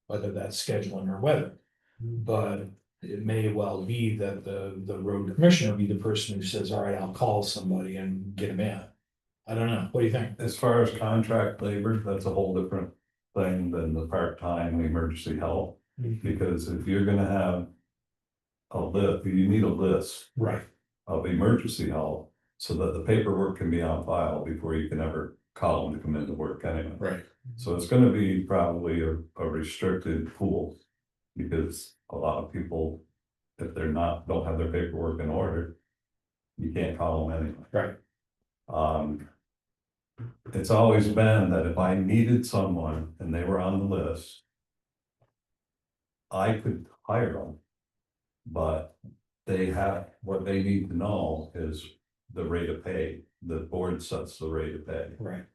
whether that's scheduling or weather. But it may well be that the road commissioner be the person who says, all right, I'll call somebody and get them in. I don't know. What do you think? As far as contract labor, that's a whole different thing than the part-time emergency help. Because if you're gonna have a list, you need a list Right, of emergency help so that the paperwork can be on file before you can ever call them to come into work anyway. right. So it's gonna be probably a restricted pool. Because a lot of people, if they're don't have their paperwork in order, you can't call them anyway. Right. It's always been that if I needed someone and they were on the list, I could hire them. But what they need to know is the rate of pay. The board sets the rate of pay. Right.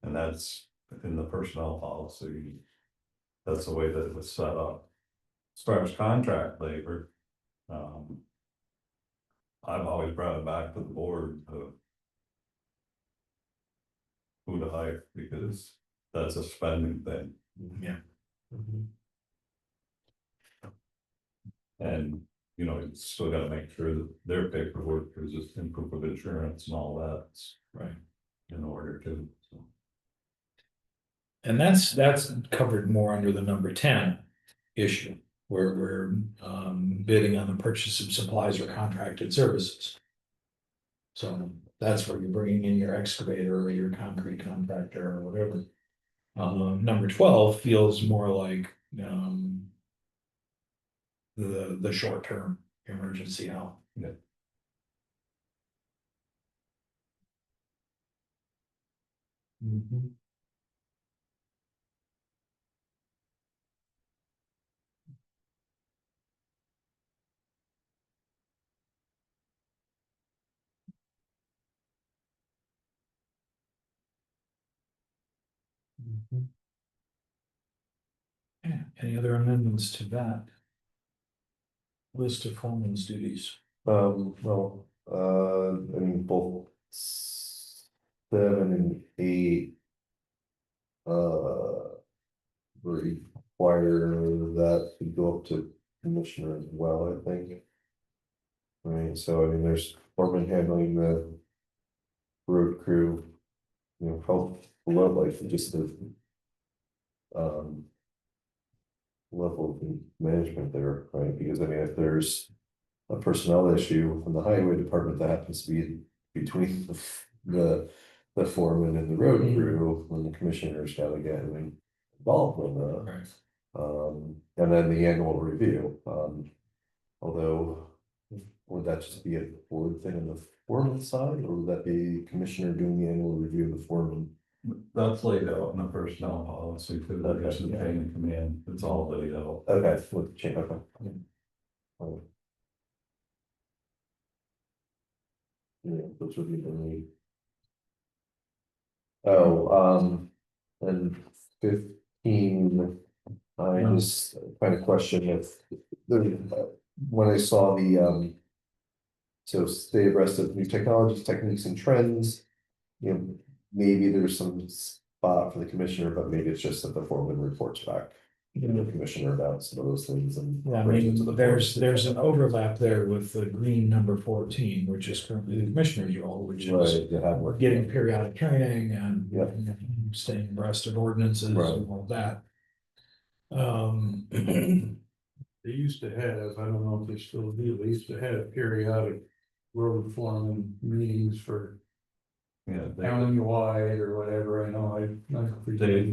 And that's in the personnel policy. That's the way that it was set up. As far as contract labor, I've always brought it back to the board of who to hire, because that's a spending thing. Yeah. And, you know, you still gotta make sure that their paperwork is just in proof of insurance and all that. Right. In order to, so. And that's covered more under the number 10 issue, where we're bidding on the purchase of supplies or contracted services. So that's where you're bringing in your excavator or your concrete contractor or whatever. Number 12 feels more like the short-term emergency help. Yeah. Yeah, any other amendments to that? List of foreman's duties. Well, I mean, both 7 and 8. Require that to go up to commissioner as well, I think. Right, so I mean, there's foreman handling the road crew, you know, health, wildlife, and just the level of management there, right? Because I mean, if there's a personnel issue from the highway department that happens to be between the foreman and the road crew, when the commissioners gotta get involved in that. Right. And then the annual review, although would that just be a board thing on the foreman side, or would that be commissioner doing the annual review of the foreman? That's laid out in the personnel policy, because there's the chain of command, it's all laid out. Okay, with the chain, okay. Yeah, which would be the need. Oh, and 15, I just kind of question if when I saw the so stay abreast of new technologies, techniques, and trends, you know, maybe there's some spot for the commissioner, but maybe it's just that the foreman reports back. the commissioner about some of those things and. Yeah, I bring it to the mean, board. there's an overlap there with the green number 14, which is currently the commissioner's role, which is. Right, you have We're work. getting periodic training and Yep. staying abreast of ordinances Right. and all that. They used to have, I don't know if they still do, they used to have periodic road foreman meetings for Yeah, countywide or whatever, I know, They-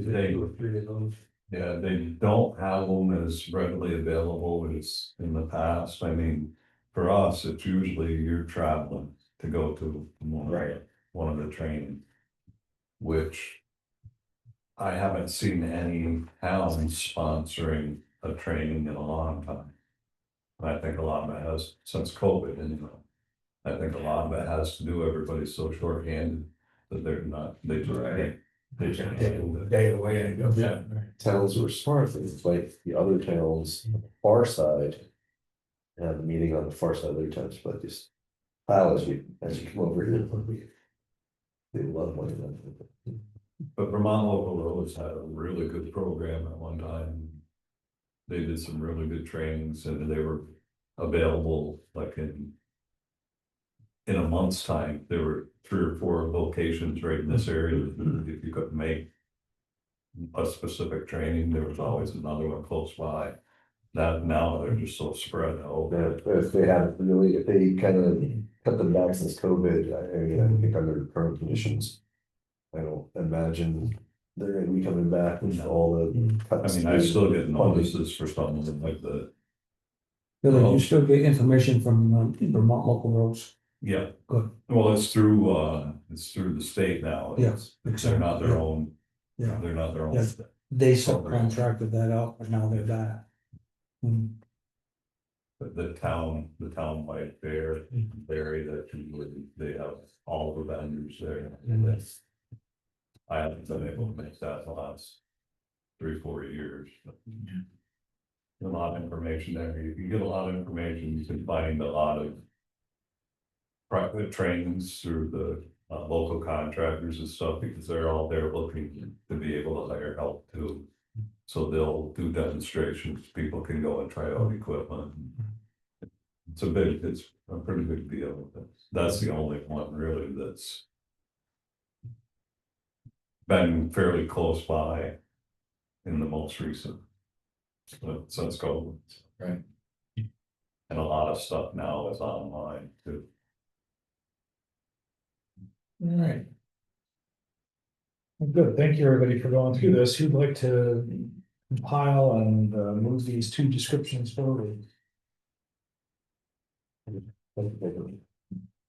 three of those. yeah, they don't have them as readily available as in the past. I mean, for us, it's usually you're traveling to go to one of the training. Which I haven't seen any towns sponsoring a training in a long time. And I think a lot of it has, since COVID, anyway. I think a lot of it has to do, everybody's so shorthanded that they're not, they just can't. They just can't do it. Day away and go. Yeah. Towns were smart, it's like the other towns, on the far side. Have a meeting on the far side of their towns, but just pile as you come over here. They love money. But Vermont Local Roads had a really good program at one time. They did some really good trainings and they were available like in a month's time. There were 3 or 4 locations right in this area. If you couldn't make a specific training, there was always another one close by. That now they're just so spread out. Yeah, if they have really, if they kind of cut them back since COVID, I think under current conditions. I don't imagine they're gonna be coming back with all the I cuts. mean, I still get funding. notices for something like that. Billy, you still get information from Vermont local roads? Yeah. Good. Well, it's through the state now. Yes. They're not their own, Yeah, they're not their own. Yeah. They subcontracted that out, but now they're that. But the town might vary that they have all the vendors there. And that's. I haven't been able to make that the last 3-4 years. A lot of information there. You can get a lot of information. You can find a lot of private trainings through the local contractors and stuff, because they're all there looking to be able to hire help too. So they'll do demonstrations, people can go and try out equipment. It's a pretty big deal. That's the only one really that's been fairly close by in the most recent, since COVID. Right. And a lot of stuff now is online too. All right. Well, good, thank you everybody for going through this. Who'd like to compile and move these 2 descriptions forward?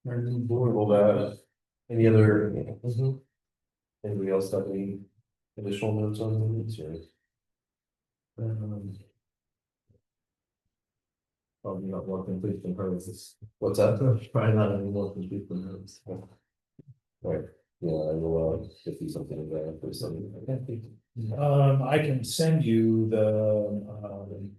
Our new board will that, any other? Anybody else got any additional notes on the minutes or? Probably not more complete than hers. What's that? Probably not any more complete than hers. Right, yeah, I will get you something in there for something. I can send you the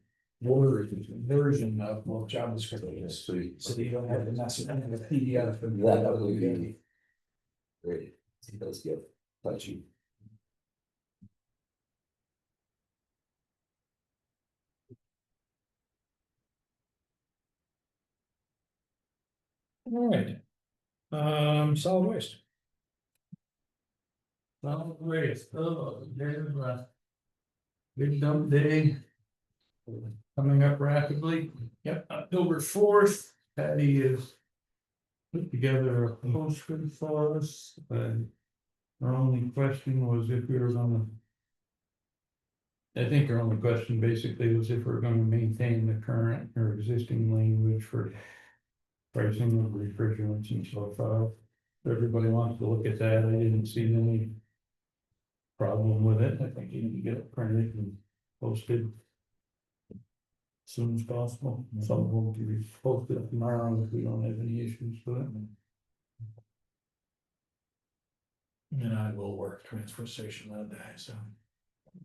Word version of both job descriptions, so you don't have to mess with the PDF. And That would be great. He does get touchy. All right. Solid waste. Solid waste, there's big dump day. Coming up rapidly, yep, October 4th, Patty is. Put together a postcard for us, and our only question was if we were gonna. I think our only question basically was if we're gonna maintain the current or existing language for. Pricing of refrigerants and so forth. Everybody wants to look at that, I didn't see any. Problem with it, I think you need to get it printed and posted. As soon as possible, some of them can be posted tomorrow if we don't have any issues with it. And I will work transfer station that day, so.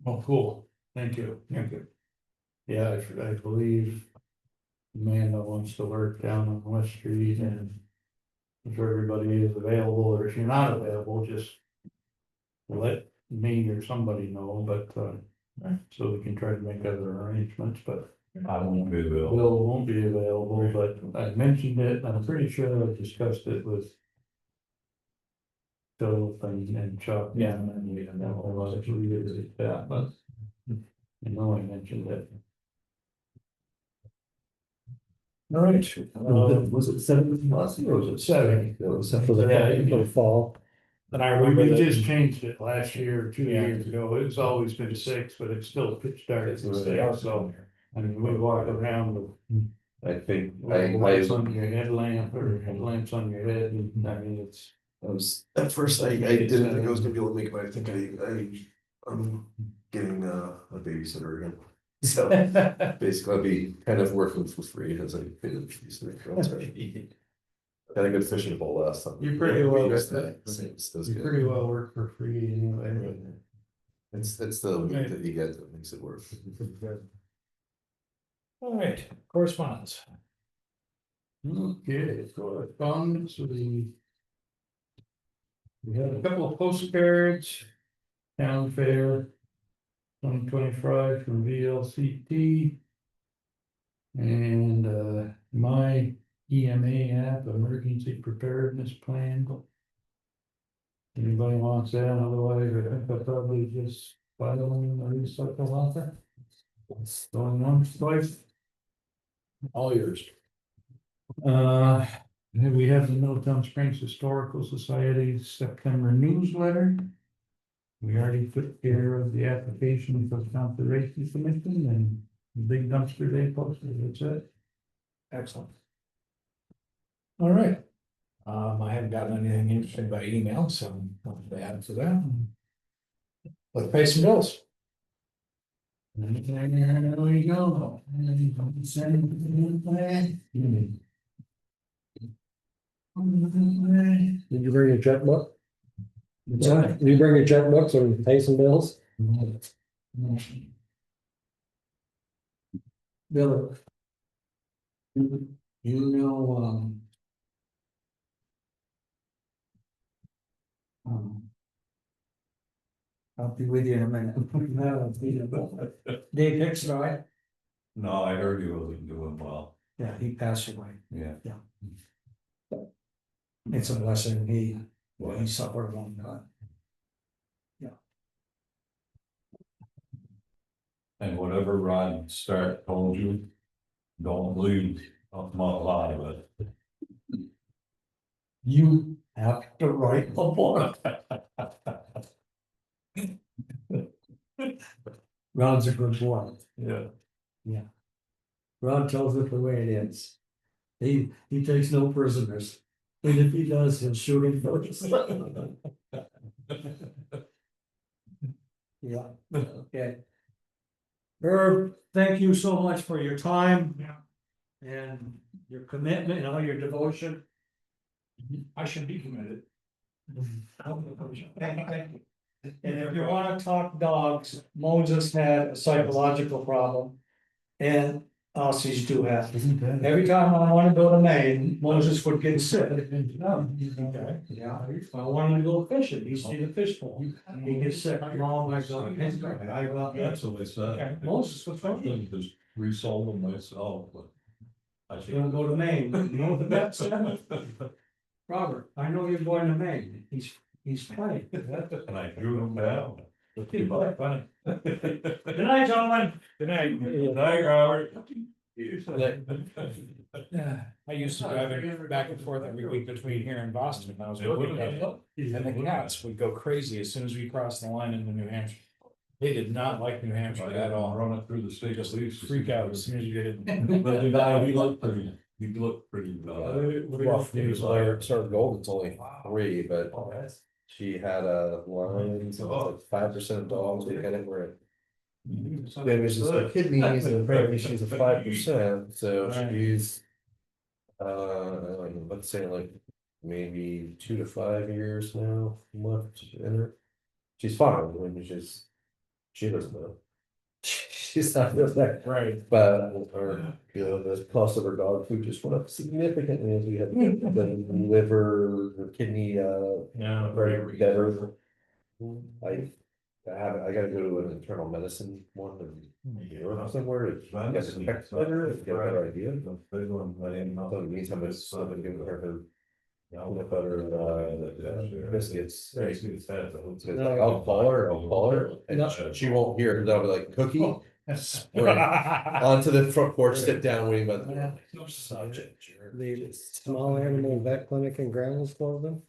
Oh, cool, thank you. Yeah, I believe. Amanda wants to work down on West Street and. If everybody is available, or if you're not available, just. Let me or somebody know, but So we can try to make other arrangements, but I won't be available. Bill won't be available, but I mentioned it, I'm pretty sure I discussed it with Philip and Chuck. Yeah. And we was revisit that, but I know I mentioned it. All right. Was it 7 last year or was it 7? It was for the, Yeah. for the fall. And I remember We that. just changed it last year, or 2 Yeah. years ago, it's always been 6, but it's still started It's to really 6, Also, so. I mean, we walk around with I think, lights on your headlamp or headlamps on your head, and I mean, it's. at first I didn't think I was gonna be able to make it, but I think I'm getting a babysitter again. So basically I'll be kind of working for free as I pay the babysitter. Got a good fishing pole last time. You pretty well, You you pretty well work for free anyway. It's the week that you get that makes it work. all right, correspondence. Okay, correspondence, we had a couple of postcards. Town fair. 2025 from VLCT. And my EMA app, emergency preparedness plan. Anybody wants that, otherwise I think I'll probably just file them and recycle out there. Going once, twice. All yours. Then we have the Middletown Springs Historical Society September newsletter. We already took care of the application for the Conservation Commission and the big dumpster they posted, that's it. Excellent. All right. I haven't gotten anything interesting by email, so I'll add to that. Let's pay some bills. And there we go. Did you bring your checkbook? Yeah. Did you bring your checkbook so we can pay some bills? Bill. You know, I'll be with you in a minute. Dave Hicks, right? No, I heard he wasn't doing well. Yeah, he passed away. Yeah. It's a blessing. He suffered a long time. And whatever Rod Stark told you, don't believe a lot of it. You have to write a book. Ron's a good boy. Yeah. Ron tells it the way it is. He takes no prisoners. And if he does, he'll shoot him first. Yeah, okay. Herb, thank you so much for your time. And your commitment and all your devotion. I should be committed. And if you wanna talk dogs, Moses had a psychological problem. And Aussies do have. Every time I wanna go to Maine, Moses would get sick. Yeah, I wanted to go fishing, he see the fish pool. He gets sick, mom, I go. That's what they said. Moses, what's wrong? I just resold them myself, but. I You wanna go to Maine, you know what the vet said? Robert, I know you're going to Maine, he's funny. And I drew them down. He's quite funny. Good night, gentlemen. Good night. Good night, Robert. Yeah, I used to drive it back and forth every week between here and Boston, and I was working at it. And the cats would go crazy as soon as we crossed the line into New Hampshire. They did not like New Hampshire at all. Run it through the state Just police. freak out as soon as you get in. He looked pretty, Rough news letter, started gold, it's only 3, but she had a line, so it's like 5% of dogs we had it where. Damages the kidneys and apparently she's a 5%, so she's. Let's say like maybe 2 to 5 years now left in her. She's fine, when she doesn't know. She's not that Right. but the cost of her dog food just went up significantly as we had the liver, the kidney, Yeah, very better. I gotta go to an internal medicine one in Europe somewhere to get the text better, get a better idea. So in the meantime, it's been giving her peanut butter, biscuits. I'll call her, and she won't hear, it. I'll be like, cookie, sprint onto the front porch, sit down, waiting by the door. You're such a jerk. The small animal vet clinic in Granville's closing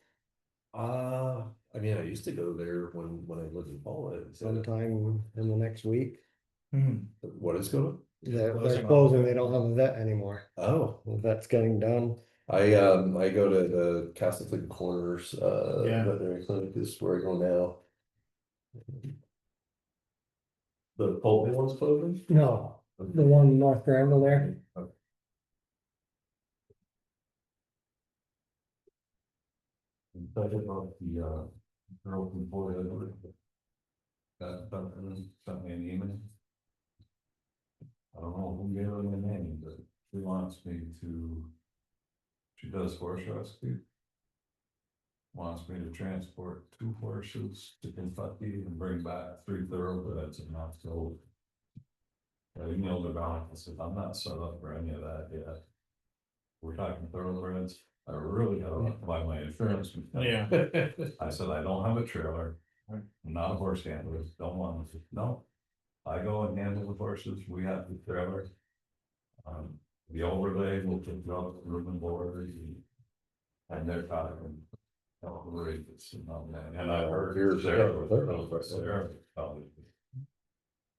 I mean, I used to go there when I lived in Paula. sometime in the next week. What is going on? They're closing, they don't have a vet anymore. Oh, The vet's getting done. I go to the Castleton Corners, Yeah. veterinary clinic is where I go now. The Pulte one's closing? No, the one in North Granville there. Talking about the girl from Boyd. Got sent me an email. I don't know who gave her the name, but she wants me to. She does horse rescue. Wants me to transport 2 horses to Kentucky and bring back 3 thoroughbreds in October. I emailed her back and said, I'm not set up for any of that yet. We're talking thoroughbreds. I really gotta buy my insurance. Yeah. I said, I don't have a trailer. I'm not a horse handler. Don't want to. No. I go and handle the horses. We have the trailer. The overlay will pick up room and board. And they're talking. Outrageous and I heard Sarah probably.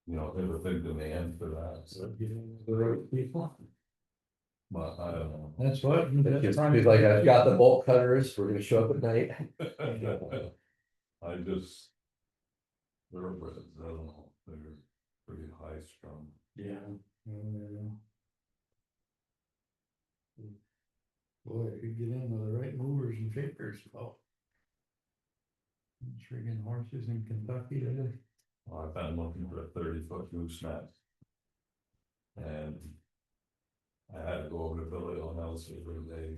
You know, there's a big demand for that. So The right people. but I don't know. That's what. He's like, I've got the bolt cutters, we're gonna show up at night. I just. Thoroughbreds, I don't know, they're pretty high strung. Yeah. Boy, if you get in with the right movers and shakers, well. Friggin' horses in Kentucky, Well, I've been looking for a 30-foot gooseneck. And. I had to go over to Billy O'Neill every day.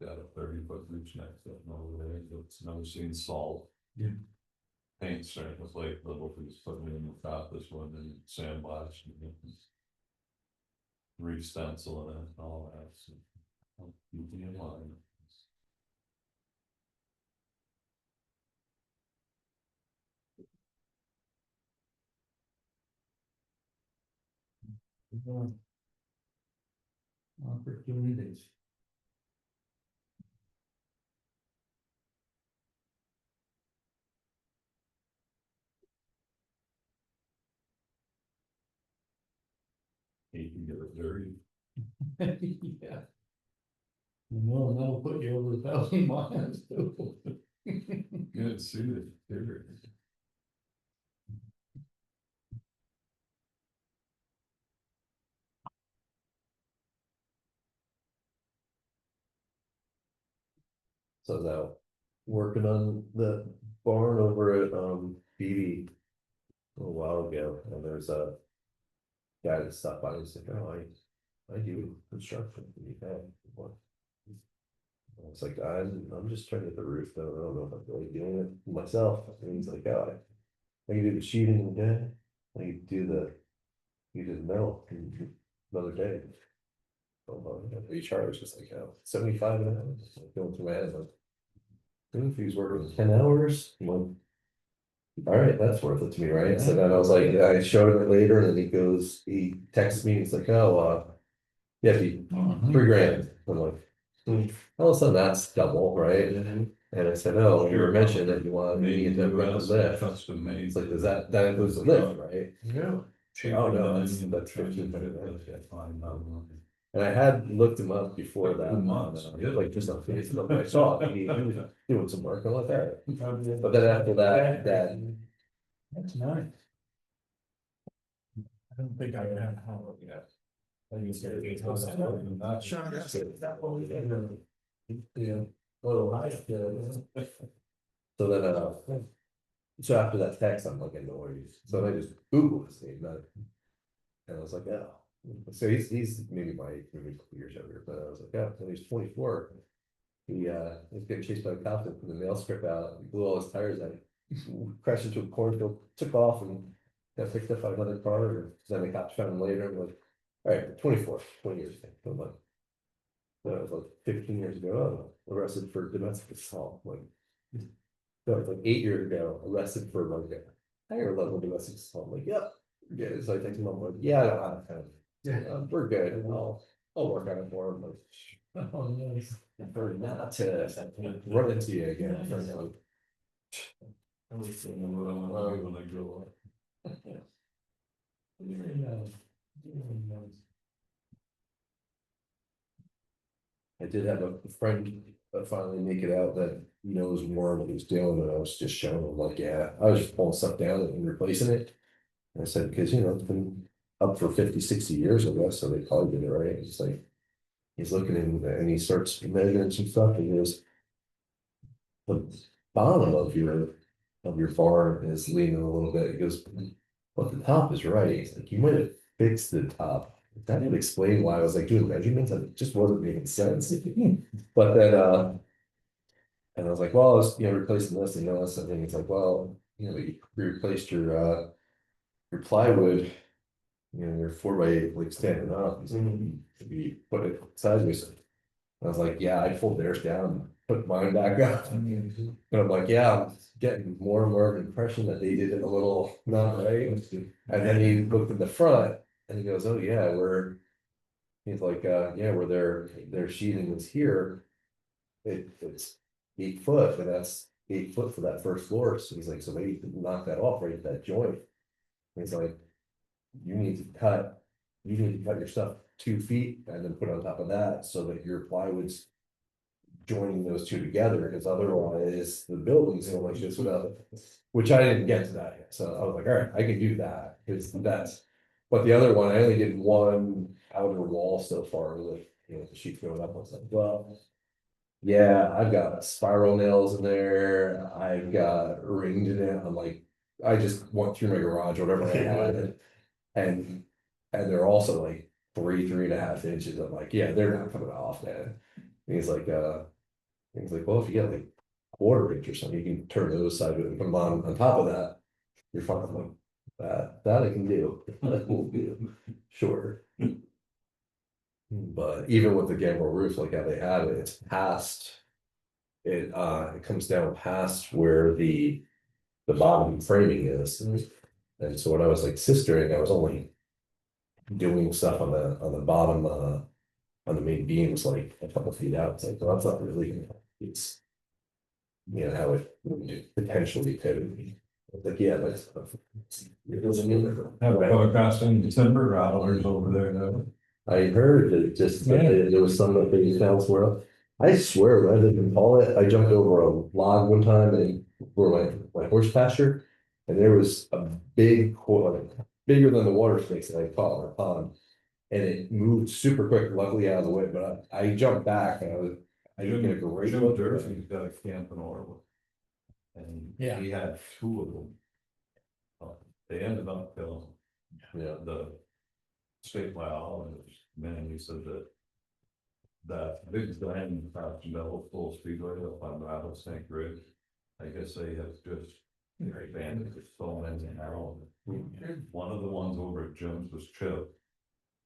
Got a 30-foot gooseneck sitting over there, that's never seen salt. Yeah. Paint starting to flake a little, just putting it in the top this one and sandblast and re-stenciling it and all that, so. I'll keep it in line. opportunities. You can get it dirty. Yeah. No, that'll put you over 1,000 miles too. Good suited, dirty. So now, working on the barn over at BB a little while ago, and there's a guy that stopped by and said, oh, I do construction. You have what? I was like, I'm just trying to get the roof done. I don't know if I'm really doing it myself. And he's like, oh, I can do the sheeting again. I can do the metal another day. He charged just like 75 an hour. Like going through my head, like, if he's working 10 hours, I'm like, all right, that's worth it to me, right? So then I was like, I showed him it later, and then he texts me, he's like, oh, yeah, $3 grand. I'm like, all of a sudden that's double, right? And I said, oh, you were mentioning that you wanted me to get the lift. Custom made. It's like, that includes the lift, right? Yeah. Oh, no, that's 1500. And I had looked him up before that. Like just on Facebook, I saw he was doing some work on that. But then after that, That's nice. I don't think I have how yet. I used to get not sure. yeah, little high. So then, so after that text, I'm like, no worries. So I just Googled his name, and I was like, oh. So he's maybe maybe 2 years younger, but I was like, yeah, when he's 24, he was getting chased by a cop and put the mail strip out, and blew all his tires out. crashed into a cornfield, took off and got picked up by another car, or then the cops found him later, I'm like, all right, 24, 20 years ago, I'm like. That was like 15 years ago, oh, arrested for domestic assault, like. That was like 8 years ago, arrested for like a higher level domestic assault, I'm like, yep, yeah, so I text him, I'm like, yeah, I don't have time. Yeah, we're good, and I'll work on it for him, like. Oh, nice. For not to run into you again. For now. I was thinking what I'm gonna do when I grow up. I did have a friend finally make it out that knows more what he's doing, and I was just showing him like, yeah, I was just pulling stuff down and replacing it. And I said, because it's been up for 50, 60 years, I guess, so they probably did it right. It's like, he's looking in and he starts measuring some stuff, and he goes, the bottom of your barn is leaning a little bit. He goes, but the top is right. He's like, you might have fixed the top. That would explain why I was like doing measurements, and it just wasn't making sense. But then and I was like, well, I was replacing this and this, and then it's like, well, you replaced your plywood, your 4x8 like standing up. He's like, you put it sideways. I was like, yeah, I pulled theirs down, put mine back up. And I'm like, yeah, I'm getting more and more of an impression that they did it a little not right. And then he looked in the front and he goes, oh yeah, he's like, yeah, where their sheathing was here, it's 8 foot, and that's 8 foot for that first floor. So he's like, so maybe you can knock that off right at that joint. And he's like, you need to cut your stuff 2 feet and then put on top of that so that your plywood's joining those two together, because otherwise the building's so like this without it, which I didn't get to that yet. So I was like, all right, I can do that, because but the other one, I only did one outer wall so far with the sheet going up. I was like, well, yeah, I've got spiral nails in there, I've got rings in it. I'm like, I just went through my garage, whatever I had, and they're also like 3.5 inches. I'm like, yeah, they're not coming off, man. And he's like, well, if you get like 1/4 inch or something, you can turn those sideways and put them on top of that. You're fine. I'm like, that I can do. That will do. Sure. But even with the gambrel roof, like how they have it, it's past it. It comes down past where the bottom framing is. And so when I was like sistering, I was only doing stuff on the bottom on the main beams like a couple feet out. It's like, well, that's not really, it's how it potentially could be. Like, yeah, that's Have a color casting timber rattlers over there though. I heard that there was some that they found somewhere else. I swear, rather than call it, I jumped over a log one time and for my horse pasture, and there was a big coil, bigger than the water snakes that I caught in a pond, and it moved super quick, luckily out of the way. But I jumped back and I didn't get a great Jim look. Durfee's got a camp in Orwood. And Yeah. he had 2 of them. They ended up killing the state biologist. Man, he said that big diamond metal full speedway up on Rattlesnake Ridge. I guess they have just abandoned it, stolen in arrow. One of the ones over at Jim's was chipped.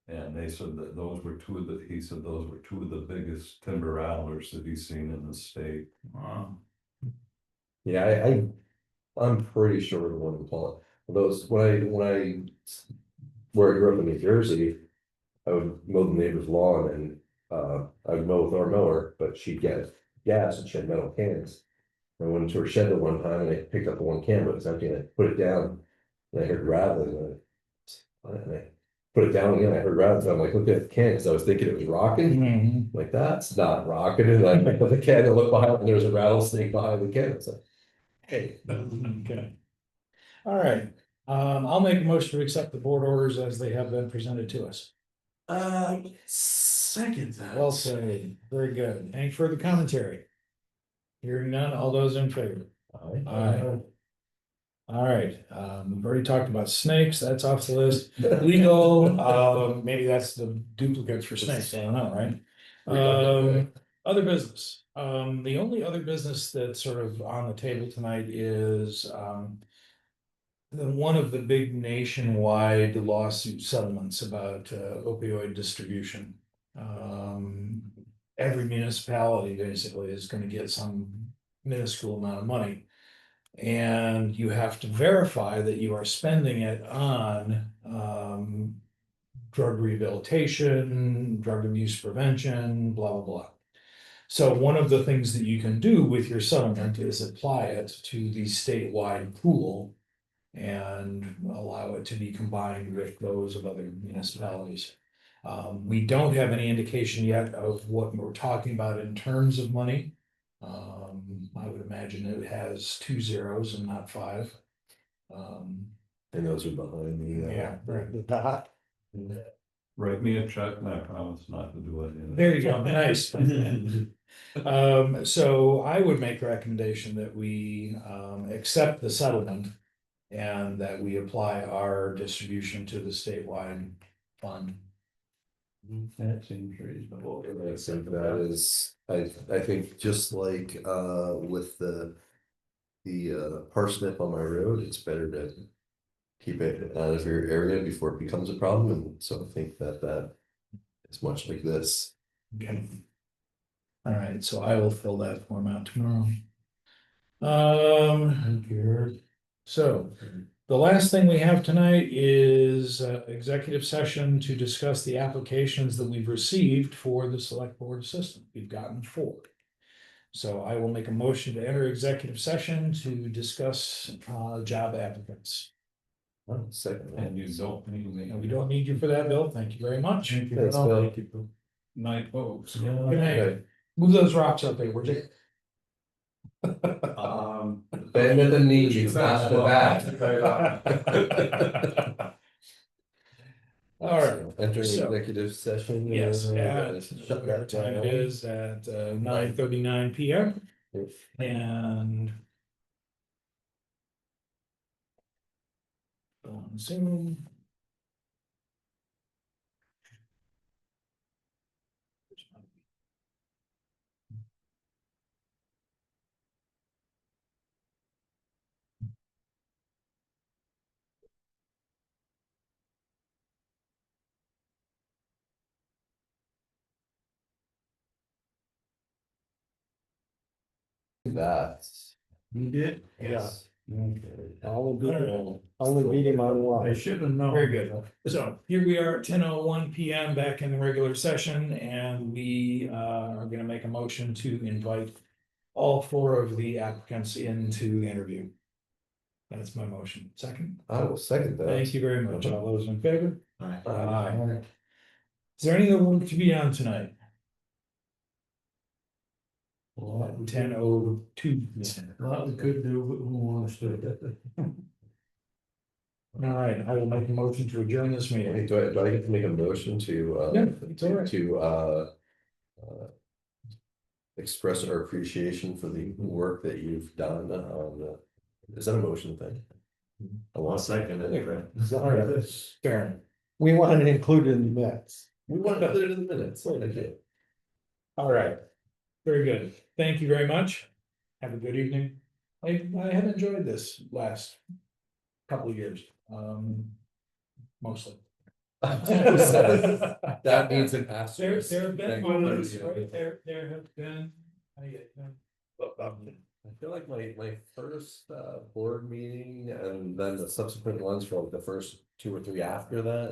And they said that those were 2 of the biggest timber rattlers that he's seen in the state. Wow. Yeah, I'm pretty sure the one in Paul. Those when I where I grew up in New Jersey, I would mow the neighbor's lawn, and I would mow with our mower, but she'd get gas and she had metal cans. I went into her shed the one time and I picked up the one can, but it was empty, and I put it down and I heard rattling, and I put it down again, I heard rattling, so I'm like, look at the can, because I was thinking it was rocking. Like, that's not rocking. And I picked up the can and looked behind, and there was a rattlesnake behind the can. It's like, hey. Okay. All right, I'll make a motion to accept the board orders as they have been presented to us. Second that. Well said, very good. Any further commentary? Hearing none, all those in favor? Aye. All right, we've already talked about snakes, that's off the list. Legal, maybe that's the duplicates for snakes, I don't know, right? Other business, the only other business that's sort of on the table tonight is, one of the big nationwide lawsuit settlements about opioid distribution. Every municipality basically is gonna get some minuscule amount of money. And you have to verify that you are spending it on, drug rehabilitation, drug abuse prevention, blah, blah, blah. So one of the things that you can do with your settlement is apply it to the statewide pool and allow it to be combined with those of other municipalities. We don't have any indication yet of what we're talking about in terms of money. I would imagine it has 2 zeros and not 5. And those are behind the. Yeah, right. The dot. Write me a check and I promise not to do it. There you go, nice. So I would make a recommendation that we accept the settlement. And that we apply our distribution to the statewide fund. That seems reasonable. I think that is, I think just like with the parsnip on my road, it's better to keep it out of your area before it becomes a problem, and so I think that is much like this. Okay. All right, so I will fill that form out tomorrow. So the last thing we have tonight is executive session to discuss the applications that we've received for the select board assistant. We've gotten 4. So I will make a motion to enter executive session to discuss job applicants. Second. And you don't need me. And we don't need you for that, Bill. Thank you very much. Thanks, Bill. Night, folks. Good night. Move those rocks up there, would you? Bend at the knees, not the back. All right. Enter So- executive session. Yes, Shut whatever that time it down. is at 9:39 PM. And go on Zoom. That. You did? Yes. Only beat him on I one. should have known. Very good. So here we are at 10:01 PM back in the regular session, and we are gonna make a motion to invite all 4 of the applicants into interview. That's my motion. Second? I will second that. Thank you very much. All those in favor? Aye. Aye. Is there any other work to be on tonight? 10:02. A lot we could do, but who wants to? All right, I will make a motion to adjourn this Hey, meeting. do I get to make a motion to Yeah, it's all right. express our appreciation for the work that you've done on is that a motion thing? I want to second it. All right, fair. We wanted it included in the minutes. We want to put it in the minutes. Thank you. All right, very good. Thank you very much. Have a good evening. I have enjoyed this last couple of years, mostly. That means an asterisk. There have been Thank you. moments, right, there have been. I feel like my first board meeting and then the subsequent ones for like the first 2 or 3 after that.